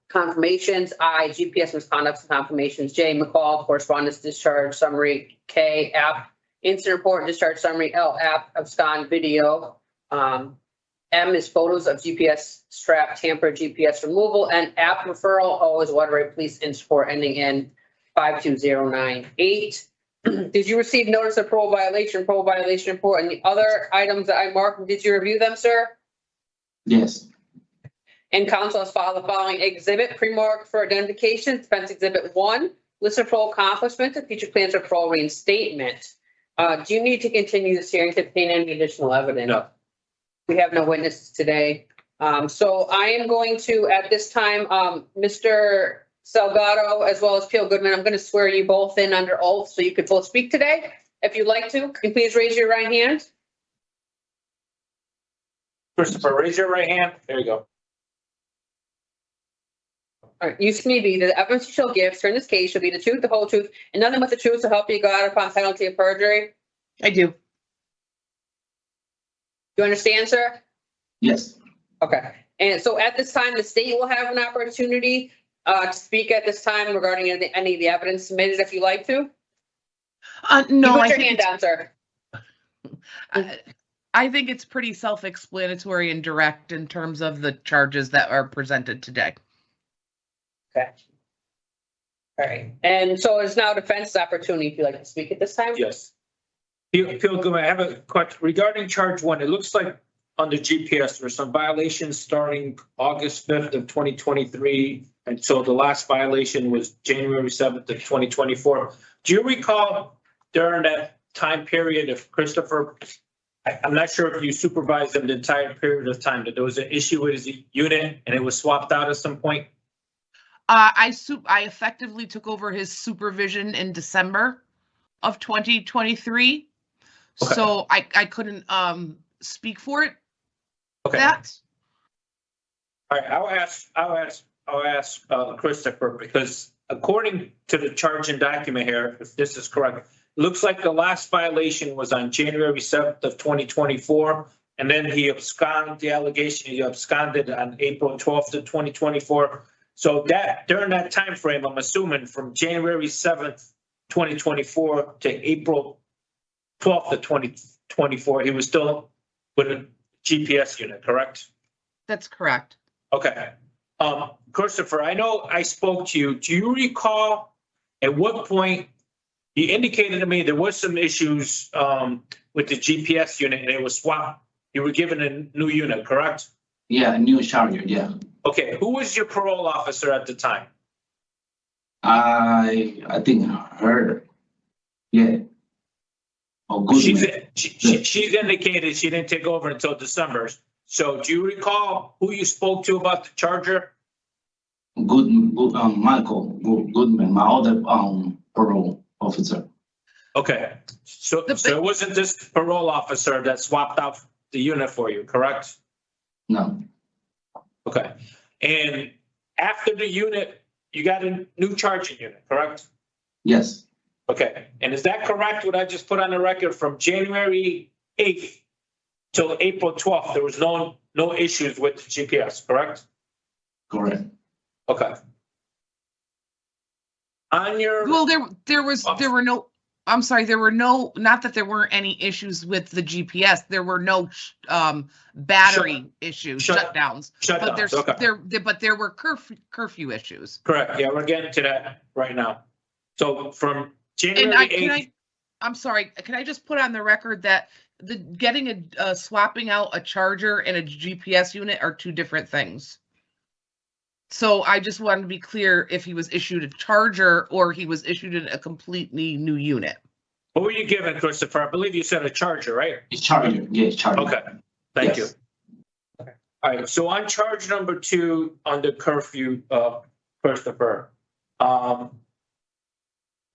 confirmations. I, GPS misconduct and confirmations. J, McCall, correspondence discharge summary. K, app Incident report and discharge summary, L, app abscond video. M is photos of GPS strap tamper, GPS removal, and app referral, O is Waterbury Police Incident report ending in 52098. Did you receive notice of parole violation report, and the other items that I marked, did you review them, sir? Yes. And council has filed the following exhibit, pre-marked for identification, defense exhibit 1, list of parole accomplishments and future plans for parole reinstatement. Do you need to continue this hearing to obtain any additional evidence? No. We have no witnesses today. So I am going to, at this time, Mr. Salgado, as well as Peel Goodman, I'm going to swear you both in under oath so you could both speak today. If you'd like to, can you please raise your right hand? Christopher, raise your right hand. There you go. All right, you me be the evidence you shall give, sir, in this case shall be the truth, the whole truth, and nothing but the truth to help you God upon penalty of perjury. I do. You understand, sir? Yes. Okay. And so at this time, the state will have an opportunity to speak at this time regarding any of the evidence submitted, if you like to. No, You I put your think hand down, sir. I think it's pretty self-explanatory and direct in terms of the charges that are presented today. Okay. All right. And so it's now defense opportunity if you'd like to speak at this time. Yes. Peel Goodman, I have a question regarding charge 1. It looks like on the GPS, there were some violations starting August 5th of 2023. And so the last violation was January 7th of 2024. Do you recall during that time period if Christopher, I'm not sure if you supervised him the entire period of time, that there was an issue with his unit and it was swapped out at some point? I effectively took over his supervision in December of 2023. Okay. So I couldn't speak for it. Okay. That. All right, I'll ask Christopher, because according to the charging document here, if this is correct, it looks like the last violation was on January 7th of 2024. And then he absconded the allegation, he absconded on April 12th of 2024. So that during that time frame, I'm assuming from January 7th, 2024 to April 12th of 2024, he was still with a GPS unit, correct? That's correct. Okay. Christopher, I know I spoke to you. Do you recall at what point you indicated to me there was some issues with the GPS unit and it was swapped? You were given a new unit, correct? Yeah, a new charger, yeah. Okay, who was your parole officer at the time? I think her. Yeah. Oh, good. She's indicated she didn't take over until December. So do you recall who you spoke to about the charger? Michael Goodman, my other parole officer. Okay, so it wasn't this parole officer that swapped out the unit for you, correct? No. Okay, and after the unit, you got a new charging unit, correct? Yes. Okay, and is that correct, what I just put on the record from January 8th till April 12th, there was no issues with the GPS, correct? Correct. Okay. On your. Well, there were no, I'm sorry, there were no, not that there weren't any issues with the GPS. There were no battery issues, shutdowns. But there were curfew issues. Correct. Yeah, we're getting to that right now. So from January 8th. I'm sorry, can I just put on the record that swapping out a charger and a GPS unit are two different things. So I just wanted to be clear if he was issued a charger or he was issued a completely new unit. What were you given, Christopher? I believe you said a charger, right? It's charger. Yeah, charger. Okay. Thank you. Okay. All right. So on charge number 2 on the curfew, Christopher,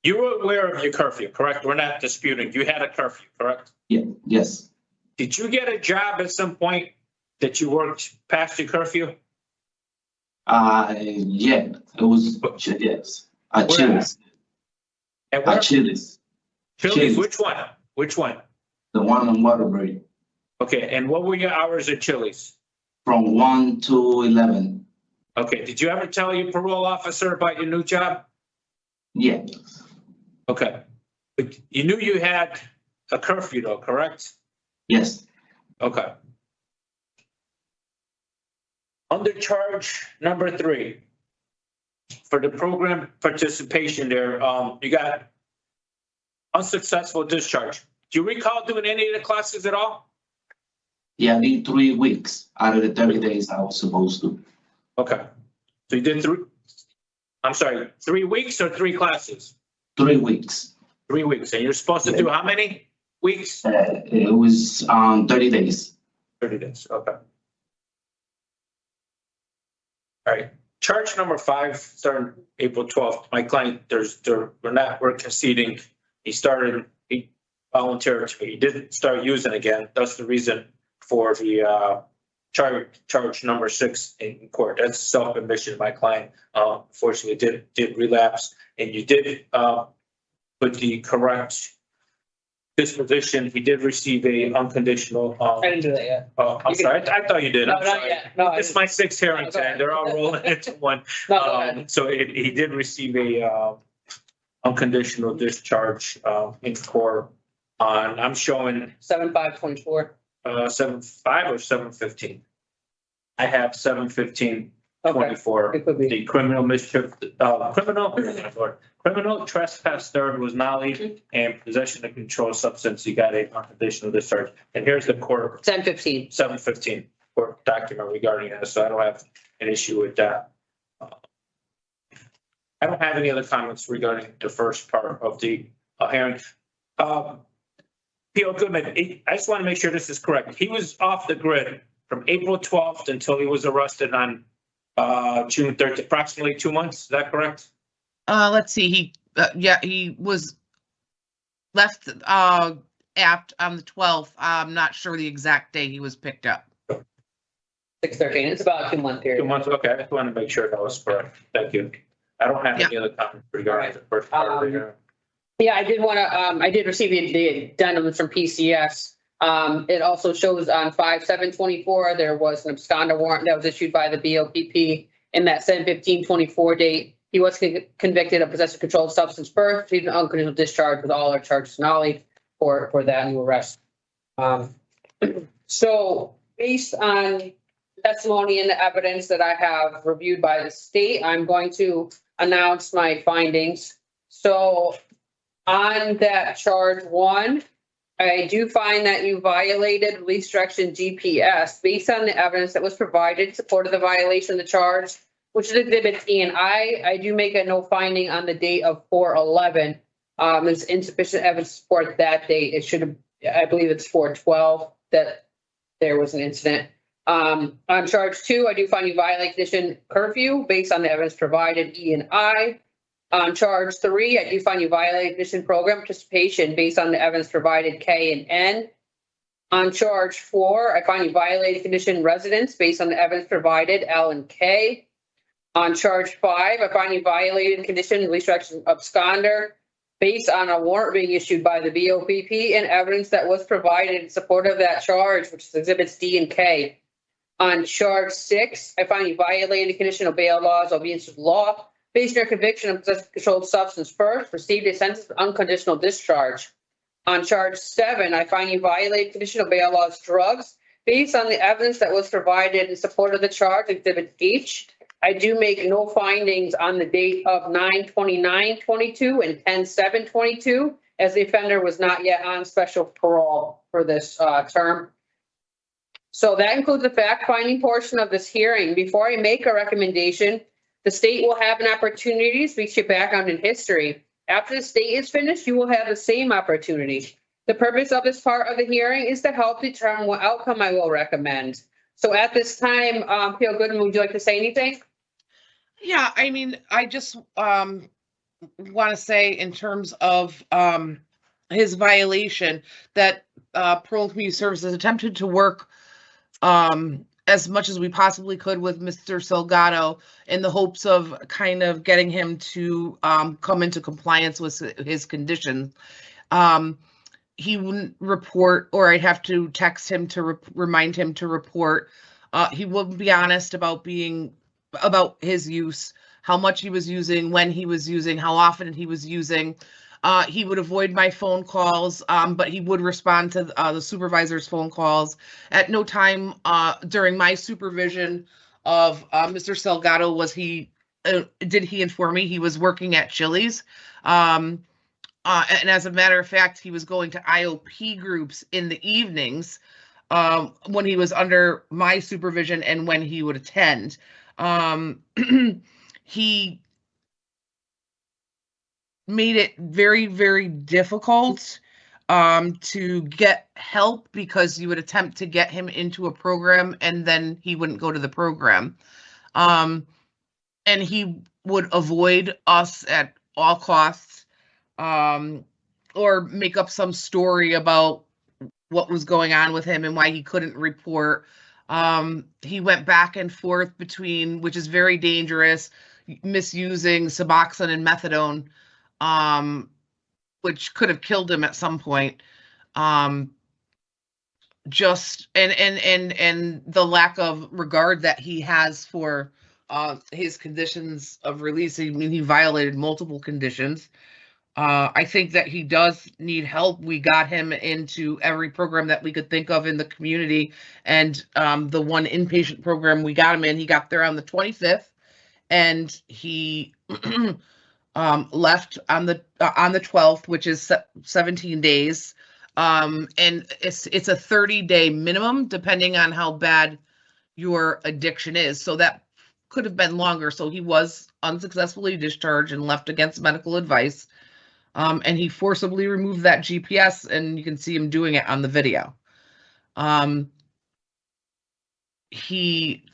you were aware of your curfew, correct? We're not disputing. You had a curfew, correct? Yeah. Yes. Did you get a job at some point that you worked past your curfew? Yeah, it was, yes. Chili's. Chili's. Chili's, which one? Which one? The one on Waterbury. Okay, and what were your hours at Chili's? From 1 to 11. Okay, did you ever tell your parole officer about your new job? Yeah. Okay, but you knew you had a curfew though, correct? Yes. Okay. Under charge number 3, for the program participation there, you got unsuccessful discharge. Do you recall doing any of the classes at all? Yeah, I did 3 weeks out of the 30 days I was supposed to. Okay. So you did 3 weeks or 3 classes? 3 weeks. 3 weeks. And you're supposed to do how many weeks? It was 30 days. 30 days. Okay. All right. Charge number 5, starting April 12th. My client, we're conceding. He volunteered to me. He didn't start using again. That's the reason for the charge number 6 in court. That's self-admission. My client, unfortunately, did relapse, and you did put the correct disposition. He did receive a unconditional. I didn't do that yet. Oh, I'm sorry. I thought you did. No, I'm not sorry. yet. No, It's my 6th hearing today. They're all rolling into one. No, go ahead. So he did receive a unconditional discharge in court on, I'm showing 7/5/24. 7/5 or 7/15. I have 7/15/24. It could be. The criminal mischief, criminal trespass third was nolly, and possession of controlled substance, you got a unconditional discharge. And here's the court 7/15 court document regarding this, so I don't have an issue with that. I don't have any other comments regarding the first part of the hearing. P.O. Goodman, I just want to make sure this is correct. He was off the grid from April 12th until he was arrested on June 3rd, approximately 2 months. Is that correct? Let's see, he was left apt on the 12th. I'm not sure the exact day he was picked up. 6/13. It's about a 2-month period. 2 months, okay. I just want to make sure that was correct. Thank you. I don't have any other comments regarding the first part of the hearing. Yeah, I did want to, I did receive the addendums from PCS. It also shows on 5/7/24, there was an absconder warrant that was issued by the BOPP in that 7/15/24 date. He was convicted of possession of controlled substance first, received an unconditional discharge with all our charges nolly for that new arrest. So based on testimony and the evidence that I have reviewed by the state, I'm going to announce my findings. So on that charge 1, I do find that you violated release direction GPS based on the evidence that was provided in support of the violation of the charge, which is Exhibit E and I. I do make a no finding on the date of 4/11. There's insufficient evidence to support that date. It should have, I believe it's 4/12 that there was an incident. On charge 2, I do find you violate condition curfew based on the evidence provided E and I. On charge 3, I do find you violate condition program participation based on the evidence provided K and N. On charge 4, I find you violated condition residence based on the evidence provided L and K. On charge 5, I find you violated condition release direction absconder based on a warrant being issued by the BOPP and evidence that was provided in support of that charge, which is exhibits D and K. On charge 6, I find you violated conditional bail laws, obedience to the law, based on your conviction of possession of controlled substance first, received a sentence of unconditional discharge. On charge 7, I find you violated conditional bail laws, drugs, based on the evidence that was provided in support of the charge, exhibit H. I do make no findings on the date of 9/29/22 and 10/7/22, as the offender was not yet on special parole for this term. So that includes the fact-finding portion of this hearing. Before I make a recommendation, the state will have an opportunity to speak to your background and history. After the state is finished, you will have the same opportunity. The purpose of this part of the hearing is to help determine what outcome I will recommend. So at this time, P.O. Goodman, would you like to say anything? Yeah, I mean, I just want to say in terms of his violation that Parole and Community Services attempted to work as much as we possibly could with Mr. Salgado in the hopes of kind of getting him to come into compliance with his conditions. He wouldn't report, or I'd have to text him to remind him to report. He wouldn't be honest about his use, how much he was using, when he was using, how often he was using. He would avoid my phone calls, but he would respond to the supervisor's phone calls. At no time during my supervision of Mr. Salgado did he inform me he was working at Chili's. And as a matter of fact, he was going to IOP groups in the evenings when he was under my supervision and when he would attend. He made it very, very difficult to get help because you would attempt to get him into a program and then he wouldn't go to the program. And he would avoid us at all costs, or make up some story about what was going on with him and why he couldn't report. He went back and forth between, which is very dangerous, misusing Suboxone and methadone, which could have killed him at some point. Just and the lack of regard that he has for his conditions of release. I mean, he violated multiple conditions. I think that he does need help. We got him into every program that we could think of in the community, and the one inpatient program we got him in, he got there on the 25th, and he left on the 12th, which is 17 days. And it's a 30-day minimum, depending on how bad your addiction is. So that could have been longer. So he was unsuccessfully discharged and left against medical advice. And he forcibly removed that GPS, and you can see him doing it on the video. He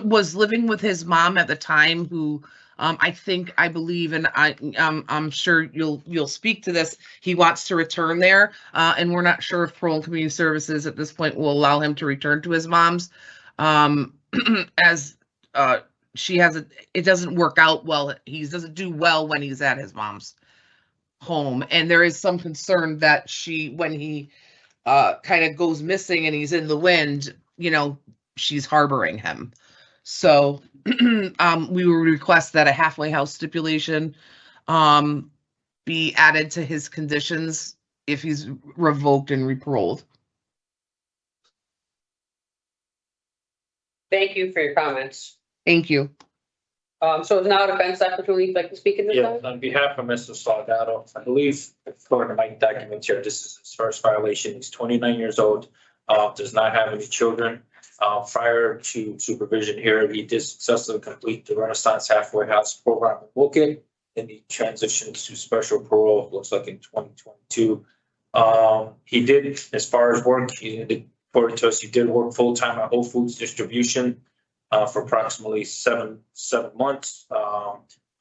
was living with his mom at the time, who I believe, and I'm sure you'll speak to this. He wants to return there, and we're not sure if Parole and Community Services at this point will allow him to return to his mom's, as it doesn't work out well. He doesn't do well when he's at his mom's home, and there is some concern that when he kind of goes missing and he's in the wind, she's harboring him. So we will request that a halfway house stipulation be added to his conditions if he's revoked and reparoled. Thank you for your comments. Thank you. So is now defense opportunity, if you'd like to speak in this Yeah, time? on behalf of Mr. Salgado, I believe, according to my documents here, this is his first violation. He's 29 years old, does not have any children. Prior to supervision here, he did successfully complete the Renaissance Halfway House program in Wookett, and he transitioned to special parole, looks like in 2022. He did, as far as work, according to us, he did work full-time at Whole Foods Distribution for approximately seven months.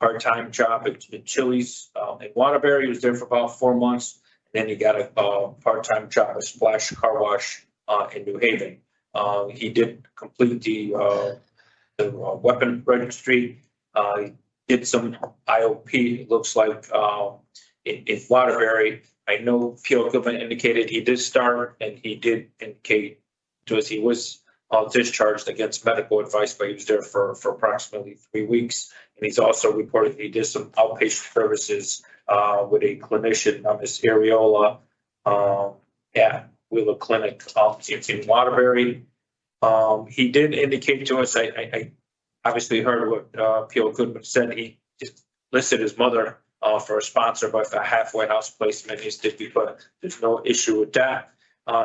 Part-time job at Chili's in Waterbury. He was there for about 4 months. Then he got a part-time job at Splash Car Wash in New Haven. He did complete the weapon registry. He did some IOP, it looks like, in Waterbury. I know P.O. Goodman indicated he did start, and he did indicate to us he was discharged against medical advice, but he was there for approximately 3 weeks. And he's also reported he did some outpatient services with a clinician, Ms. Ariola, at Wheeler Clinic in Waterbury. He did indicate to us, I obviously heard what P.O. Goodman said. He just listed his mother for a sponsor, but for a halfway house placement, he's did, but there's no issue with that.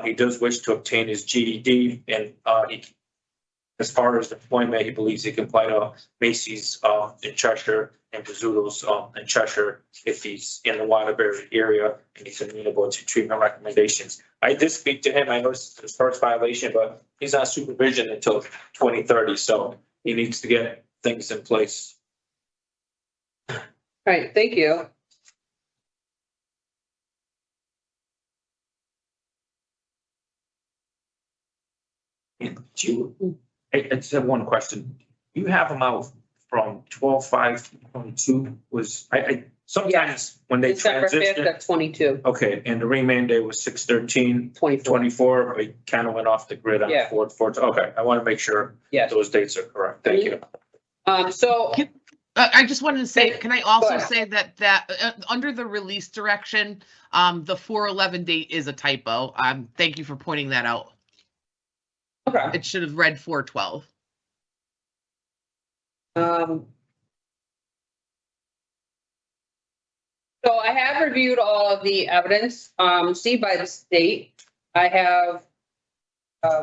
He does wish to obtain his GED, and as far as employment, he believes he can apply to Macy's in Cheshire and Bozzuto's in Cheshire if he's in the Waterbury area and he's amenable to treatment recommendations. I did speak to him. I know it's his first violation, but he's on supervision until 2030, so he needs to get things in place. All right, thank you. I just have one question. You have them out from 12/5/22 was, I sometimes when they December 5th transitioned. at 22. Okay, and the remand day was 6/13/24, but you kind of went off the grid on Yeah. 4/4. Okay, I want to make sure Yes. those dates are correct. Thank you. So I just wanted to say, can I also ahead. say that under the release direction, the 4/11 date is a typo. Thank you for pointing that out. Okay. It should have read 4/12. So I have reviewed all of the evidence, received by the state. I have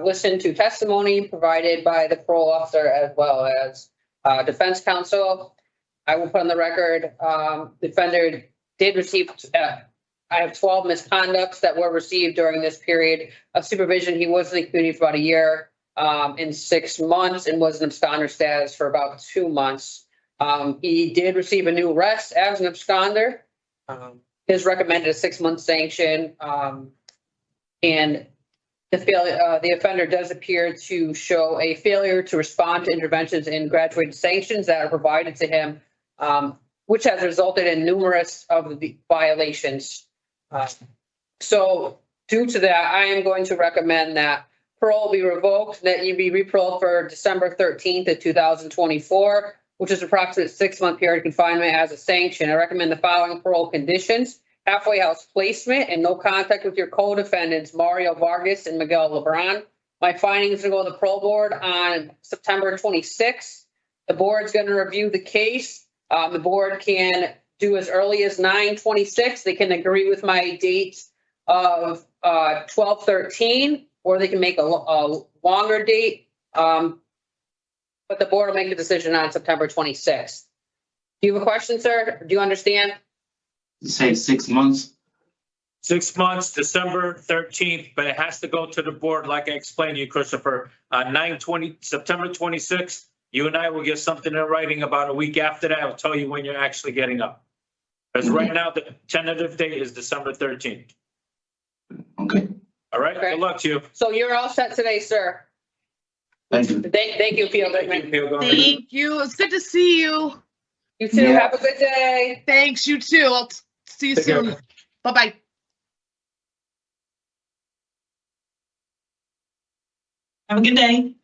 listened to testimony provided by the parole officer as well as defense counsel. I will put on the record, defender did receive, I have 12 misconducts that were received during this period of supervision. He was in the community for about a year and 6 months and was in absconder status for about 2 months. He did receive a new arrest as an absconder. His recommended a 6-month sanction, and the offender does appear to show a failure to respond to interventions and graduated sanctions that are provided to him, which has resulted in numerous of the violations. So due to that, I am going to recommend that parole be revoked, that you be reparoled for December 13th of 2024, which is approximate 6-month period confinement as a sanction. I recommend the following parole conditions: halfway house placement and no contact with your co-defendants, Mario Vargas and Miguel Lebron. My findings will go to the parole board on September 26th. The board's going to review the case. The board can do as early as 9/26. They can agree with my date of 12/13, or they can make a longer date. But the board will make a decision on September 26th. Do you have a question, sir? Do you understand? Say 6 months. 6 months, December 13th, but it has to go to the board, like I explained to you, Christopher. 9/20, September 26th, you and I will get something in writing about a week after that. I'll tell you when you're actually getting up. Because right now, the tentative date is December 13th. Okay. All right, Okay. good luck to you. So you're all set today, sir. Thank you. Thank you, Field. Thank you. Thank you. It's good to see you. You too. Yeah. Have a good day. Thanks, you too. I'll see you Take care. soon. Bye-bye. Have a good day.